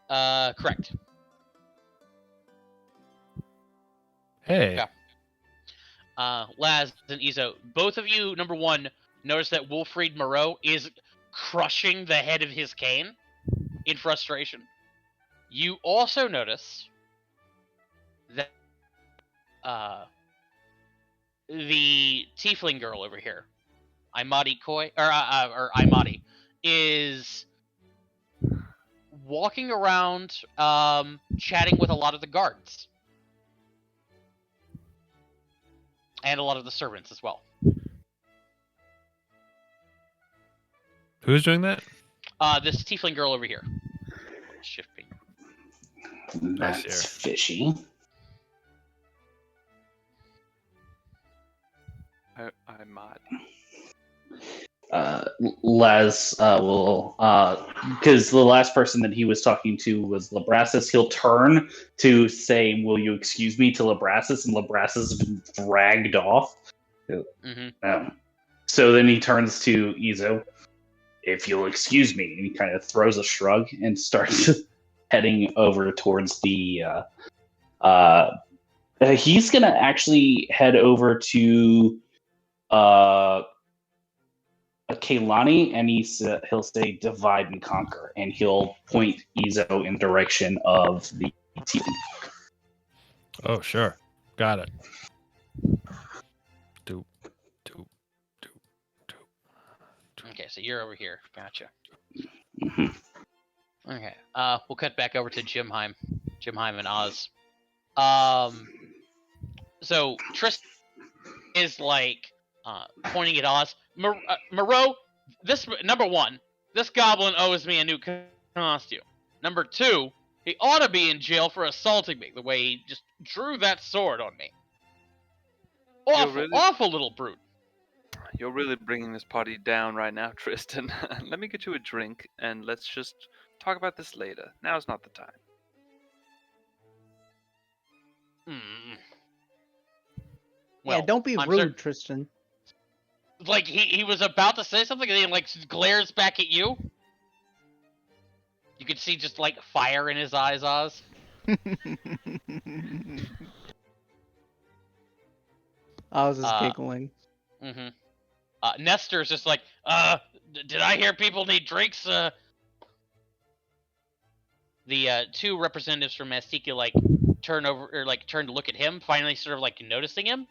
Correct. Hey. Okay. Laz and Izo, both of you, number one, notice that Wilfried Moreau is crushing the head of his cane in frustration. You also notice that the tiefling girl over here, Imadi Koi, or Imadi, is walking around, chatting with a lot of the guards. And a lot of the servants as well. Who's doing that? This tiefling girl over here. Shift ping. Nice That's here. fishy. I'm mod. Les will, because the last person that he was talking to was Labrassus. He'll turn to say, "Will you excuse me?" to Labrassus, and Labrassus has been dragged off. Mm-hmm. So then he turns to Izo. "If you'll excuse me," and he kind of throws a shrug and starts heading over towards the. He's gonna actually head over to Kaylani, and he'll say divide and conquer, and he'll point Izo in direction of the team. Oh, sure. Got it. Okay, so you're over here. Gotcha. Mhm. Okay. We'll cut back over to Jimheim and Oz. So Tristan is like pointing at Oz. Moreau, number one, this goblin owes me a new costume. Number two, he ought to be in jail for assaulting me the way he just drew that sword on me. Awful little brute. You're really bringing this party down right now, Tristan. Let me get you a drink and let's just talk about this later. Now's not the time. Yeah, don't be I'm rude, Tristan. Like he was about to say something, and he like glares back at you. You can see just like fire in his eyes, Oz. I was just giggling. Mm-hmm. Nestor's just like, did I hear people need drinks? The two representatives from Mastika like turn to look at him, finally sort of like noticing him,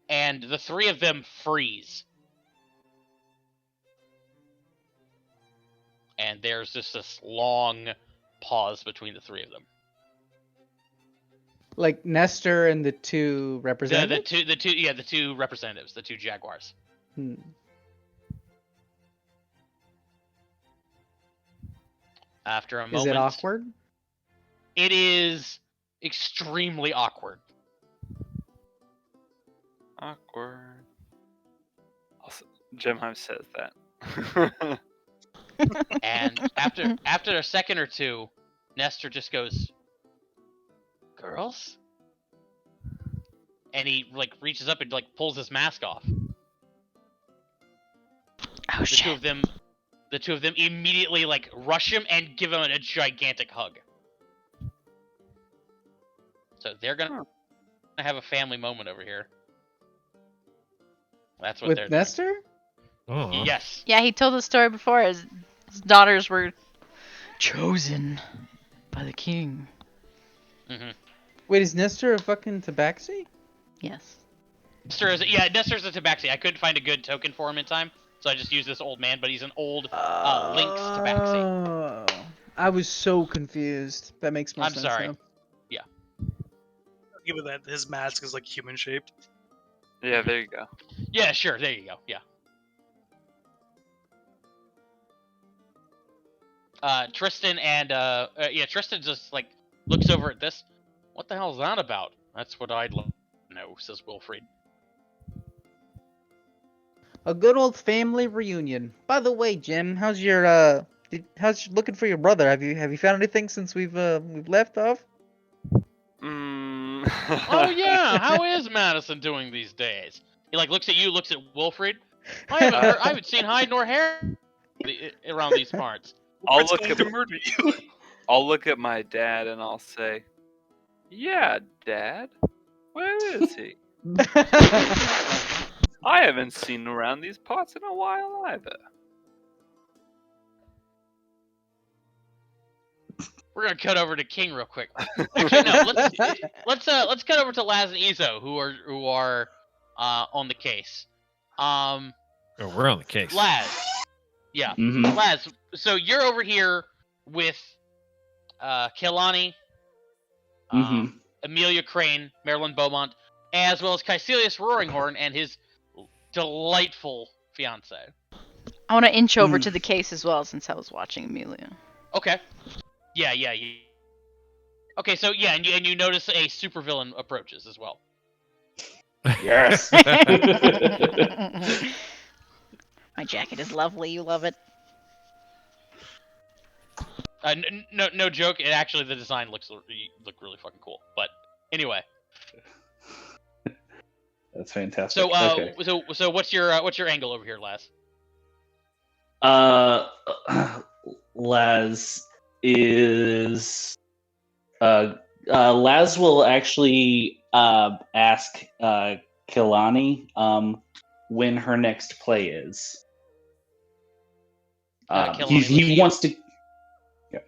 and the three of them freeze. And there's just this long pause between the three of them. Like Nestor and the two representatives? The two representatives, the two jaguars. After a moment. Is it awkward? It is extremely awkward. Awkward. Also, Gemheim says that. And after a second or two, Nestor just goes, "Girls?" And he like reaches up and like pulls his mask off. Oh shit. The two of them immediately like rush him and give him a gigantic hug. So they're gonna have a family moment over here. That's what they're with Nestor? Oh. doing. Yes. Yeah, he told the story before. His daughters were chosen by the king. Mm-hmm. Wait, is Nestor a fucking tabaxi? Yes. Nestor's a tabaxi. I couldn't find a good token for him in time, so I just used this old man. But he's an old lynx tabaxi. Oh, I was so confused. That makes more I'm sense sorry. now. Yeah. Given that his mask is like human shaped. Yeah, there you go. Yeah, sure. There you go. Yeah. Tristan and Tristan just like looks over at this. What the hell is that about? That's what I'd love to know, says Wilfried. A good old family reunion. By the way, Jim, how's your looking for your brother? Have you found anything since we've left off? Oh yeah, how is Madison doing these days? He like looks at you, looks at Wilfried. I haven't seen hide nor hair around these parts. I'll It's look going at to murder you. I'll look at my dad and I'll say, "Yeah, Dad, where is he? I haven't seen him around these parts in a while either." We're gonna cut over to King real quick. Actually, no. Let's cut over to Laz and Izo, who are on the case. Oh, we're on the case. Laz. Yeah. Mm-hmm. Laz, so you're over here with Kelani, Amelia Crane, Marilyn Beaumont, as well as Caecilius Roaringhorn and his delightful fiance. I want to inch over to the case as well since I was watching Amelia. Okay. Yeah. Okay, so yeah, and you notice a supervillain approaches as well. Yes. My jacket is lovely. You love it. No joke. It actually the design look really fucking cool. But anyway. That's fantastic. So okay. so what's your angle over here, Laz? Laz is Laz will actually ask Kilani when her next play is. He wants to. Yeah.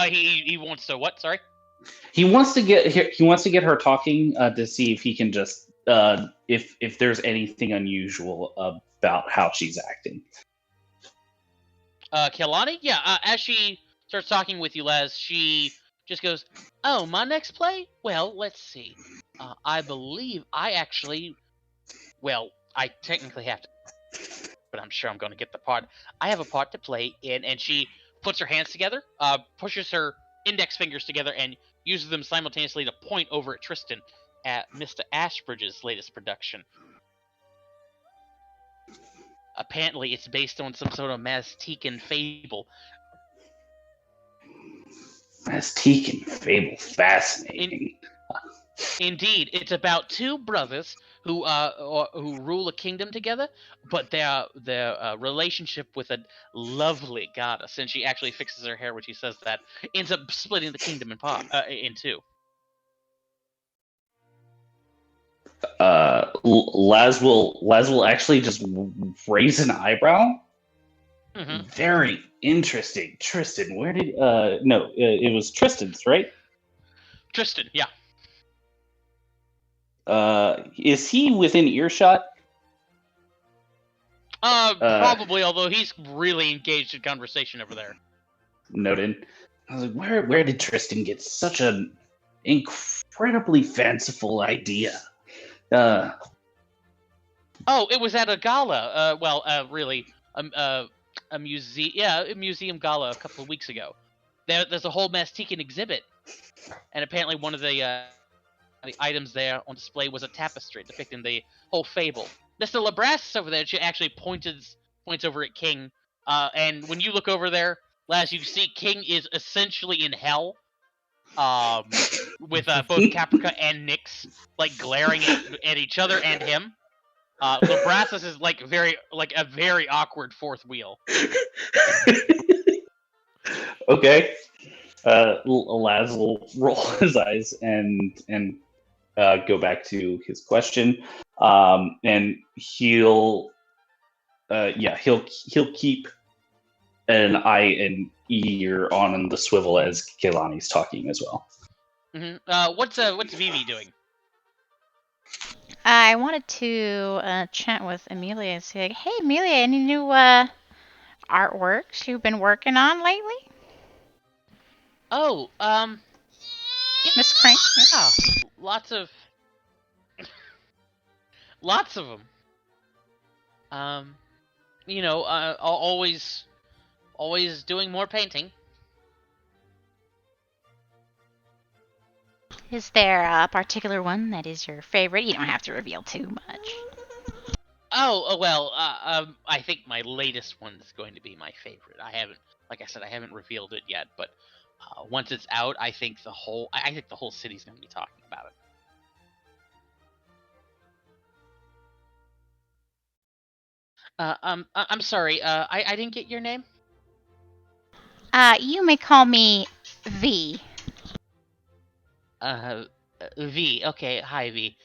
He wants to what? Sorry. He wants to get her talking to see if he can just if there's anything unusual about how she's acting. Kelani? Yeah, as she starts talking with you, Les, she just goes, "Oh, my next play? Well, let's see. I believe I actually... Well, I technically have to... But I'm sure I'm going to get the part. I have a part to play in..." And she puts her hands together, pushes her index fingers together, and uses them simultaneously to point over at Tristan at Mr. Ashbridge's latest production. Apparently, it's based on some sort of Maztecan fable. Aztec fable, fascinating. Indeed, it's about two brothers who rule a kingdom together, but their relationship with a lovely goddess, and she actually fixes her hair when she says that, ends up splitting the kingdom in two. Laz will actually just raise an eyebrow. Mhm. Very interesting. Tristan, where did no, it was Tristan's, right? Tristan, yeah. Is he within earshot? Probably, although he's really engaged in conversation over there. Noted. I was like, where did Tristan get such an incredibly fanciful idea? Oh, it was at a gala. Really, a museum. Yeah, a museum gala a couple of weeks ago. There's a whole Maztecan exhibit, and apparently one of the items there on display was a tapestry depicting the whole fable. Mr. Labras over there actually points over at King, and when you look over there, Laz, you see King is essentially in hell, with both Caprica and Nyx like glaring at each other and him. Labrassus is like a very awkward fourth wheel. Okay. Laz will roll his eyes and go back to his question, and he'll keep an eye and ear on the swivel as Kehlani's talking as well. Mm-hmm. What's Vivi doing? I wanted to chat with Amelia and say, like, hey, Amelia, any new artworks you've been working on lately? Oh, Miss Crane? yeah, lots of them. Always doing more painting. Is there a particular one that is your favorite? You don't have to reveal too much. Oh, well, I think my latest one is going to be my favorite. I haven't revealed it yet, but once it's out, I think the whole city's going to be talking about it. I'm sorry. I didn't get your name. You may call me V. V. Okay, hi V.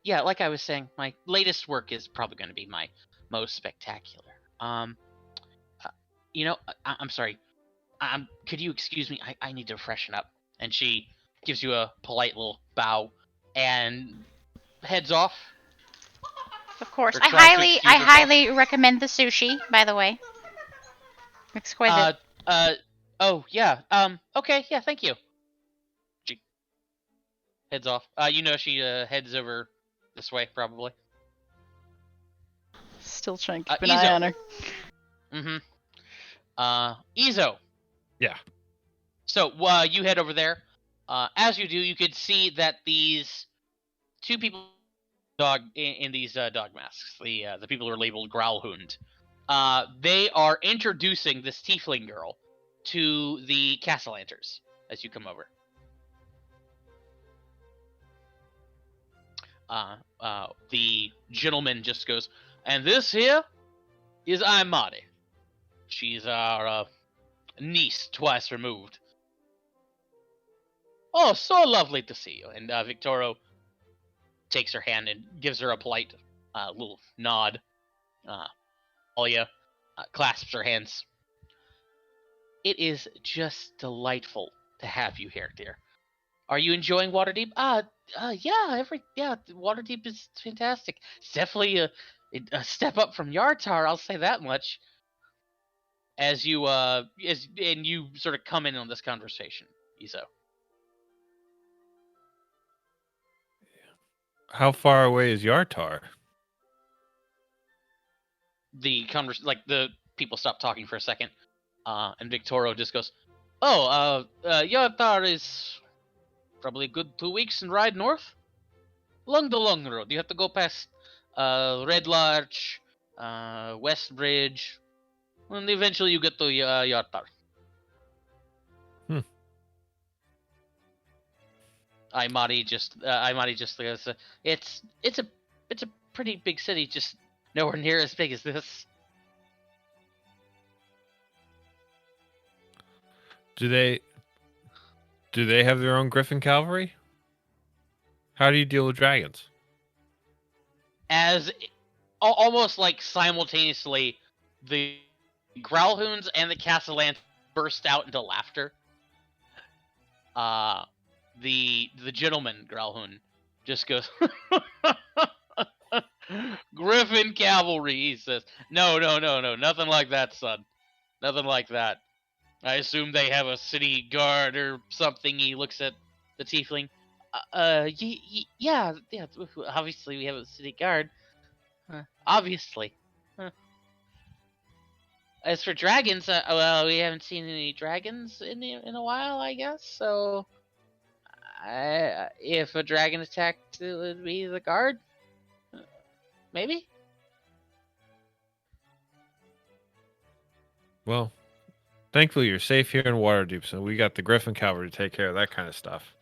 Yeah, like I was saying, my latest work is probably going to be my most spectacular. I'm sorry. Could you excuse me? I need to freshen up. And she gives you a polite little bow and heads off. Of course. Or I tries to excuse herself. highly recommend the sushi, by the way. Exquisite. Oh, yeah. Okay, yeah, thank you. She heads off. She heads over this way, probably. Still trying to keep an Izo. eye on her. Izo. Yeah. So, you head over there. As you do, you could see that these two people in these dog masks, the people who are labeled Growlhund, they are introducing this tiefling girl to the Castellanters as you come over. The gentleman just goes, and this here is Imani. She's our niece twice removed. Oh, so lovely to see you. And Victoro takes her hand and gives her a polite little nod. Alia clasps her hands. It is just delightful to have you here, dear. Are you enjoying Waterdeep? Waterdeep is fantastic. It's definitely a step up from Yartar, I'll say that much. As you sort of come in on this conversation, Izo. How far away is Yartar? The people stop talking for a second, and Victoro just goes, "Oh, Yartar is probably a good 2 weeks and ride north along the long road. You have to go past Red Larch, West Bridge, and eventually you get to Yartar." Imani just goes, it's a pretty big city, just nowhere near as big as this. Do they have their own Griffin cavalry? How do you deal with dragons? As almost like simultaneously, the Growlhounds and the Castellans burst out into laughter. The gentleman Growlhound just goes, Griffin cavalry, he says. No, nothing like that, son. Nothing like that. I assume they have a city guard or something. He looks at the tiefling. Yeah. Obviously, we have a city guard. Obviously. As for dragons, well, we haven't seen any dragons in a while, I guess. So, if a dragon attacked, it would be the guard. Maybe. Well, thankfully you're safe here in Waterdeep, so we got the Griffin cavalry to take care of that kind of stuff.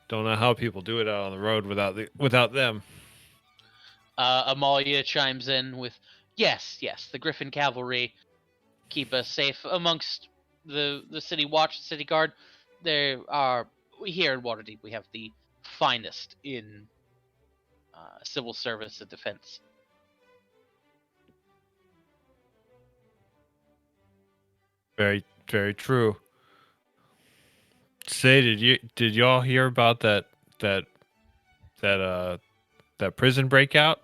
Don't know how people do it out on the road without them. Amalia chimes in with, yes, the Griffin cavalry keep us safe amongst the city watch, city guard. There are, here in Waterdeep, we have the finest in civil service and defense. Very, very true. Say, did y'all hear about that prison breakout?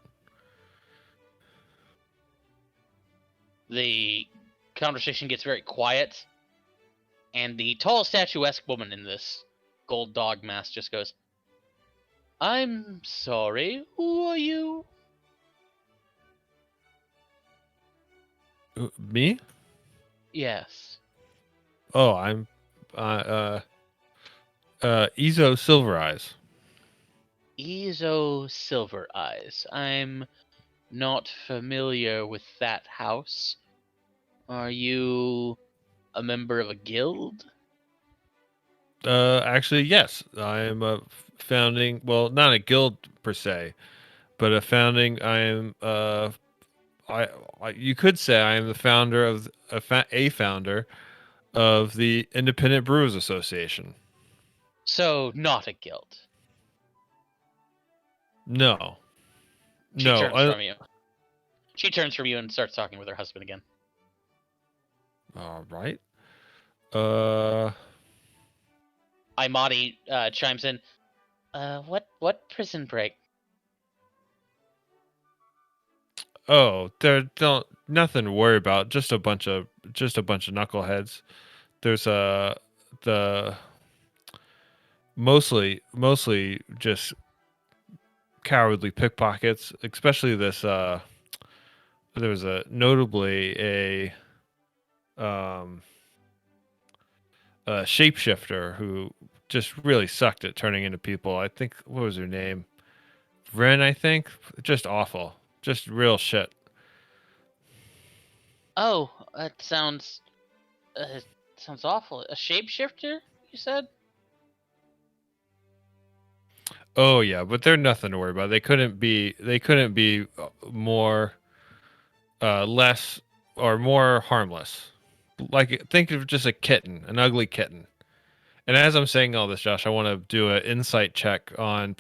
The conversation gets very quiet, and the tall, statuesque woman in this gold dog mask just goes, I'm sorry, who are you? Me? Yes. Oh, I'm Ezo Silver Eyes. Ezo Silver Eyes. I'm not familiar with that house. Are you a member of a guild? Actually, yes. I am a founding, well, not a guild per se, but a founding. I am I you could say I am the founder of a founder of the Independent Brewers Association. So, not a guild. No. She turns from you. She turns from you and starts talking with her husband again. All right. Imani chimes in. What prison break? Oh, don't nothing to worry about. Just a bunch of knuckleheads. There's the mostly just cowardly pickpockets, especially this there was notably a shapeshifter who just really sucked at turning into people. I think, what was her name? Ren, I think. Just awful. Just real shit. Oh, that sounds awful. A shapeshifter, you said? Oh yeah, but they're nothing to worry about. They couldn't be more less or more harmless. Like, think of just a kitten, an ugly kitten. And as I'm saying all this, Josh, I want to do an insight check on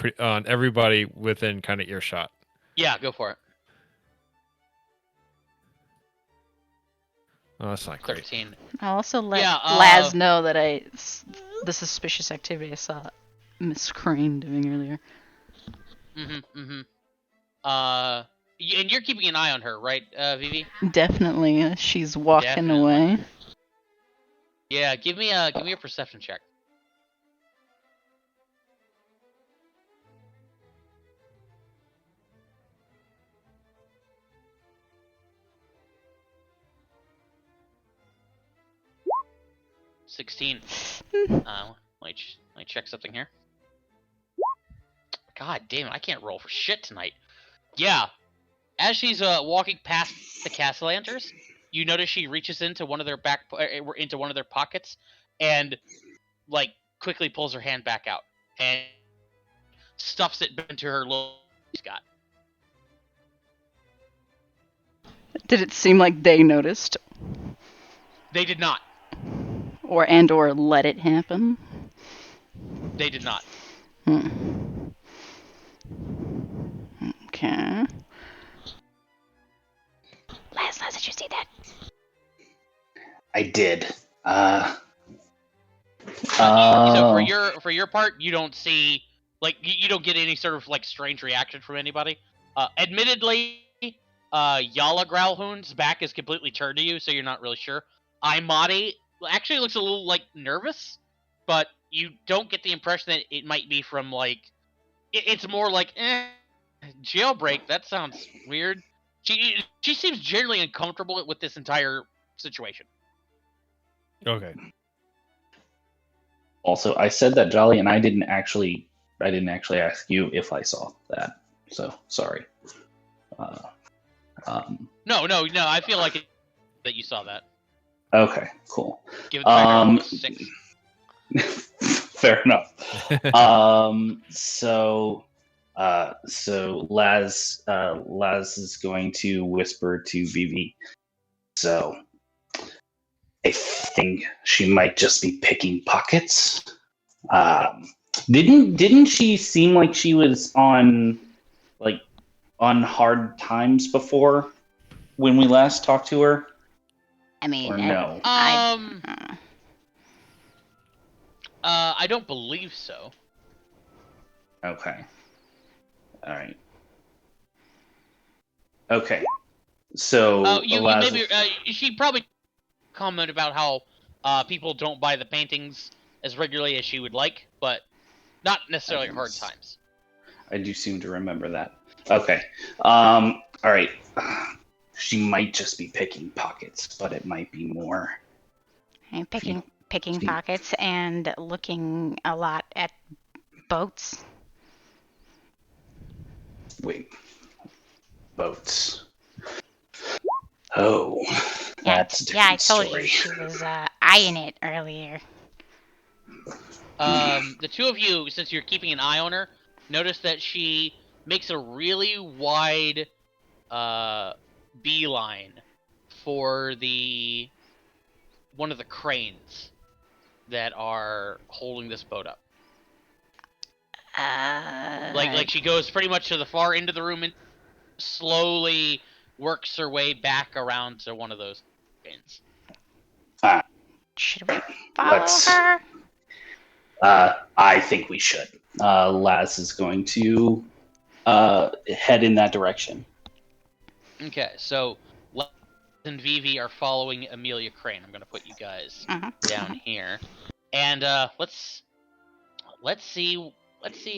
everybody within kind of earshot. Yeah, go for it. Oh, that's not great. 13. I'll also let Yeah, Laz know that the suspicious activity I saw Miss Crane doing earlier. And you're keeping an eye on her, right, Vivi? Definitely, she's walking Definitely. away. Yeah, give me a perception check. $16. Let me check something here. God damn it, I can't roll for shit tonight. Yeah, as she's walking past the Castellanters, you notice she reaches into one of their pockets and like quickly pulls her hand back out. and stuffs it into her little she's got. Did it seem like they noticed, They did not. or let it happen? They did not. Okay. Laz, did you see that? I did. So for your part, you don't see you don't get any sort of strange reaction from anybody. Admittedly, Yala Growlhound's back is completely turned to you, so you're not really sure. Imadi actually looks a little nervous, but you don't get the impression that it might be from it's more jailbreak. That sounds weird. She seems generally uncomfortable with this entire situation. Okay. Also, I said that Jolly, and I didn't actually ask you if I saw that. So sorry. No. I feel like that you saw that. Okay, cool. Give it back 6. Fair enough. So Laz is going to whisper to Vivi. So I think she might just be picking pockets. Didn't she seem like she was on hard times before when we last talked to her? I mean, Or no? I don't believe so. Okay. All right. Okay. So you maybe she probably comment about how people don't buy the paintings as regularly as she would like, but not necessarily hard times. I do seem to remember that. Okay. All right. She might just be picking pockets, but it might be more. I'm picking pockets and looking a lot at boats. Wait. Boats. Oh. That's a different I told story. you she was eyeing it earlier. The two of you, since you're keeping an eye on her, notice that she makes a really wide beeline for one of the cranes that are holding this boat up. Like she goes pretty much to the far end of the room and slowly works her way back around to one of those cranes. Should we follow her? I think we should. Laz is going to head in that direction. Okay, so Laz and Vivi are following Amelia Crane. I'm going to put you guys down here, and let's see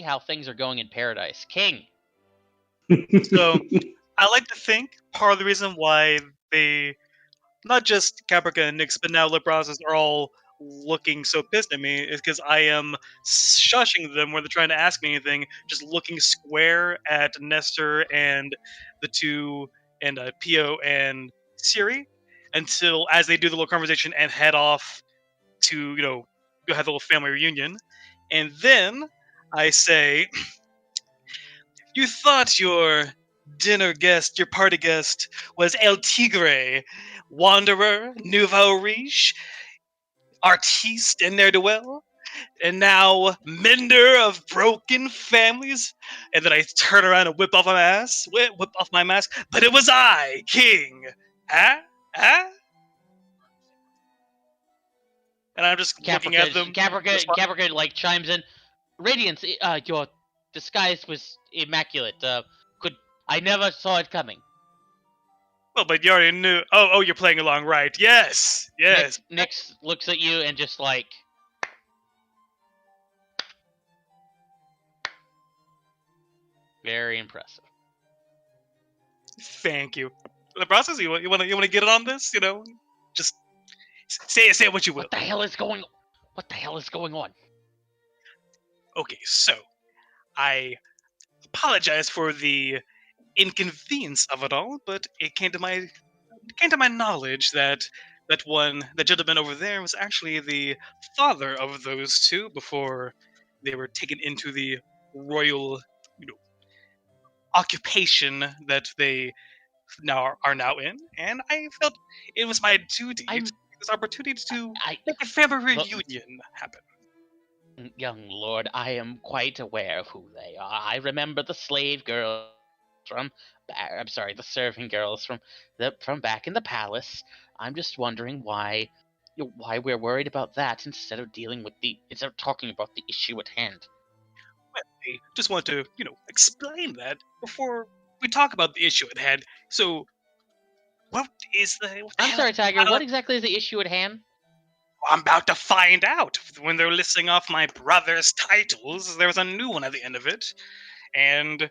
how things are going in Paradise. King. So I like to think part of the reason why they, not just Caprica and Nyx, but now Librazes are all looking so pissed at me is because I am shushing them when they're trying to ask me anything, just looking square at Nestor and the two, and Pio and Siri, until as they do the little conversation and head off to, go have the little family reunion. And then I say, you thought your party guest, was El Tigre, wanderer, nouveau riche, artiste, and ne'er-do-well, and now mender of broken families. And then I turn around and whip off my mask. But it was I, King. Huh? And I'm just looking at them. Caprica chimes in. Radiance, your disguise was immaculate. I never saw it coming. Well, but you already knew. Oh, you're playing along, right? Yes. Nyx looks at you and just very impressive. Thank you. The process. You want to get it on this? Just say what you will. What the hell is going on? Okay, so I apologize for the inconvenience of it all, but it came to my knowledge that that gentleman over there was actually the father of those two before they were taken into the royal, occupation that they are now in, and I felt it was my duty to I'm- take this opportunity to I, make a family Look- reunion happen. young lord, I am quite aware of who they are. I remember the slave girls the serving girls from back in the palace. I'm just wondering why we're worried about that instead of talking about the issue at hand. I just want to, explain that before we talk about the issue at hand. So, what the I'm hell sorry, is Tiger. the- What exactly is the issue at hand? I'm about to find out. When they're listing off my brother's titles, there was a new one at the end of it, and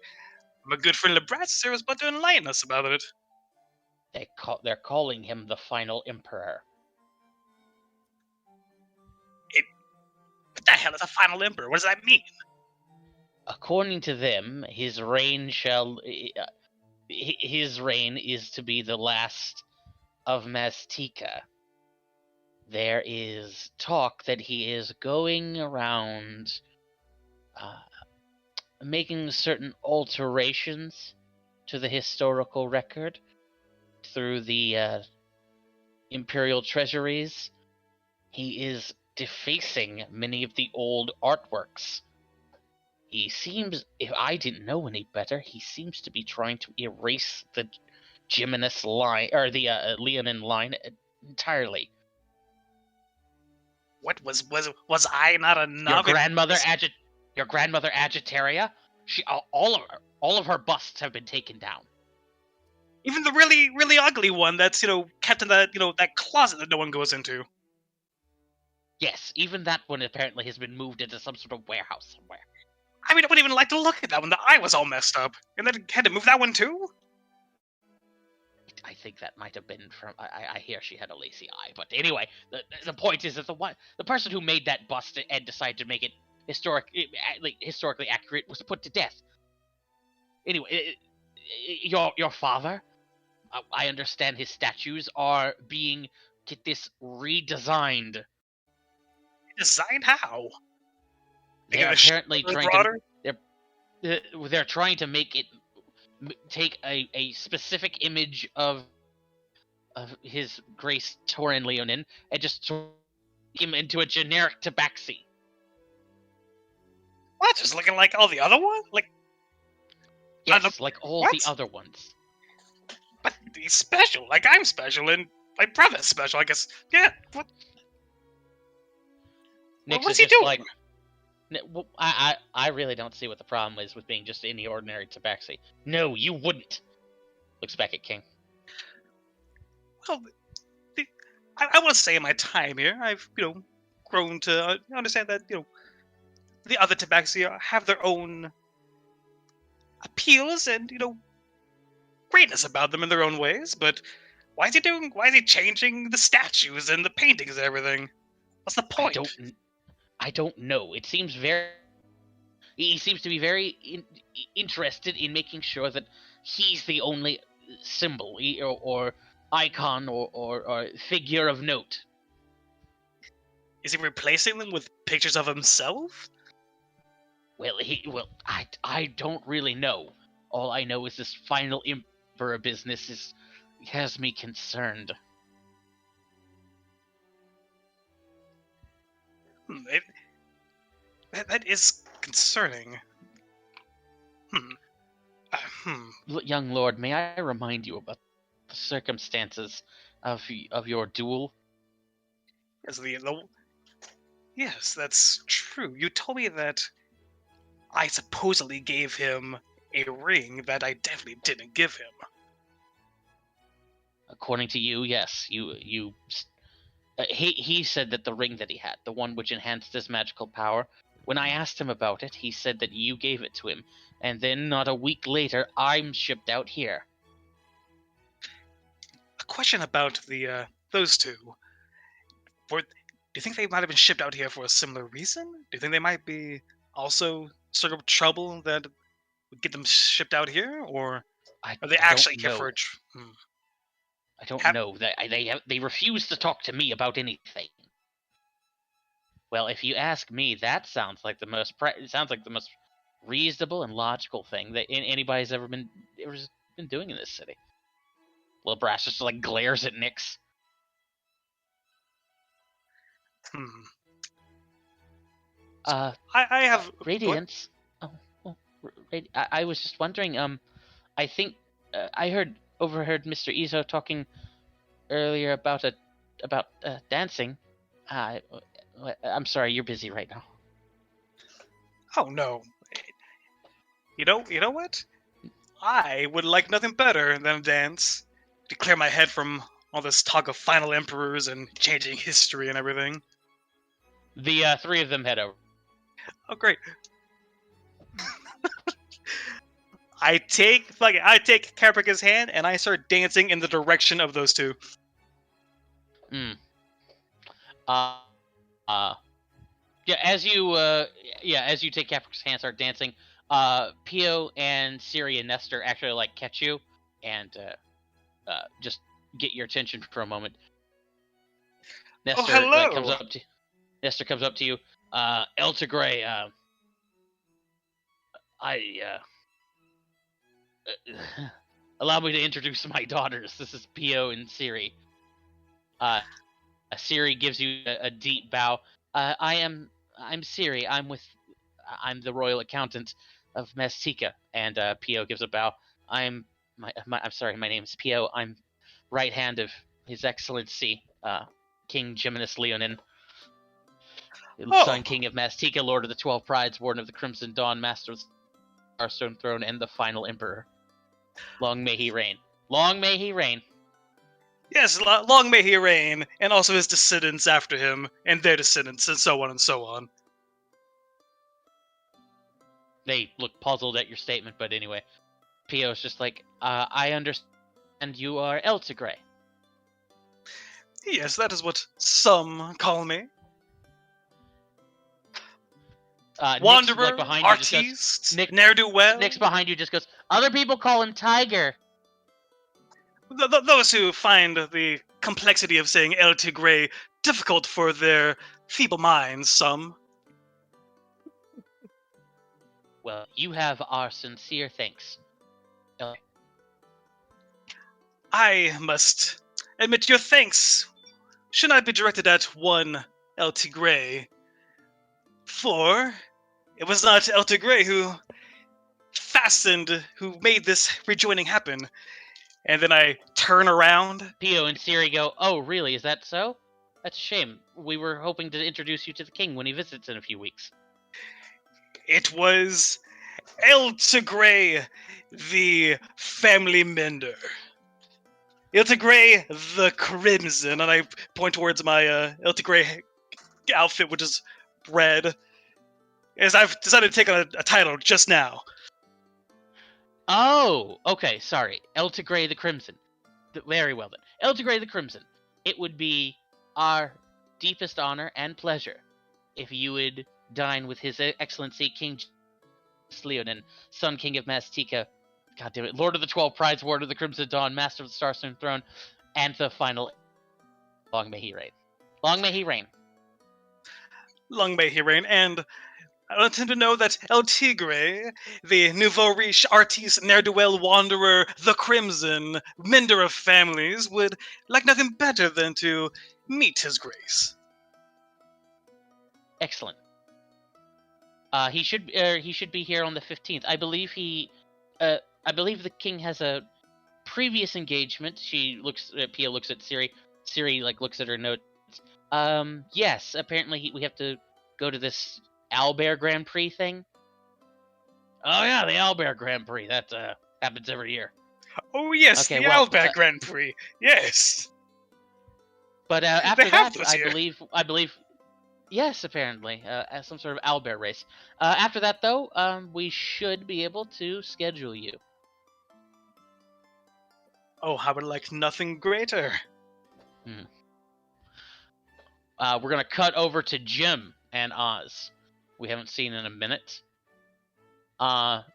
my good friend Lebratzer was about to enlighten us about it. They're calling him the final emperor. What the hell is a final emperor? What does that mean? According to them, his reign is to be the last of Mastika. There is talk that he is going around making certain alterations to the historical record through the imperial treasuries. He is defacing many of the old artworks. He seems, if I didn't know any better, he seems to be trying to erase the Jimenez line, or the Leonin line entirely. What was I not Your enough? your grandmother Agitaria, all of her busts have been taken down. Even the really, really ugly one that's, kept in that, that closet that no one goes into. Yes, even that one apparently has been moved into some sort of warehouse somewhere. I mean, I wouldn't even like to look at that one. The eye was all messed up. And then had to move that one too? I think that might have been from. I hear she had a lacy eye, but anyway, the point is that the person who made that bust and decided to make it historically accurate was put to death. Anyway, your father, I understand his statues are being, get this, redesigned. Designed how? They're apparently trying broader? they're trying to make it take a specific image of his Grace Torin Leonin and just turn him into a generic tabaxi. What? Just looking like all the other ones? Yes, like all what? the other ones. But he's special. Like I'm special, and my brother's special. I guess. Yeah. What? Nix What's is he just doing? Well, I really don't see what the problem is with being just any ordinary tabaxi. No, you wouldn't. Looks back at King. Well, I want to say in my time here, I've grown to understand that the other tabaxi have their own appeals and greatness about them in their own ways. But why is he changing the statues and the paintings and everything? What's the point? I don't know. He seems to be very interested in making sure that he's the only symbol or icon or figure of note. Is he replacing them with pictures of himself? Well, I don't really know. All I know is this final emperor business has me concerned. That is concerning. Young lord, may I remind you about the circumstances of your duel? Yes, that's true. You told me that I supposedly gave him a ring that I definitely didn't give him. According to you, yes. He said that the ring that he had, the one which enhanced his magical power, when I asked him about it, he said that you gave it to him, and then not a week later, I'm shipped out here. A question about those two. Do you think they might have been shipped out here for a similar reason? Do you think they might be also sort of trouble that would get them shipped out here, or are they actually here for? I don't know. They refuse to talk to me about anything. Well, if you ask me, that sounds like the most reasonable and logical thing that anybody's ever been doing in this city. Well, Brass just like glares at Nyx. Hmm. Uh, I have Radiance. I was just wondering. I think I overheard Mr. Izo talking earlier about dancing. I'm sorry, you're busy right now. Oh no. You know what? I would like nothing better than a dance to clear my head from all this talk of final emperors and changing history and everything. The three of them head over. Oh great. I take Caprica's hand and I start dancing in the direction of those two. Mm. Yeah, as you take Caprica's hand, start dancing. Pio and Siri and Nestor actually like catch you and just get your attention for a moment. Nestor hello. Nestor comes up to you. Elta Gray, allow me to introduce my daughters. This is Pio and Siri. Siri gives you a deep bow. I'm Siri. I'm the royal accountant of Mestika. And Pio gives a bow. I'm sorry, my name is Pio. I'm right hand of His Excellency, King Geminus Leonin, Sun King of Mestika, Lord of the 12 Prides, Warden of the Crimson Dawn, Master of the Starstone Throne, and the final Emperor. Long may he reign. Long may he reign. Yes, long may he reign, and also his descendants after him, and their descendants, and so on and so on. They look puzzled at your statement, but anyway. Pio's just like, I understand you are Elta Gray. Yes, that is what some call me. Wanderer, Like behind artiste, ne'er-do-well. Nyx behind you just goes, other people call him Tiger. Those who find the complexity of saying El Tigre difficult for their feeble minds, some. Well, you have our sincere thanks. I must admit your thanks should not be directed at one El Tigre, for it was not El Tigre who made this rejoining happen. And then I turn around. Pio and Siri go, oh, really? Is that so? That's a shame. We were hoping to introduce you to the king when he visits in a few weeks. It was El Tigre, the family mender. El Tigre, the Crimson, and I point towards my El Tigre outfit, which is red, as I've decided to take on a title just now. Oh, okay, sorry. Elta Gray the Crimson. Very well then. Elta Gray the Crimson. It would be our deepest honor and pleasure if you would dine with His Excellency King Leonin, Sun King of Mestika, God damn it, Lord of the 12 Prides, Warden of the Crimson Dawn, Master of the Starstone Throne, and the final. Long may he reign. Long may he reign. Long may he reign, and I want him to know that El Tigre, the nouveau riche artiste ne'er-do-well wanderer, the Crimson, mender of families, would like nothing better than to meet his grace. Excellent. He should be here on the 15th. I believe the king has a previous engagement. Pia looks at Siri. Siri looks at her notes. Yes, apparently we have to go to this Owlbear Grand Prix thing. Oh yeah, the Owlbear Grand Prix. That happens every year. Oh yes, Okay, the Owlbear Grand Prix. Yes. But after they have that, those here. I believe, yes, apparently, as some sort of owlbear race. After that, though, we should be able to schedule you. Oh, I would like nothing greater. We're gonna cut over to Jim and Oz. We haven't seen in a minute.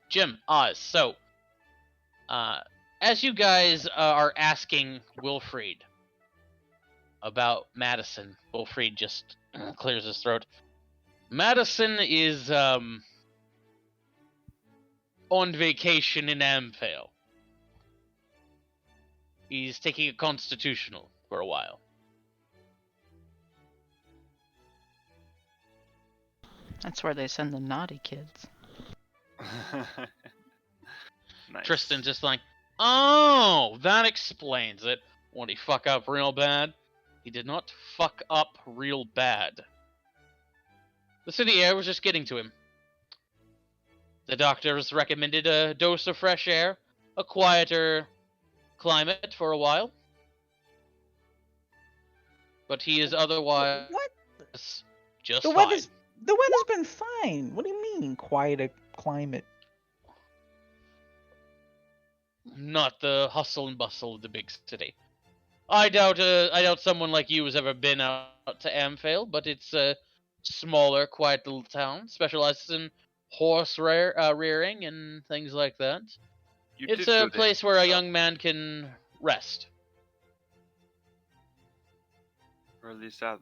Jim, Oz. So, as you guys are asking Wilfried about Madison, Wilfried just clears his throat. Madison is on vacation in Amphale. He's taking a constitutional for a while. That's where they send the naughty kids. Nice. Tristan just like, oh, that explains it. Won't he fuck up real bad? He did not fuck up real bad. The city air was just getting to him. The doctors recommended a dose of fresh air, a quieter climate for a while. But he is otherwise What? just The fine. weather's been fine. What do you mean, quieter climate? Not the hustle and bustle of the big city. I doubt someone like you has ever been out to Amphale, but it's a smaller, quiet little town, specializes in horse rearing and things like that. You It's did a go to place where a Amphale, young man can rest. or at least out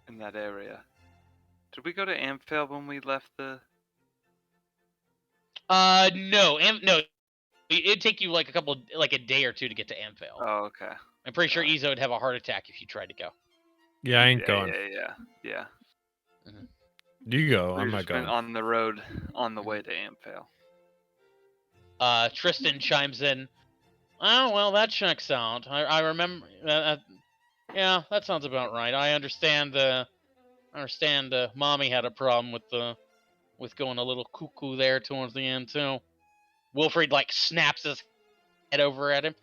in that area. Did we go to Amphale when we left the? No, no. It'd take you like a day or two to get to Amphale. Oh, okay. I'm pretty sure alright. Izo would have a heart attack if you tried to go. Yeah, I ain't Yeah, going. yeah. You go. We I'm not just went going. on the road on the way to Amphale. Tristan chimes in. Oh, well, that checks out. I remember. Yeah, that sounds about right. I understand. Mommy had a problem with going a little cuckoo there towards the end too. Wilfried like snaps his head over at him.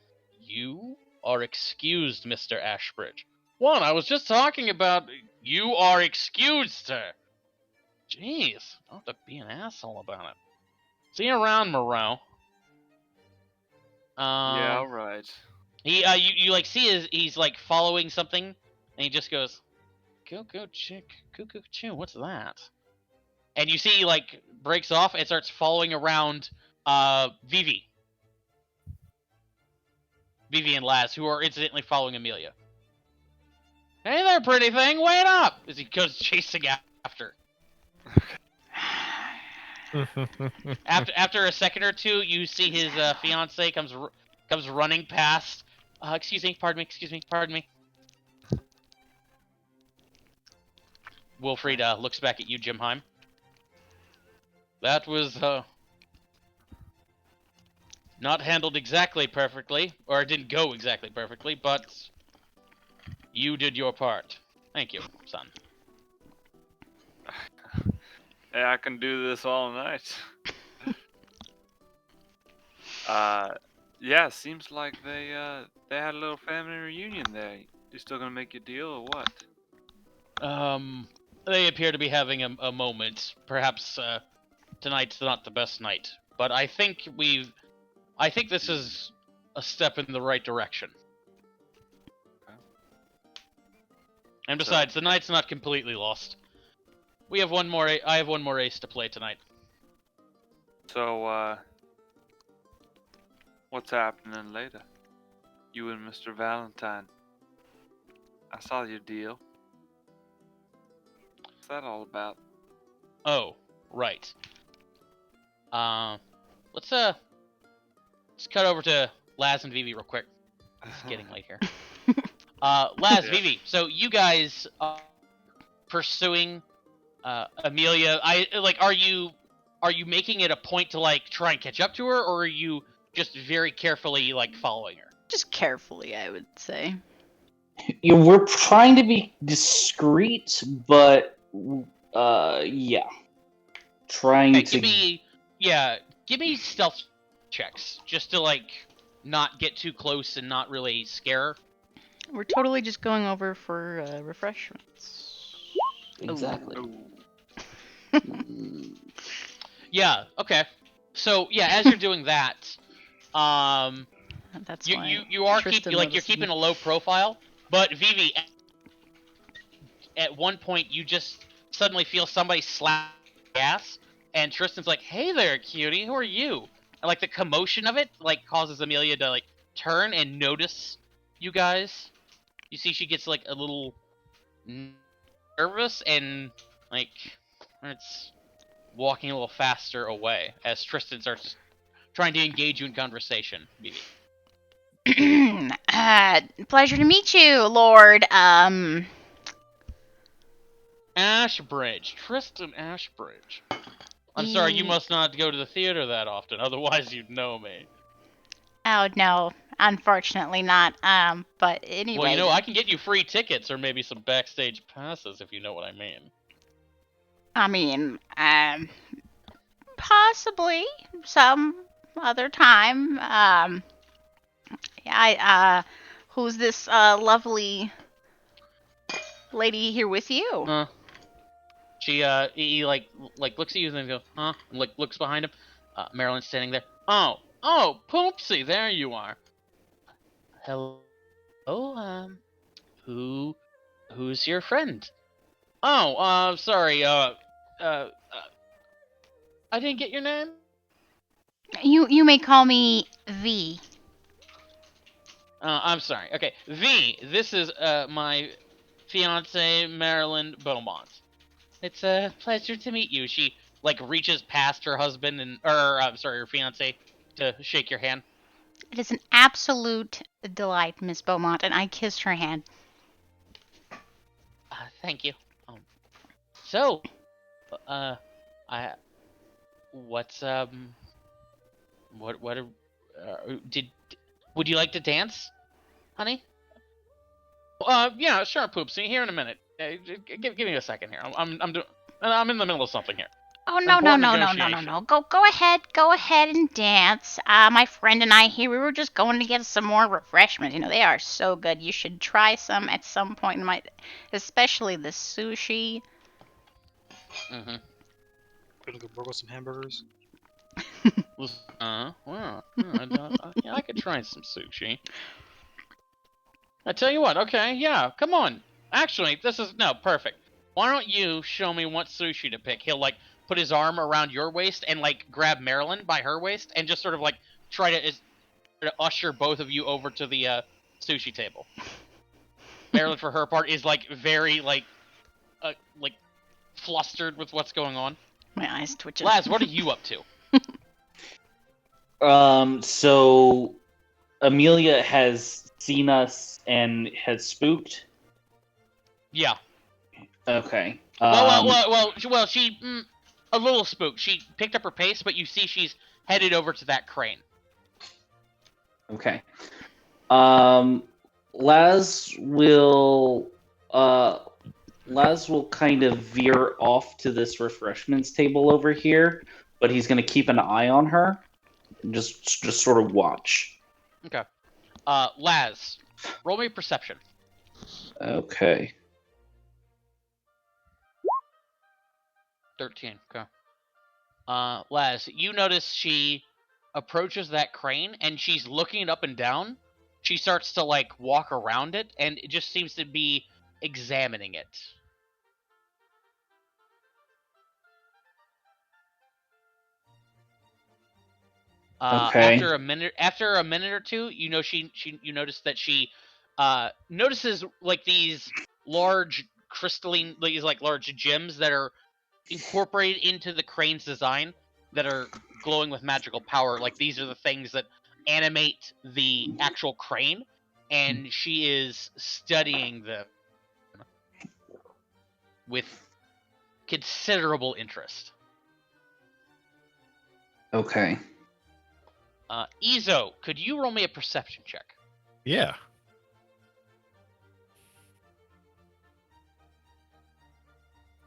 You are excused, Mr. Ashbridge. What? I was just talking about. You are excused, sir. Jeez, don't have to be an asshole about it. See you around, Moreau. Yeah, all right. He you like see he's like following something, and he just goes, "Go chick, cuckoo chew. What's that?" And you see he like breaks off and starts following around Vivi and Laz, who are incidentally following Amelia. Hey there, pretty thing, wait up! As he goes chasing after. After a second or two, you see his fiance comes running past. Excuse me, pardon me. Wilfried looks back at you, Jimheim. That was not handled exactly perfectly, or it didn't go exactly perfectly, but you did your part. Thank you, son. Yeah, I can do this all night. Yeah, seems like they had a little family reunion there. You still gonna make your deal or what? They appear to be having a moment. Perhaps tonight's not the best night, but I think this is a step in the right direction. Okay. And besides, the night's not completely lost. We have one more. I have one more ace to play tonight. So, what's happening later? You and Mr. Valentine. I saw your deal. What's that all about? Oh, right. Let's cut over to Laz and Vivi real quick. It's getting late here. Laz, Yeah. Vivi. So you guys are pursuing Amelia. Are you making it a point to like try and catch up to her, or are you just very carefully like following her? Just carefully, I would say. We're trying to be discreet, but yeah, trying Hey, to. give me stealth checks just to like not get too close and not really scare her. We're totally just going over for refreshments. Exactly. Yeah. Okay. So yeah, as you're doing that, That's you why you are Tristan you're noticed keeping me. a low profile, but Vivi, at one point you just suddenly feel somebody slap your ass, and Tristan's like, "Hey there, cutie, who are you?" And like the commotion of it like causes Amelia to like turn and notice you guys. You see, she gets like a little nervous and like It's walking a little faster away as Tristan starts trying to engage you in conversation. Vivi. Pleasure to meet you, Lord. Ashbridge. Tristan Ashbridge. I'm sorry, you must not go to the theater that often, otherwise you'd know me. Oh no, unfortunately not. But anyway. Well, you know, I can get you free tickets or maybe some backstage passes if you know what I mean. I mean, possibly some other time. Who's this lovely lady here with you? She he like looks at you and then goes, huh? And, like looks behind him. Marilyn's standing there. Oh, Poopsie, there you are. Hello, who's your friend? Oh, sorry, I didn't get your name. You may call me V. I'm sorry. Okay, V. This is my fiance Marilyn Beaumont. It's a pleasure to meet you. She like reaches past her husband I'm sorry, her fiance to shake your hand. It is an absolute delight, Miss Beaumont, and I kissed her hand. Thank you. So, I what's what would you like to dance, honey? Yeah, sure, Poopsie. Here in a minute. Give me a second here. I'm in the middle of something here. Oh no. Go ahead and dance. My friend and I here, we were just going to get some more refreshments. You know, they are so good. You should try some at some point in especially the sushi. Gonna go burgle some hamburgers. Well, yeah, I could try some sushi. I tell you what, okay, yeah, come on. Actually, perfect. Why don't you show me what sushi to pick? He'll like put his arm around your waist and like grab Marilyn by her waist and just sort of like try to usher both of you over to the sushi table. Marilyn, for her part, is like very like flustered with what's going on. My eyes twitching. Laz, what are you up to? So Amelia has seen us and has spooked. Yeah. Okay. Well, she a little spooked. She picked up her pace, but you see she's headed over to that crane. Okay. Laz will kind of veer off to this refreshments table over here, but he's going to keep an eye on her. Just sort of watch. Okay. Laz, roll me perception. Okay. 13. Okay. Laz, you notice she approaches that crane and she's looking it up and down. She starts to like walk around it and it just seems to be examining it. Okay. After a minute or two, you know you notice that she notices like these large crystalline, these like large gems that are incorporated into the crane's design that are glowing with magical power. Like these are the things that animate the actual crane, and she is studying them with considerable interest. Okay. Izo, could you roll me a perception check? Yeah.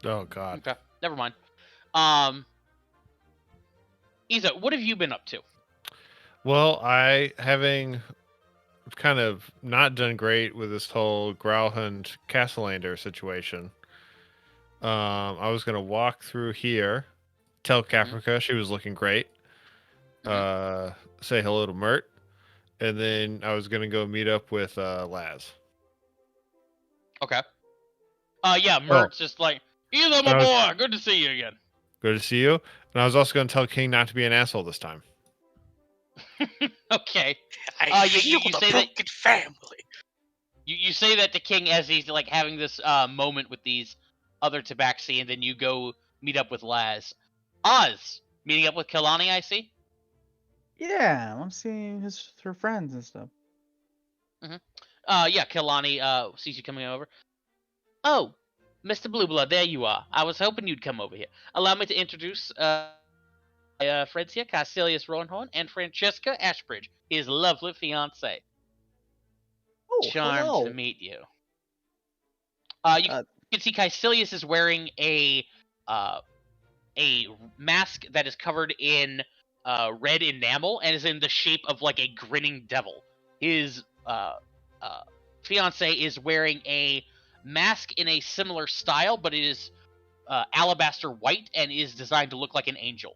Oh God. Okay, never mind. Izo, what have you been up to? Well, having kind of not done great with this whole Growlhund Castelander situation. I was gonna walk through here, tell Caprica she was looking great. Say hello to Mert, and then I was gonna go meet up with Laz. Okay. Yeah, Mert's just like, Izo, my boy, good to see you again. Good to see you. And I was also gonna tell King not to be an asshole this time. Okay. I feel the broken family. You say that to King as he's like having this moment with these other tabaxi, and then you go meet up with Laz. Oz, meeting up with Kalani, I see. Yeah, I'm seeing her friends and stuff. Yeah, Kalani sees you coming over. Oh, Mr. Blueblood, there you are. I was hoping you'd come over here. Allow me to introduce my friends here, Caecilius Roanhorn and Francesca Ashbridge, his lovely fiancée. Oh, Charmed hello. to meet you. You can see Caecilius is wearing a mask that is covered in red enamel and is in the shape of like a grinning devil. His fiance is wearing a mask in a similar style, but it is alabaster white and is designed to look like an angel.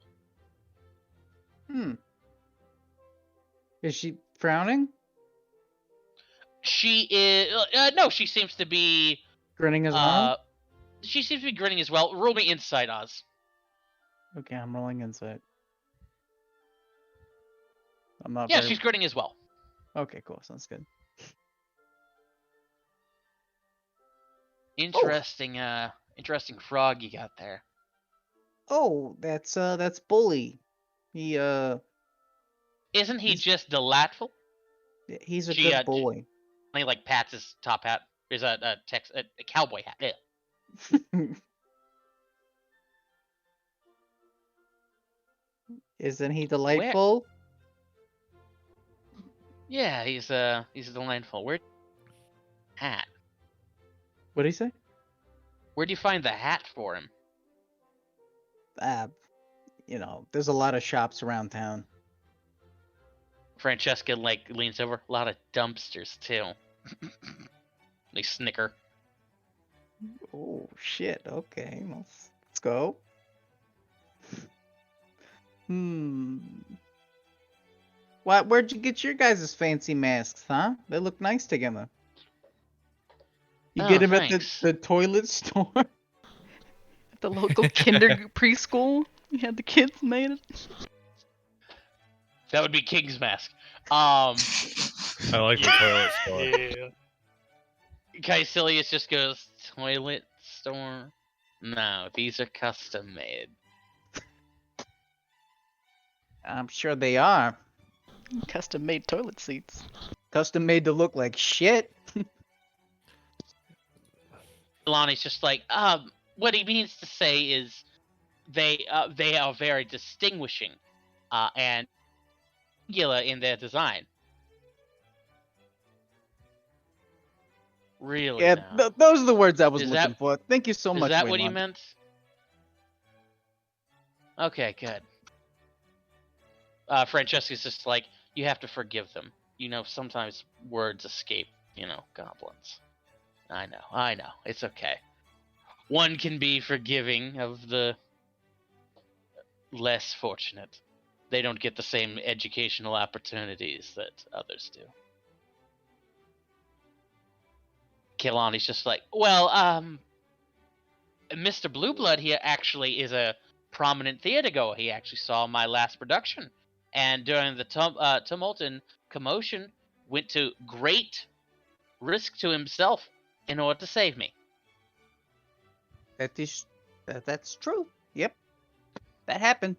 Is she frowning? She is no. She seems to be Grinning as well? She seems to be grinning as well. Roll me insight, Oz. Okay, I'm rolling insight. I'm not Yeah, very... she's grinning as well. Okay, cool. Sounds good. Interesting, interesting frog you got there. Oh, that's Bully. He Isn't he just delightful? he's a She, good boy. He like pats his top hat. There's a cowboy hat. Yeah. Isn't he delightful? Yeah, he's delightful. Where hat? What did he say? Where'd you find the hat for him? There's a lot of shops around town. Francesca like leans over. A lot of dumpsters too. They snicker. Oh shit. Okay, let's go. Where'd you get your guys' fancy masks, huh? They look nice together. You Oh, get them thanks. at the toilet store? At the local preschool, you had the kids made it. That would be King's mask. I like the toilet store. Yeah. Caecilius just goes, toilet store? No, these are custom made. I'm sure they are. Custom made toilet seats. Custom made to look like shit. Lonnie's just like, what he means to say is they are very distinguishing and singular in their design. Really? Yeah, now? those are the words I was Is looking that- for. Thank you so much. Is that what you Waylon. meant? Okay, good. Francesca's just like, you have to forgive them. Sometimes words escape, goblins. I know. It's okay. One can be forgiving of the less fortunate. They don't get the same educational opportunities that others do. Kehlani's just like, well, Mr. Blueblood here actually is a prominent theater goer. He actually saw my last production. And during the tumult and commotion, went to great risk to himself in order to save me. That's true. Yep, that happened.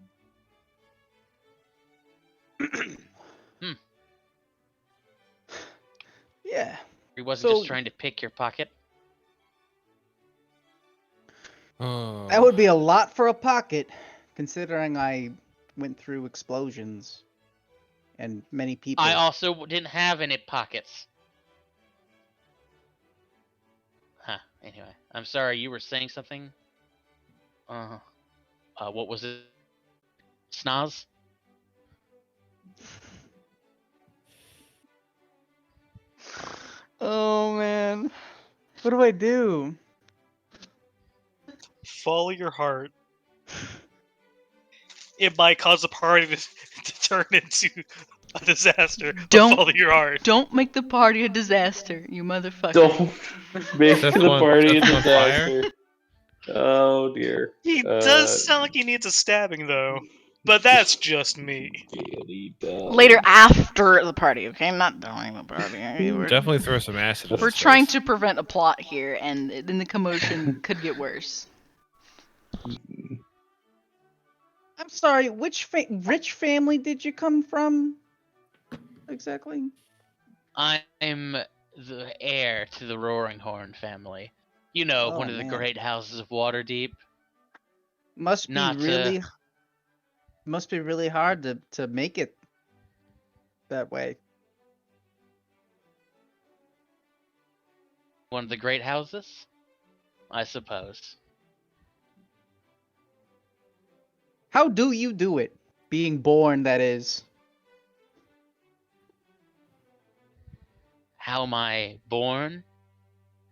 Yeah. He wasn't So- just trying to pick your pocket. That would be a lot for a pocket, considering I went through explosions and many people. I also didn't have any pockets. Huh. Anyway, I'm sorry. You were saying something. What was it? Snaz? Oh man, what do I do? Follow your heart. It might cause the party to turn into a disaster. But Don't- follow your heart. Don't make the party a disaster, you motherfucker. Don't make Set the one- party a set one on fire? disaster. Oh dear. He Uh, does sound like he needs a stabbing, though. But that's just me. Really does. Later after the party, okay? Not during the party. Okay? Definitely throw some acid. in We're his trying face. to prevent a plot here, and then the commotion could get worse. I'm sorry. Which rich family did you come from? Exactly. I'm the heir to the Roaring Horn family. You know, one Oh, of the man. great houses of Waterdeep. Must be Not really hard to make it that way. one of the great houses, I suppose. How do you do it? Being born, that is. How am I born?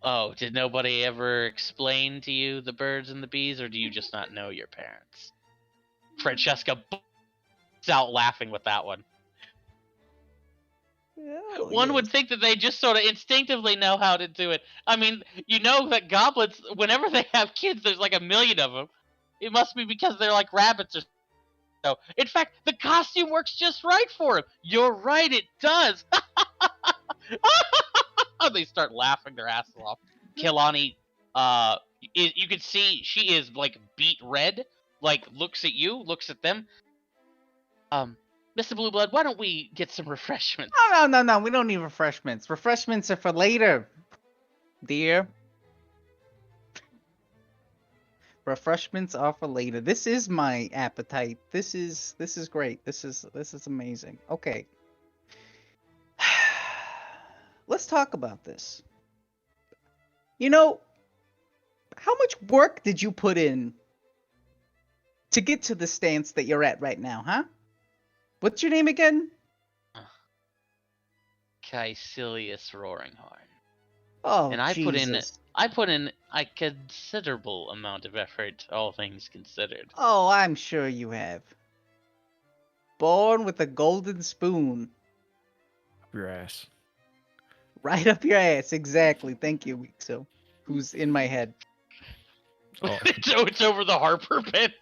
Oh, did nobody ever explain to you the birds and the bees, or do you just not know your parents? Francesca busts out laughing with that one. Oh, One yes. would think that they just sort of instinctively know how to do it. I mean, you know that goblins, whenever they have kids, there's like a million of them. It must be because they're like rabbits or so. In fact, the costume works just right for him. You're right, it does. They start laughing their asses off. Kilani, you can see she is like beet red. Like looks at you, looks at them. Mr. Blue Blood, why don't we get some refreshments? No. We don't need refreshments. Refreshments are for later, dear. Refreshments are for later. This is my appetite. This is great. This is amazing. Okay. Let's talk about this. You know, how much work did you put in to get to the stance that you're at right now, huh? What's your name again? Caecilius Roaringhorn. Oh, And I Jesus. put in a considerable amount of effort, all things considered. Oh, I'm sure you have. Born with a golden spoon. Up your ass. Right up your ass, exactly. Thank you, Weekso, who's in my head. Oh. So it's over the Harper pit.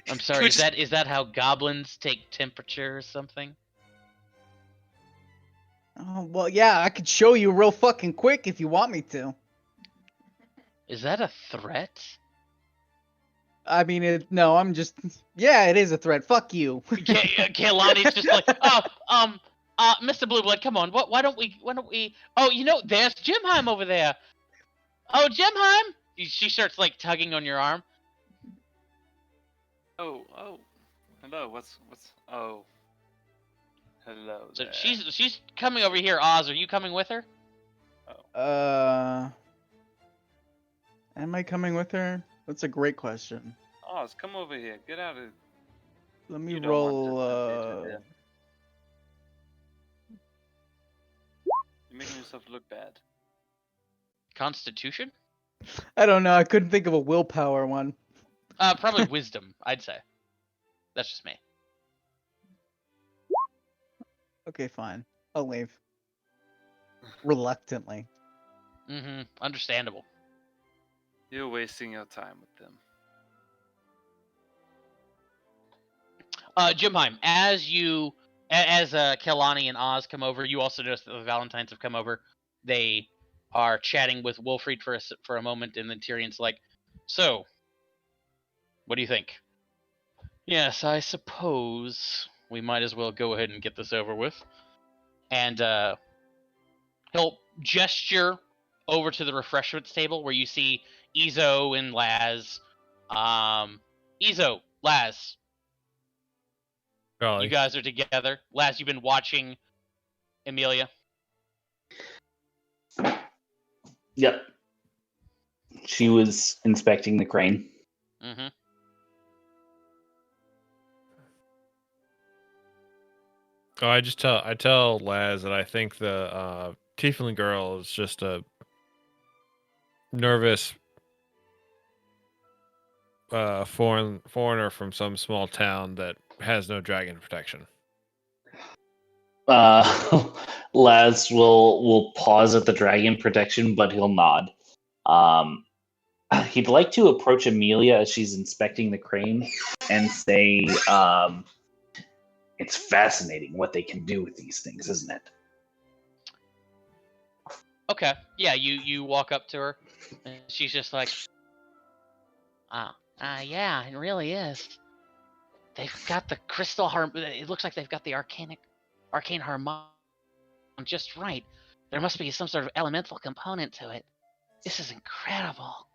I'm sorry. Is that how goblins take temperature or something? Oh, well, yeah, I could show you real fucking quick if you want me to. Is that a threat? I mean, no, I'm just... Yeah, it is a threat. Fuck you. Kaylani's just like, Mr. Blue Blood, come on. Why don't we? Oh, you know, there's Jimheim over there. Oh, Jimheim! She starts like tugging on your arm. Oh, hello. What's? Oh, hello. So there. she's coming over here. Oz, are you coming with her? Am I coming with her? That's a great question. Oz, come over here. Get out of. Let me You don't want roll. this to be to them. You're making yourself look bad. Constitution? I don't know. I couldn't think of a willpower one. Probably wisdom. I'd say. That's just me. Okay, fine. I'll leave. Reluctantly. Mm-hmm. Understandable. You're wasting your time with them. Jimheim, as Kelani and Oz come over, you also notice that the Valentines have come over. They are chatting with Wolfried for a moment, and then Tyrion's like, "So, what do you think?" "Yes, I suppose we might as well go ahead and get this over with." And he'll gesture over to the refreshments table where you see Izo and Laz. Izo, Laz, Golly. you guys are together. Laz, you've been watching Amelia. Yep. She was inspecting the crane. Mm-hmm. Oh, I tell Laz that I think the Tiefling girl is just a nervous foreigner from some small town that has no dragon protection. Laz will pause at the dragon protection, but he'll nod. He'd like to approach Amelia as she's inspecting the crane and say, "It's fascinating what they can do with these things, isn't it?" Okay, yeah, you walk up to her, and she's just like, yeah, it really is. They've got the crystal it looks like they've got the arcane harmonic just right. There must be some sort of elemental component to it. This is incredible.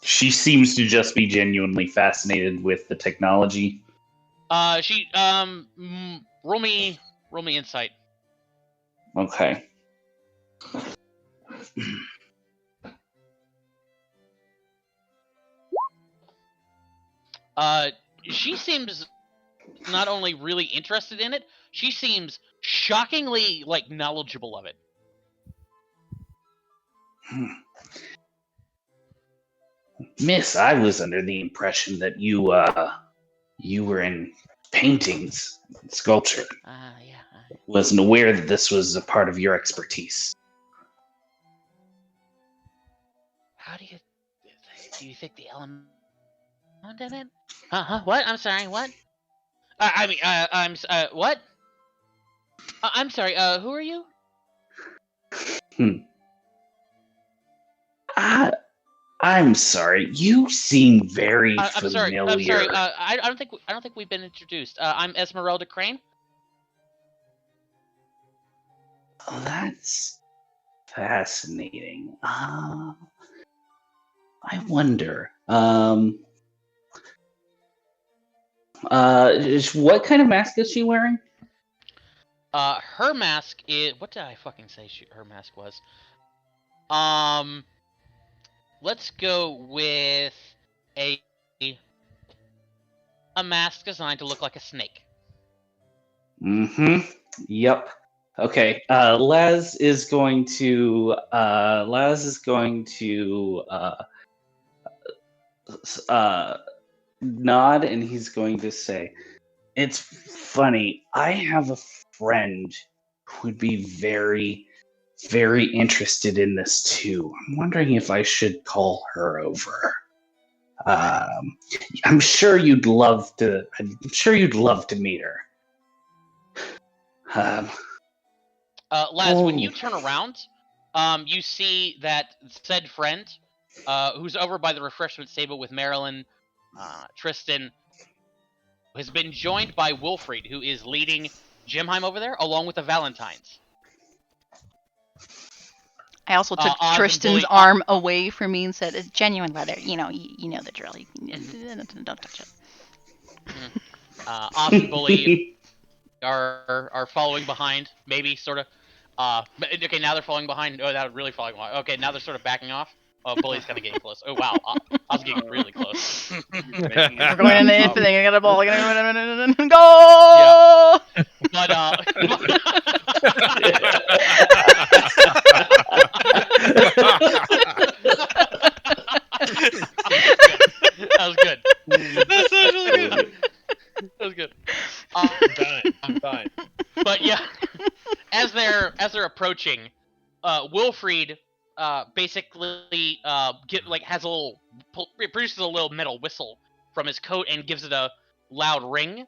She seems to just be genuinely fascinated with the technology. Roll me insight. Okay. She seems not only really interested in it, she seems shockingly knowledgeable of it. Miss, I was under the impression that you were in paintings, sculpture. Yeah. Wasn't aware that this was a part of your expertise. How do you think the element in it? What? I'm sorry. What? What? I'm sorry. Who are you? I'm sorry. You seem very I'm sorry. familiar. I don't think we've been introduced. I'm Esmeralda Crane. Oh, that's fascinating. I wonder. What kind of mask is she wearing? Her mask is. What did I fucking say? Her mask was. Let's go with a mask designed to look like a snake. Mm-hmm. Yep. Okay. Laz is going to nod, and he's going to say, "It's funny. I have a friend who would be very, very interested in this too. I'm wondering if I should call her over. I'm sure you'd love to. Meet her." Laz, when you turn around, you see that said friend, who's over by the refreshment table with Marilyn, Tristan, has been joined by Wilfried, who is leading Jimheim over there, along with the Valentines. I also took Oz and Tristan's Bully- arm away from me and said, "It's genuine leather. You know the drill. Don't touch it." Oz and Bully are following behind, maybe sort of. Okay, now they're following behind. Oh, they're really following behind. Okay, now they're sort of backing off. Oh, Bully's kind of getting close. Oh wow, I was getting really close. We're going in the infinite. I got a ball. Go! Yeah. But that was good. That's really good. That was good. I'm dying. But yeah, as they're approaching, Wilfried basically produces a little metal whistle from his coat and gives it a loud ring.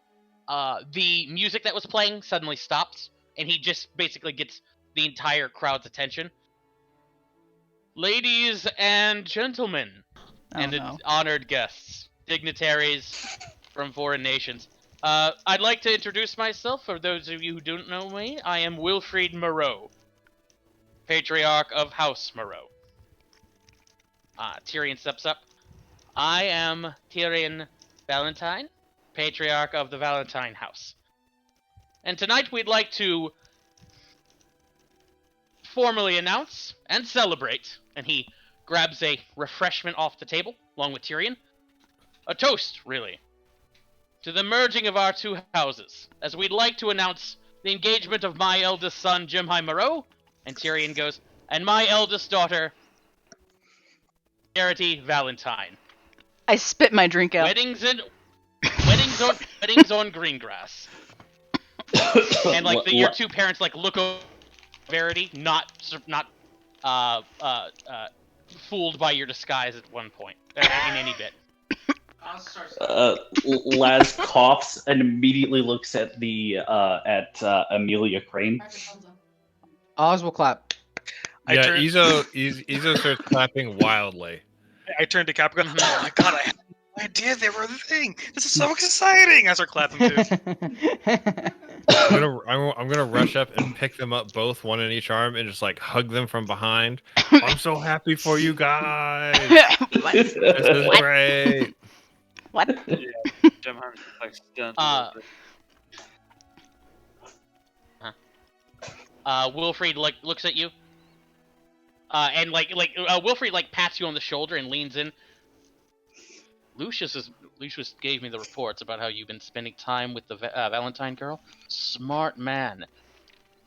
The music that was playing suddenly stops, and he just basically gets the entire crowd's attention. Ladies and gentlemen, honored guests, dignitaries from foreign nations. I'd like to introduce myself. For those of you who don't know me, I am Wilfried Moreau, Patriarch of House Moreau. Tyrion steps up. I am Tyrion Valentine, Patriarch of the Valentine House. And tonight we'd like to formally announce and celebrate, and he grabs a refreshment off the table, along with Tyrion. A toast, really, to the merging of our two houses, as we'd like to announce the engagement of my eldest son, Jimheim Moreau, and Tyrion goes, and my eldest daughter, Charity Valentine. I spit my drink out. Weddings on green grass. And your two parents look over Verity, not fooled by your disguise at one point in any bit. Laz coughs and immediately looks at Amelia Crane. Oz will clap. I Yeah, turn- Izo starts clapping wildly. I turned to Capricorn. Oh my god, I had no idea they were the thing. This is so exciting. I start clapping too. I'm gonna rush up and pick them up both, one in each arm, and just like hug them from behind. I'm so happy for you guys. What? This is What? great. What? Jim Hunt's like stunned. Wilfried looks at you, and Wilfried pats you on the shoulder and leans in. Lucius gave me the reports about how you've been spending time with the Valentine girl. Smart man.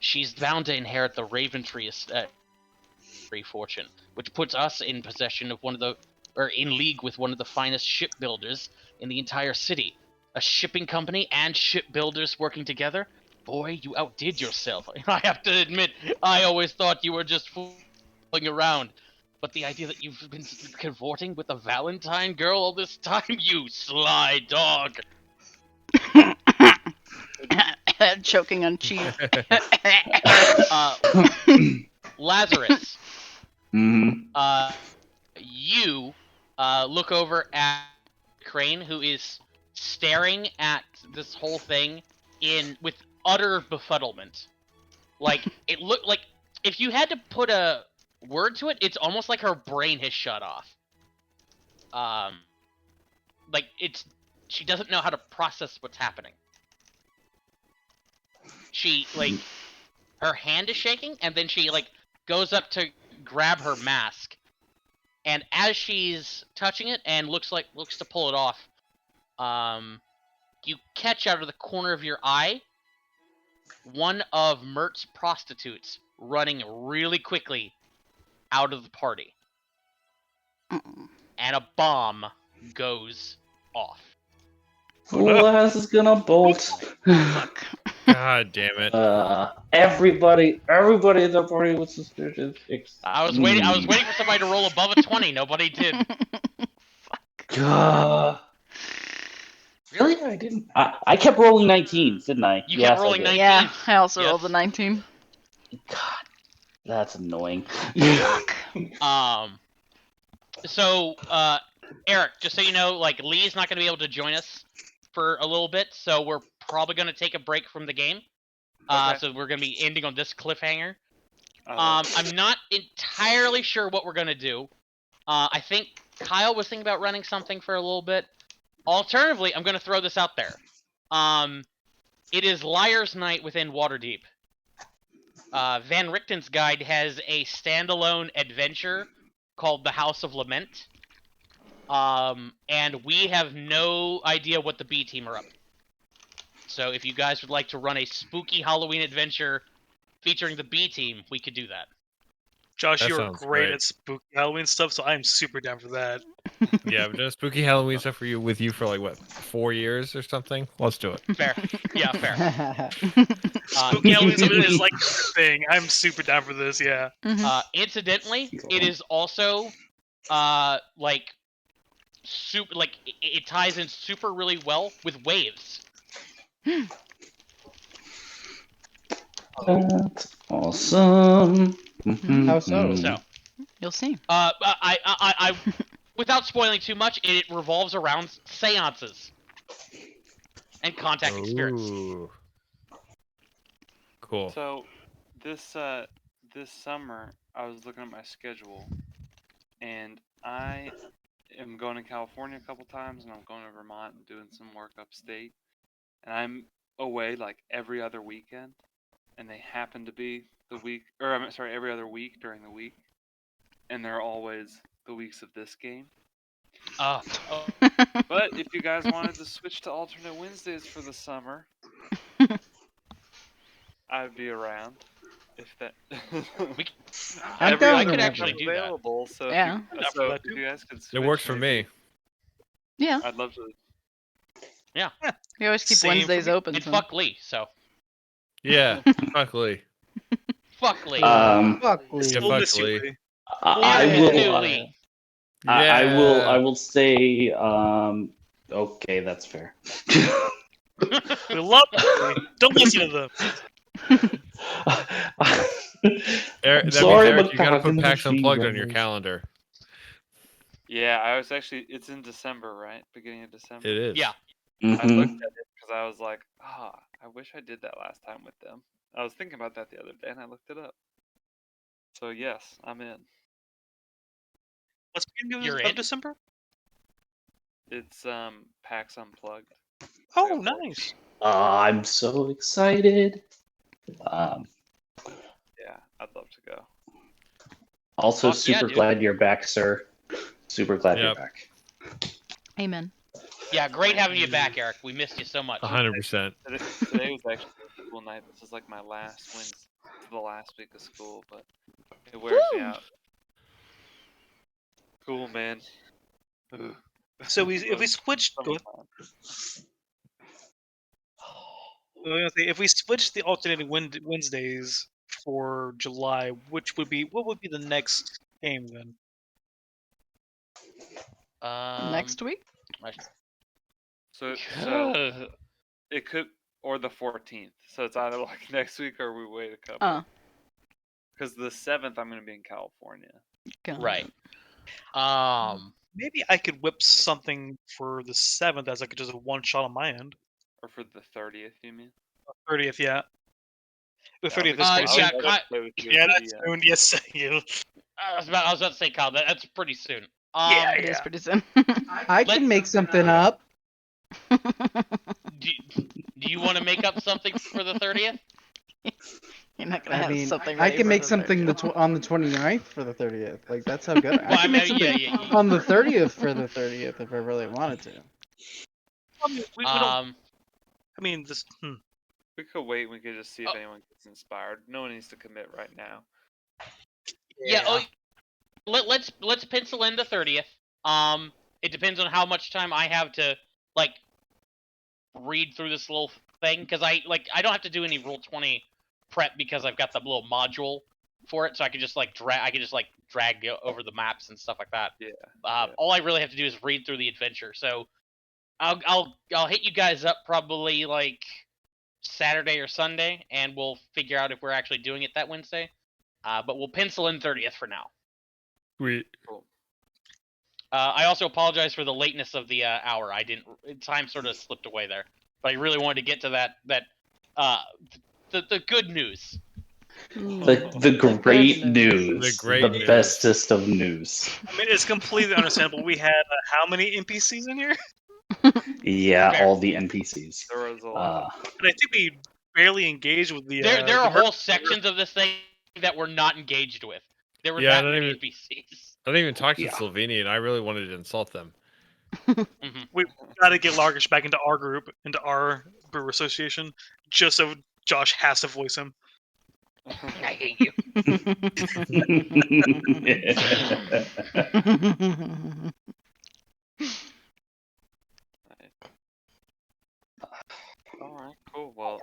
She's bound to inherit the Raventree fortune, which puts us in possession of in league with one of the finest shipbuilders in the entire city. A shipping company and shipbuilders working together. Boy, you outdid yourself. I have to admit, I always thought you were just fooling around. But the idea that you've been cavorting with a Valentine girl all this time, you sly dog. Choking on cheese. Lazarus, Mm-hmm. you look over at Crane, who is staring at this whole thing with utter befuddlement. It looked like if you had to put a word to it, it's almost like her brain has shut off. She doesn't know how to process what's happening. She her hand is shaking, and then she goes up to grab her mask, and as she's touching it and looks to pull it off, you catch out of the corner of your eye one of Mert's prostitutes running really quickly out of the party. And a bomb goes off. Fool ass is gonna bolt. God damn it. Everybody at the party was suspicious. I was waiting for somebody to roll above a 20. Nobody did. Really? I didn't. I kept rolling 19s, didn't I? You kept rolling 19s. Yeah, I also Yes. rolled the 19. God, that's annoying. So, Eric, just so you know, Lee's not going to be able to join us for a little bit, so we're probably going to take a break from the game. Okay. So we're going to be ending on this cliffhanger. I'm not entirely sure what we're going to do. I think Kyle was thinking about running something for a little bit. Alternatively, I'm going to throw this out there. It is Liar's Night within Waterdeep. Van Richten's Guide has a standalone adventure called The House of Lament. And we have no idea what the B team are up. So if you guys would like to run a spooky Halloween adventure featuring the B team, we could do that. Josh, That you are sounds great great. at spooky Halloween stuff, so I'm super down for that. Yeah, I've done spooky Halloween stuff with you for 4 years or something. Let's do it. Fair. Yeah, fair. Spooky Halloween stuff is like the thing. I'm super down for this, yeah. Incidentally, it is also it ties in super really well with waves. That's awesome. How so? So, You'll see. I without spoiling too much, it revolves around seances and contacting spirits. Ooh. Cool. So, this summer, I was looking at my schedule, and I am going to California a couple times, and I'm going to Vermont and doing some work upstate, and I'm away every other weekend, and they happen to be every other week during the week, and they're always the weeks of this game. Oh. But if you guys wanted to switch to alternate Wednesdays for the summer, I'd be around. If that I'm down I to could that. actually do that. available, so Yeah. if you guys could switch, It works for maybe, me. Yeah, I'd love to. we always keep Same for Wednesdays me. open. And so. fuck Lee, so. Yeah, luckily. Fuck Lee. Fuck Lee. Yeah, We'll fuck miss you, Lee. Lee. I New will. Lee. I will say. Okay, that's fair. We love you, Lee. Don't listen to them. Eric, I'm that sorry, means, Eric, but you gotta put talking PAX machine Unplugged on your guys. calendar. Yeah, I was actually. It's in December, right? Beginning of December. It is. Yeah. I Mhm. looked at it because I was like, I wish I did that last time with them. I was thinking about that the other day, and I looked it up. So yes, I'm in. What's the beginning You're of in? December? It's PAX Unplugged. Oh, Yeah, well, nice. I'm so excited. Um, Yeah, I'd love to go. also, Fuck yeah, super dude. glad you're back, sir. Super glad you're Yep. back. Amen. Yeah, great having you back, Eric. We missed you so much. 100%. Today was actually a school night. This is like my last Wednesday, the last week of school, but it wears me Woo! out. Cool, man. Ugh. So if we switched, go ahead. I was gonna say, if we switched the alternating Wednesdays for July, what would be the next game then? Next week? So I- it could, or the 14th. So it's either like next week or we wait a couple. Because the 7th I'm gonna be in California. right. Maybe I could whip something for the 7th as like just a one shot on my end. Or for the 30th, you mean? 30th, yeah. The Yeah, 30th is Uh, pretty yeah, soon. Kyle- Yeah, that's soon. Yes, you. I was about to say, Kyle, that's pretty soon. Yeah, It is pretty soon. I can make something up. Do you want to make up something for the 30th? You're not gonna I have mean, something. I ready can for make the something 30th. on the 29th for the 30th. Like that's how good. Well, I can make I mean, something yeah. on the 30th for the 30th if I really wanted to. I mean, we don't. I mean, this. We could wait. We could just see if Oh. anyone gets inspired. No one needs to commit right now. Yeah. Let's pencil in the 30th. It depends on how much time I have to like read through this little thing because I don't have to do any Roll20 prep because I've got the little module for it, so I can just drag over the maps and stuff like that. Yeah. All I really have to do is read through the adventure. So I'll hit you guys up probably like Saturday or Sunday, and we'll figure out if we're actually doing it that Wednesday. But we'll pencil in 30th for now. Sweet. Cool. I also apologize for the lateness of the hour. Time sort of slipped away there, but I really wanted to get to that the good news. The great news. The great the news. bestest of news. I mean, it's completely understandable. We had how many NPCs in here? Yeah, Fair. all the NPCs. There was a lot. And I think we barely engaged with the. There are the whole sections of this thing that we're not engaged with. There were Yeah, that I many didn't NPCs. I didn't even talk to Yeah. Slovenia, and I really wanted to insult them. We got to get Largish back into our group, into our brewer association, just so Josh has to voice him. I hate you. All right, cool. Well,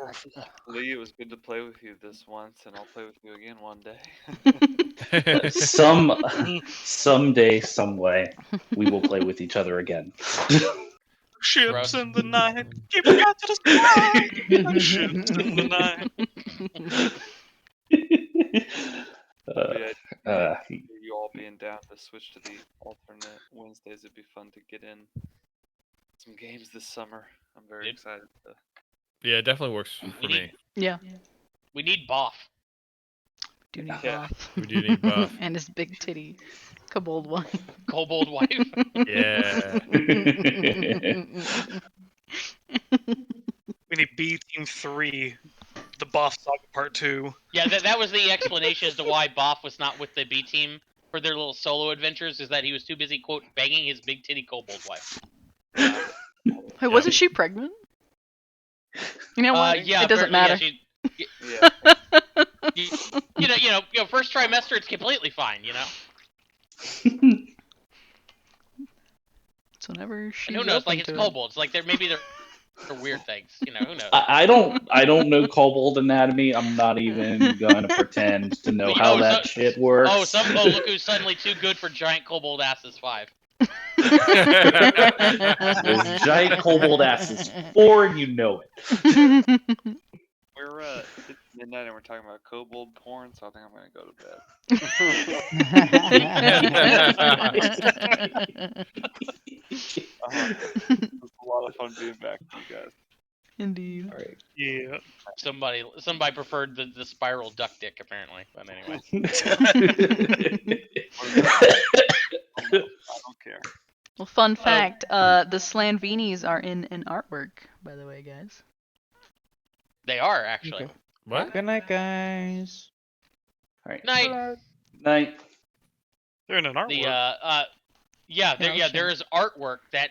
Lee, it was good to play with you this once, and I'll play with you again one day. Someday, some way, we will play with each other again. Ships Gross. in the night, keeping out to the sky. Ships in the night. You all being down to switch to the alternate Wednesdays, it'd be fun to get in some games this summer. I'm very Dude. excited to. Yeah, it definitely works for me. Yeah. We need Boff. Do need Yeah. Buff. We do need Buff. And his big titty kobold wife. Kobold wife. Yeah. We need B Team 3, the Boss Saga Part 2. Yeah, that was the explanation as to why Boff was not with the B team for their little solo adventures, is that he was too busy, quote, banging his big titty kobold wife. Hey, wasn't she pregnant? You know what? Yeah, it doesn't apparently, matter. yeah, Yeah. you know, first trimester, it's completely fine, you know? It's whenever she's And who knows, like, open it's to it. kobolds, like, maybe they're weird things, you know, who knows? I don't know kobold anatomy. I'm not even gonna pretend to know how that shit works. Oh, look who's suddenly too good for giant kobold asses 5. There's giant kobold asses 4, and you know it. We're it's midnight and we're talking about kobold porn, so I think I'm gonna go to bed. It's a lot of fun being back with you guys. Indeed. All right. Yeah. Somebody preferred the spiral duck dick apparently, but anyway. I don't care. Well, fun fact: the Slanvinis are in an artwork, by the way, guys. They are actually. Okay. What? Good night, guys. All right. Night. Night. They're in an artwork. The yeah, there is artwork that